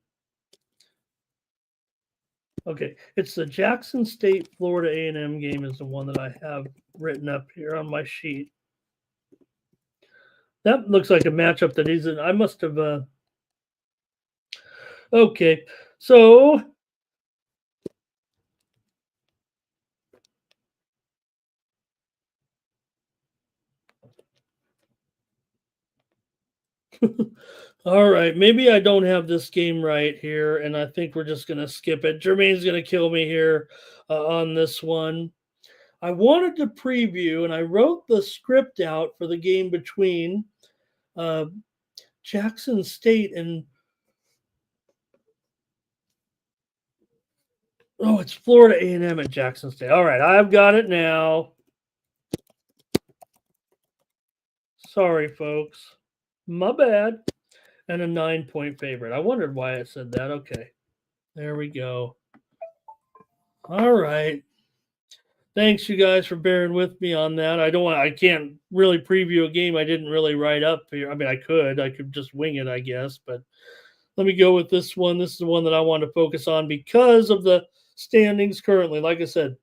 Okay, it's the Jackson State Florida A&M game is the one that I have written up here on my sheet. That looks like a matchup that isn't. I must have. Okay, so all right, maybe I don't have this game right here, and I think we're just going to skip it. Jermaine's going to kill me here on this one. I wanted to preview, and I wrote the script out for the game between Jackson State and it's Florida A&M at Jackson State. All right, I've got it now. Sorry, folks. My bad. And a 9-point favorite. I wondered why it said that. Okay. There we go. All right. Thanks, you guys, for bearing with me on that. I can't really preview a game I didn't really write up here. I mean, I could just wing it, I guess, but let me go with this one. This is the one that I want to focus on because of the standings currently. Like I said,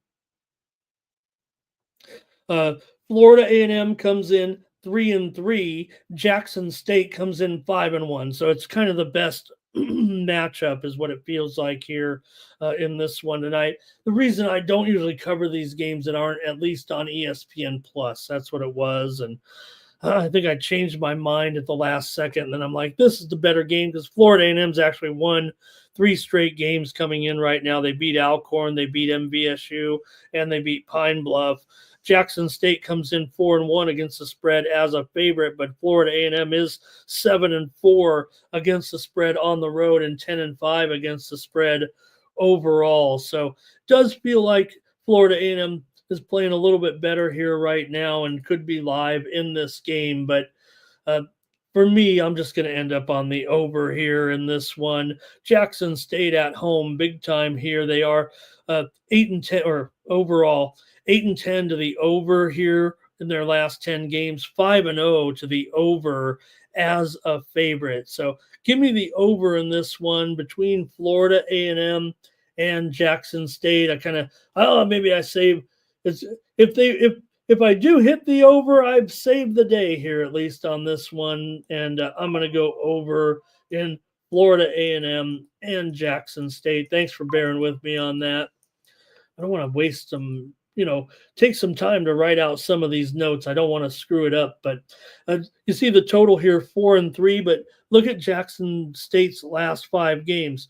Florida A&M comes in 3-3. Jackson State comes in 5-1. So it's kind of the best matchup is what it feels like here in this one tonight. The reason I don't usually cover these games that aren't at least on ESPN Plus, that's what it was. And I think I changed my mind at the last second. And then I'm like, this is the better game because Florida A&M's actually won 3 straight games coming in right now. They beat Alcorn, they beat MVSU, and they beat Pine Bluff. Jackson State comes in 4-1 against the spread as a favorite, but Florida A&M is 7-4 against the spread on the road and 10-5 against the spread overall. So it does feel like Florida A&M is playing a little bit better here right now and could be live in this game. But for me, I'm just going to end up on the over here in this one. Jackson State at home, big time here. They are 8-10 or overall 8-10 to the over here in their last 10 games, 5-0 to the over as a favorite. So give me the over in this one between Florida A&M and Jackson State. I kind of, maybe I save. If I do hit the over, I've saved the day here at least on this one, and I'm going to go over in Florida A&M and Jackson State. Thanks for bearing with me on that. I don't want to waste some take some time to write out some of these notes. I don't want to screw it up, but you see the total here 4-3. But look at Jackson State's last 5 games.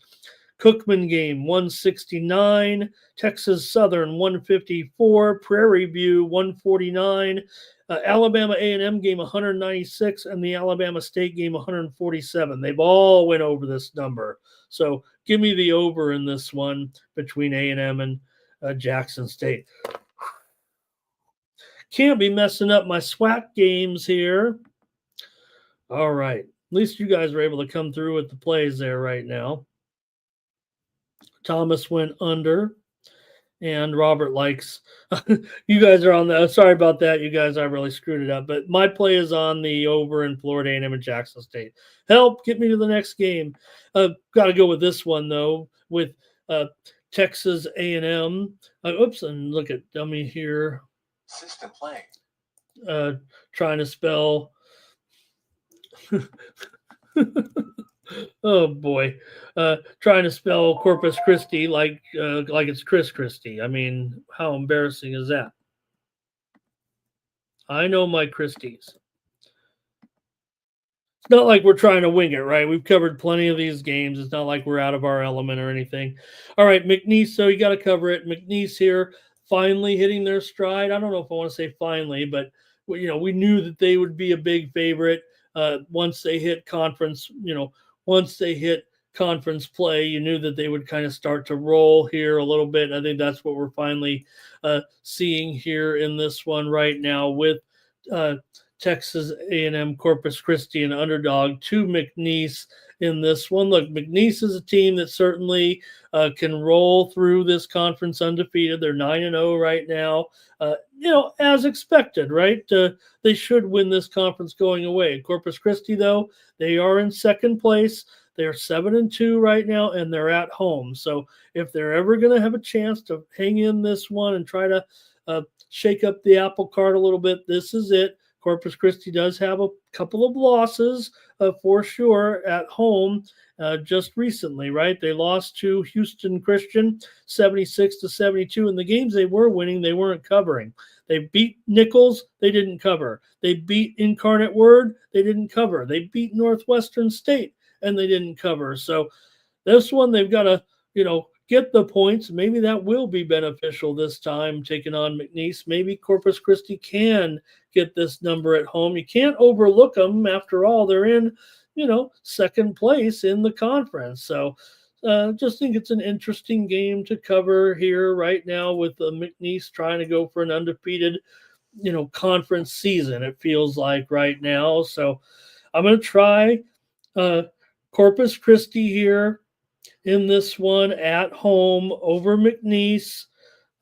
Cookman game 169, Texas Southern 154, Prairie View 149, Alabama A&M game 196, and the Alabama State game 147. They've all went over this number. So give me the over in this one between A&M and Jackson State. Can't be messing up my SWAC games here. All right. At least you guys are able to come through with the plays there right now. Thomas went under, and Robert likes. You guys are on the. Sorry about that, you guys. I really screwed it up. But my play is on the over in Florida A&M and Jackson State. Help, get me to the next game. Got to go with this one though, with Texas A&M. Oops, and look at dummy here. System playing. Trying to spell. Oh boy, trying to spell Corpus Christi like it's Chris Christie. I mean, how embarrassing is that? I know my Christies. It's not like we're trying to wing it, right? We've covered plenty of these games. It's not like we're out of our element or anything. All right, McNeese, so you got to cover it. McNeese here finally hitting their stride. I don't know if I want to say finally, but we knew that they would be a big favorite once they hit conference, once they hit conference play, you knew that they would kind of start to roll here a little bit. I think that's what we're finally seeing here in this one right now with Texas A&M Corpus Christi an underdog to McNeese in this one. Look, McNeese is a team that certainly can roll through this conference undefeated. They're 9-0 right now. As expected, right? They should win this conference going away. Corpus Christi, though, they are in second place. They're 7-2 right now, and they're at home. So if they're ever going to have a chance to hang in this one and try to shake up the apple cart a little bit, this is it. Corpus Christi does have a couple of losses for sure at home just recently, right? They lost to Houston Christian 76-72. In the games they were winning, they weren't covering. They beat Nichols, they didn't cover. They beat Incarnate Word, they didn't cover. They beat Northwestern State, and they didn't cover. So this one, they've got to, get the points. Maybe that will be beneficial this time, taking on McNeese. Maybe Corpus Christi can get this number at home. You can't overlook them. After all, they're in, second place in the conference. So just think it's an interesting game to cover here right now with McNeese trying to go for an undefeated, conference season, it feels like right now. So I'm going to try Corpus Christi here in this one at home over McNeese.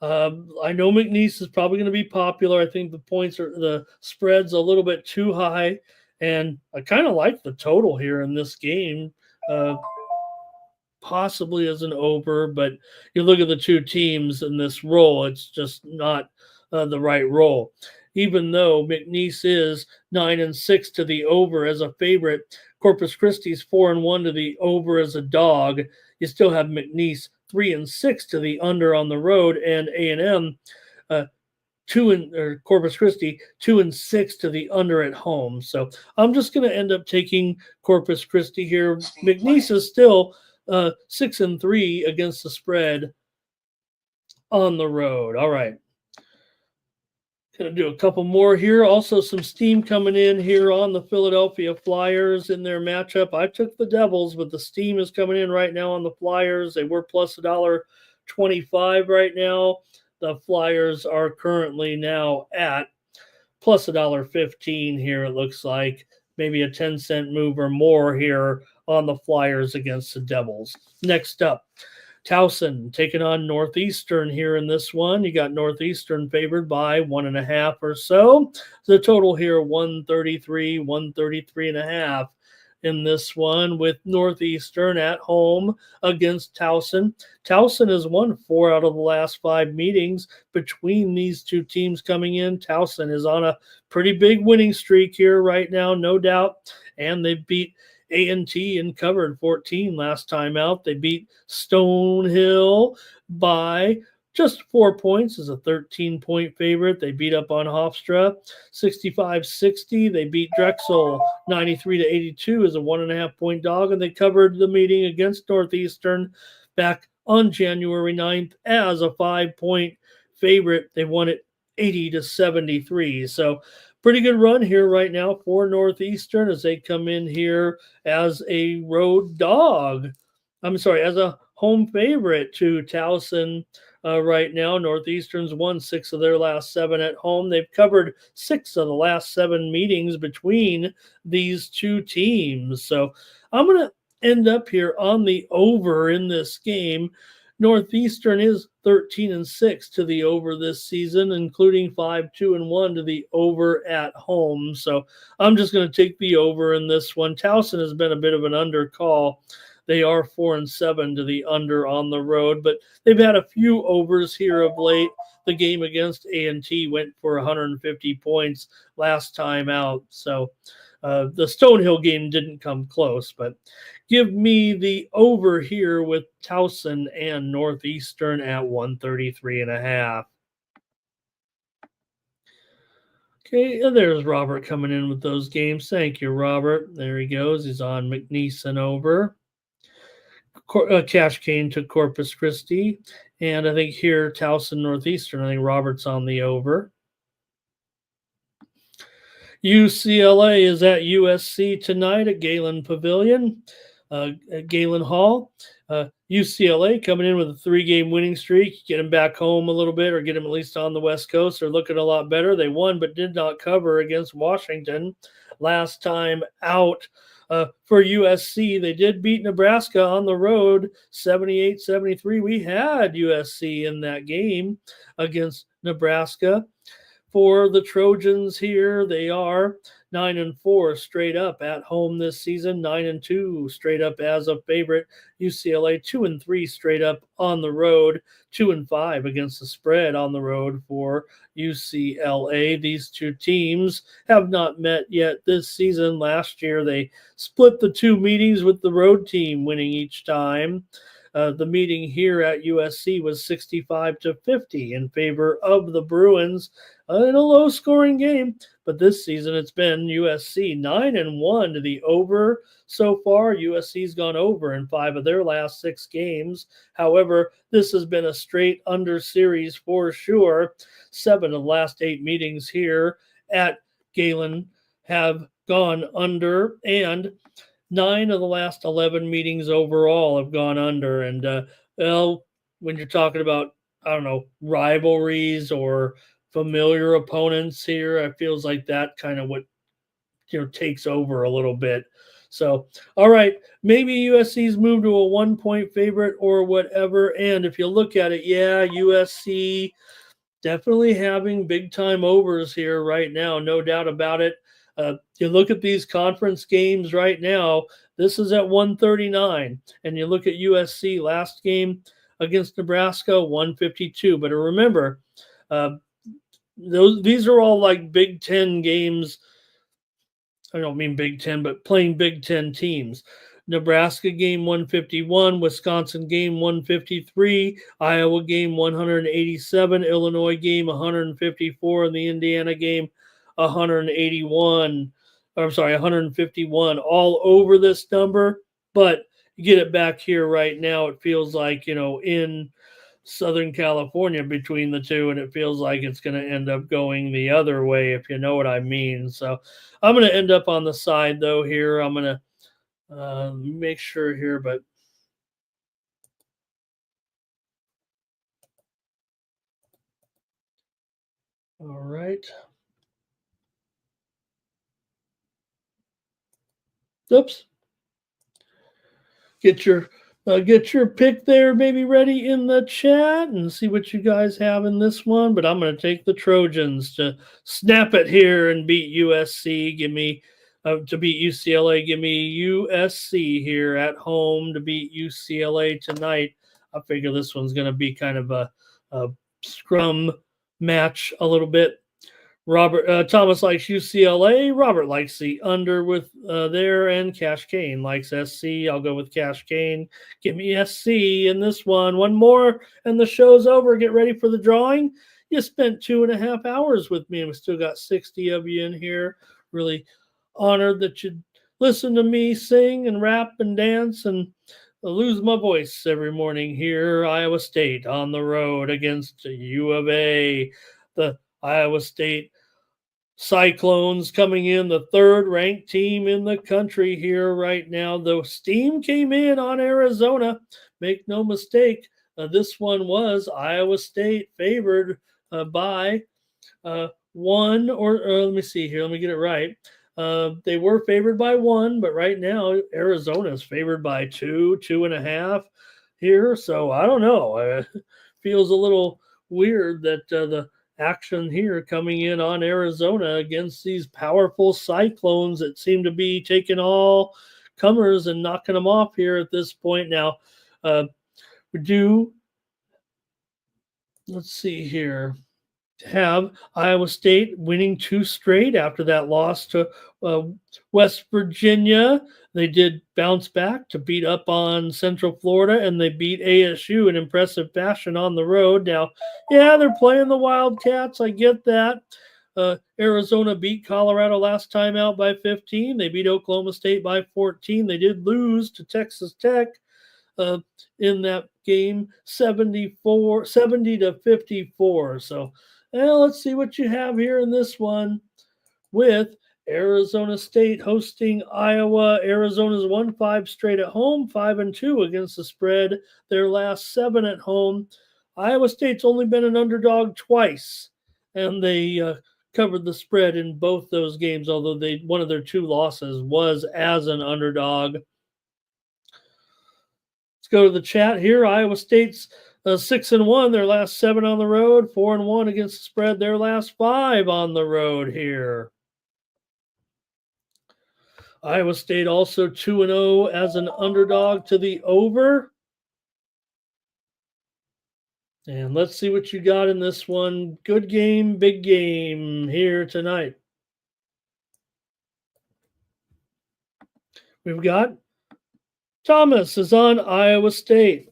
I know McNeese is probably going to be popular. I think the spread's a little bit too high, and I kind of like the total here in this game, possibly as an over. But you look at the two teams in this roll, it's just not the right roll. Even though McNeese is 9-6 to the over as a favorite, Corpus Christi's 4-1 to the over as a dog. You still have McNeese 3-6 to the under on the road, and A&M Corpus Christi 2-6 to the under at home. So I'm just going to end up taking Corpus Christi here. McNeese is still 6-3 against the spread on the road. All right. Going to do a couple more here. Also, some steam coming in here on the Philadelphia Flyers in their matchup. I took the Devils, but the steam is coming in right now on the Flyers. They were plus $1.25 right now. The Flyers are currently now at plus $1.15 here, it looks like. Maybe a 10-cent move or more here on the Flyers against the Devils. Next up, Towson taking on Northeastern here in this one. You got Northeastern favored by 1.5 or so. The total here 133.5 in this one with Northeastern at home against Towson. Towson has won 4 out of the last 5 meetings between these two teams coming in. Towson is on a pretty big winning streak here right now, no doubt, and they beat A&T and covered 14 last time out. They beat Stonehill by just 4 points, is a 13-point favorite. They beat up on Hofstra 65-60. They beat Drexel 93-82 as a 1.5-point dog, and they covered the meeting against Northeastern back on January 9th as a 5-point favorite. They won it 80-73. So pretty good run here right now for Northeastern as they come in here as a road dog. I'm sorry, as a home favorite to Towson right now. Northeastern's won 6 of their last 7 at home. They've covered 6 of the last 7 meetings between these two teams. So I'm going to end up here on the over in this game. Northeastern is 13-6 to the over this season, including 5-2-1 to the over at home. So I'm just going to take the over in this one. Towson has been a bit of an under call. They are 4-7 to the under on the road, but they've had a few overs here of late. The game against A&T went for 150 points last time out. So the Stonehill game didn't come close, but give me the over here with Towson and Northeastern at 133.5. Okay, and there's Robert coming in with those games. Thank you, Robert. There he goes. He's on McNeeson over. Cash Kane to Corpus Christi. And I think here, Towson Northeastern, I think Robert's on the over. UCLA is at USC tonight at Galen Pavilion, at Galen Hall. UCLA coming in with a 3-game winning streak. Get them back home a little bit or get them at least on the West Coast. They're looking a lot better. They won but did not cover against Washington last time out. For USC, they did beat Nebraska on the road 78-73. We had USC in that game against Nebraska. For the Trojans here, they are 9-4 straight up at home this season, 9-2 straight up as a favorite. UCLA 2-3 straight up on the road, 2-5 against the spread on the road for UCLA. These two teams have not met yet this season. Last year, they split the 2 meetings with the road team winning each time. The meeting here at USC was 65-50 in favor of the Bruins in a low-scoring game. But this season, it's been USC 9-1 to the over so far. USC's gone over in 5 of their last 6 games. However, this has been a straight under series for sure. 7 of the last 8 meetings here at Galen have gone under, and 9 of the last 11 meetings overall have gone under. And when you're talking about, I don't know, rivalries or familiar opponents here, it feels like that kind of what takes over a little bit. So, all right, maybe USC's moved to a 1-point favorite or whatever. And if you look at it, yeah, USC definitely having big time overs here right now, no doubt about it. You look at these conference games right now, this is at 139. And you look at USC last game against Nebraska, 152. But remember, these are all like Big Ten games. I don't mean Big Ten, but playing Big Ten teams. Nebraska game 151, Wisconsin game 153, Iowa game 187, Illinois game 154, and the Indiana game 181. I'm sorry, 151, all over this number. But you get it back here right now, it feels like, in Southern California between the two, and it feels like it's going to end up going the other way, if you know what I mean. So I'm going to end up on the side, though, here. I'm going to make sure here, but all right. Oops. Get your pick there, maybe ready in the chat, and see what you guys have in this one. But I'm going to take the Trojans to snap it here and beat USC. Give me to beat UCLA. Give me USC here at home to beat UCLA tonight. I figure this one's going to be kind of a scrum match a little bit. Thomas likes UCLA. Robert likes the under with there, and Cash Kane likes SC. I'll go with Cash Kane. Give me SC in this one. One more, and the show's over. Get ready for the drawing. You spent 2.5 hours with me, and we still got 60 of you in here. Really honored that you listen to me sing and rap and dance and lose my voice every morning here. Iowa State on the road against U of A. The Iowa State Cyclones coming in, the third ranked team in the country here right now. The steam came in on Arizona. Make no mistake, this one was Iowa State favored by one, or let me see here. Let me get it right. They were favored by one, but right now Arizona is favored by two, 2.5 here. So I don't know. Feels a little weird that the action here coming in on Arizona against these powerful Cyclones that seem to be taking all comers and knocking them off here at this point. Now, we do, let's see here, have Iowa State winning 2 straight after that loss to uh, West Virginia. They did bounce back to beat up on Central Florida, and they beat ASU in impressive fashion on the road. Now, yeah, they're playing the Wildcats. I get that. Arizona beat Colorado last time out by 15. They beat Oklahoma State by 14. They did lose to Texas Tech in that game, 70 to 54. So, well, let's see what you have here in this one with Arizona State hosting Iowa. Arizona's won 5 straight at home, 5-2 against the spread. Their last 7 at home. Iowa State's only been an underdog twice, and they covered the spread in both those games. Although one of their 2 losses was as an underdog. Let's go to the chat here. Iowa State's 6-1, their last 7 on the road, 4-1 against the spread, their last 5 on the road here. Iowa State also 2-0 as an underdog to the over. And let's see what you got in this one. Good game, big game here tonight. We've got Thomas is on Iowa State.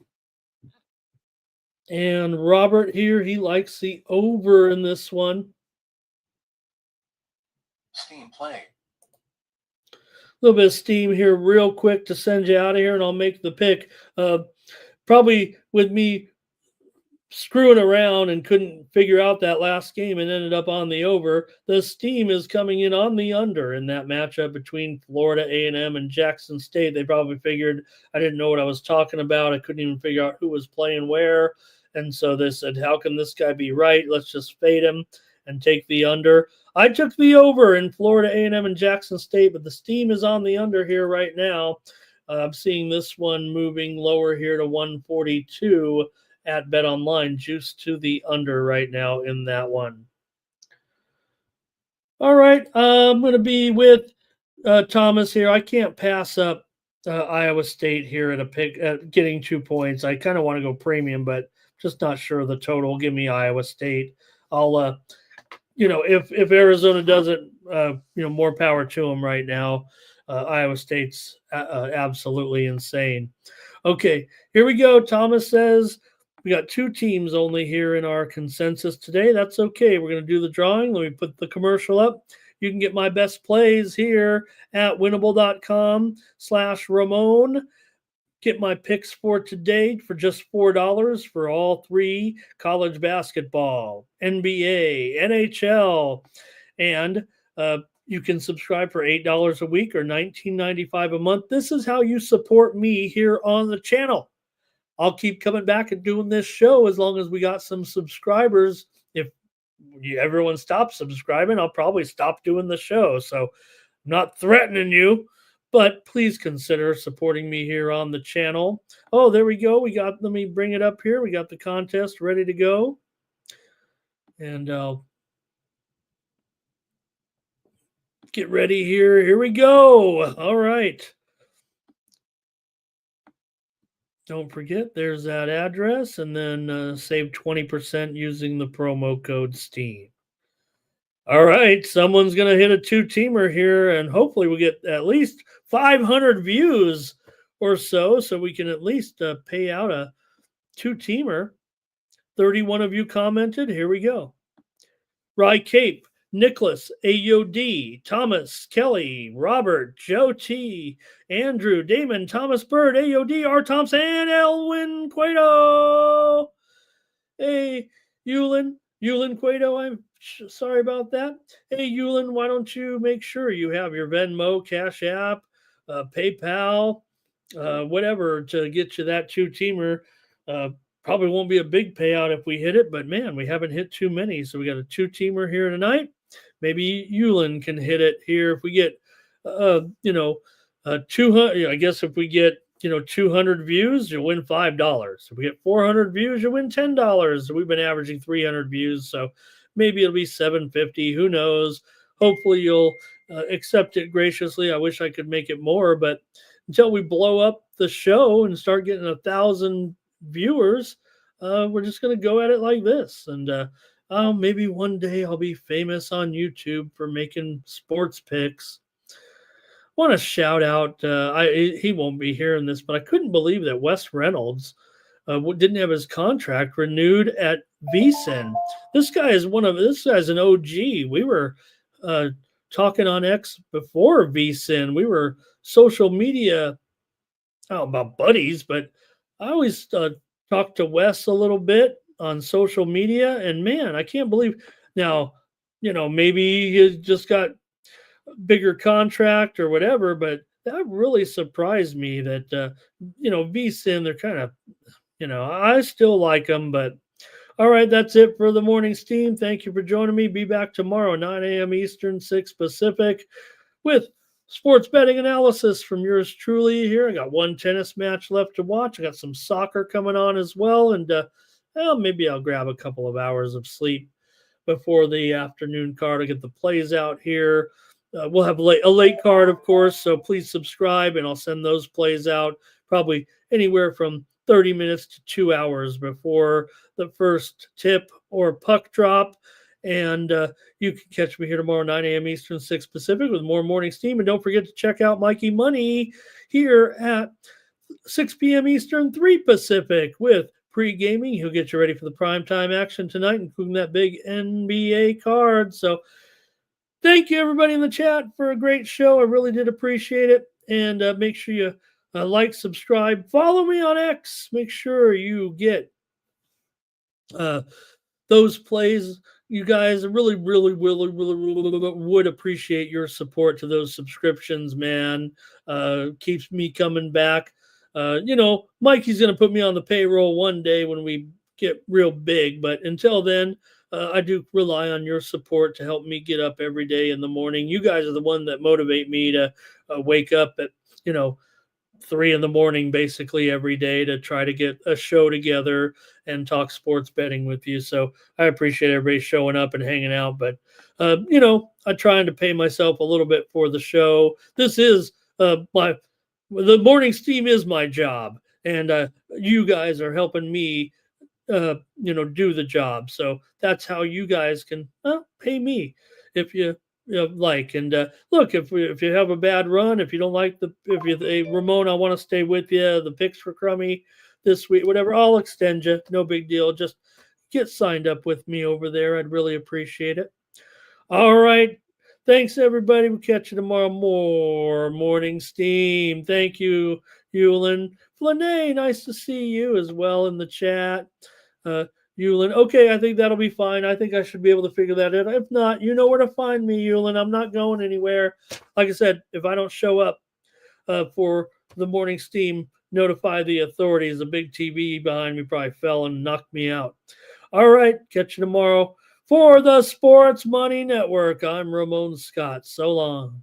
And Robert here, he likes the over in this one. Steam play. A little bit of steam here real quick to send you out of here, and I'll make the pick. Probably with me screwing around and couldn't figure out that last game and ended up on the over. The steam is coming in on the under in that matchup between Florida A&M and Jackson State. They probably figured I didn't know what I was talking about. I couldn't even figure out who was playing where. And so they said, how can this guy be right? Let's just fade him and take the under. I took the over in Florida A&M and Jackson State, but the steam is on the under here right now. I'm seeing this one moving lower here to 142 at Bet Online, juice to the under right now in that one. All right, I'm going to be with Thomas here. I can't pass up Iowa State here at a pick at getting 2 points. I kind of want to go premium, but just not sure of the total. Give me Iowa State. I'll, if Arizona doesn't, more power to them right now. Iowa State's absolutely insane. Okay, here we go. Thomas says we got 2 teams only here in our consensus today. That's okay. We're going to do the drawing. Let me put the commercial up. You can get my best plays here at winnable.com/Ramon. Get my picks for today for just $4 for all 3 college basketball, NBA, NHL, and you can subscribe for $8 a week or $19.95 a month. This is how you support me here on the channel. I'll keep coming back and doing this show as long as we got some subscribers. If everyone stops subscribing, I'll probably stop doing the show. So I'm not threatening you, but please consider supporting me here on the channel. Oh, there we go. Let me bring it up here. We got the contest ready to go. And I'll get ready here. Here we go. All right. Don't forget, there's that address, and then save 20% using the promo code STEAM. All right, someone's going to hit a two-teamer here, and hopefully we get at least 500 views or so we can at least pay out a two-teamer. 31 of you commented. Here we go. Rye Cape, Nicholas, AOD, Thomas, Kelly, Robert, Joe T, Andrew, Damon, Thomas Bird, AOD, R. Thompson, and Elwin Cueto. Hey, Yulin Cueto, I'm sorry about that. Hey, Yulin, why don't you make sure you have your Venmo, Cash App, PayPal, whatever to get you that two-teamer. Probably won't be a big payout if we hit it, but man, we haven't hit too many. So we got a two-teamer here tonight. Maybe Yulin can hit it here if we get, 200. I guess if we get 200 views, you'll win $5. If we get 400 views, you'll win $10. We've been averaging 300 views, so maybe it'll be $7.50. Who knows? Hopefully you'll accept it graciously. I wish I could make it more, but until we blow up the show and start getting 1,000 viewers, we're just going to go at it like this. And maybe one day I'll be famous on YouTube for making sports picks. Want to shout out, he won't be hearing this, but I couldn't believe that Wes Reynolds didn't have his contract renewed at VSiN. This guy's an OG. We were talking on X before VSiN. We were social media, about buddies, but I always talk to Wes a little bit on social media, and man, I can't believe now, maybe he just got bigger contract or whatever, but that really surprised me that VSiN, they're kind of, I still like them. But all right, that's it for the morning steam. Thank you for joining me. Be back tomorrow, 9 a.m. Eastern, 6 Pacific, with sports betting analysis from yours truly here. I got one tennis match left to watch. I got some soccer coming on as well, and maybe I'll grab a couple of hours of sleep before the afternoon card to get the plays out here. We'll have a late card, of course, so please subscribe, and I'll send those plays out probably anywhere from 30 minutes to 2 hours before the first tip or puck drop. And you can catch me here tomorrow, 9 a.m. Eastern, 6 Pacific, with more morning steam. And don't forget to check out Mikey Money here at 6 p.m. Eastern, 3 Pacific, with pre-gaming. He'll get you ready for the primetime action tonight, including that big NBA card. So thank you, everybody in the chat, for a great show. I really did appreciate it. And make sure you like, subscribe, follow me on X. Make sure you get those plays. You guys really, really, really, really, really would appreciate your support to those subscriptions, man. Keeps me coming back. Mikey's going to put me on the payroll one day when we get real big. But until then, I do rely on your support to help me get up every day in the morning. You guys are the one that motivate me to wake up at, 3 in the morning basically every day to try to get a show together and talk sports betting with you. So I appreciate everybody showing up and hanging out. But, I'm trying to pay myself a little bit for the show. This is the morning steam is my job. And you guys are helping me do the job. So that's how you guys can pay me if you like. And look, if you have a bad run, if you don't like Ramon, I want to stay with you. The picks were crummy this week, whatever, I'll extend you. No big deal. Just get signed up with me over there. I'd really appreciate it. All right. Thanks, everybody. We'll catch you tomorrow. More morning steam. Thank you, Yulin. Flanae, nice to see you as well in the chat. Yulin, okay, I think that'll be fine. I think I should be able to figure that out. If not, you know where to find me, Yulin. I'm not going anywhere. Like I said, if I don't show up for the morning steam, notify the authorities. The big TV behind me probably fell and knocked me out. All right, catch you tomorrow for the Sports Money Network. I'm Ramon Scott. So long.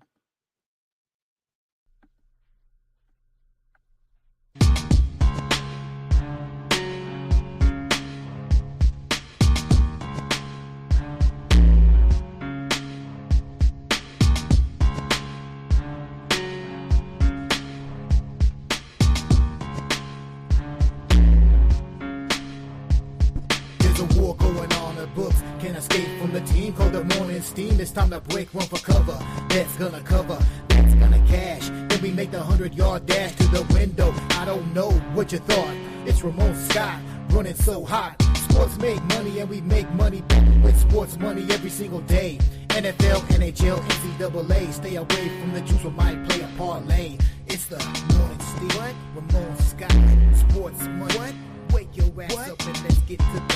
There's a war going on, the books can't escape from the team called the morning running steam, it's time to break one for cover. That's gonna cover, that's gonna cash. Then we make the 100-yard dash to the window. I don't know what you thought. It's Ramon Scott, running so hot. Sports make money and we make money with sports money every single day. NFL, NHL, NCAA. Stay away from the juice, we might play a parlay. It's the morning steam. What? Ramon Scott, sports money. What? Wake your ass up and let's get to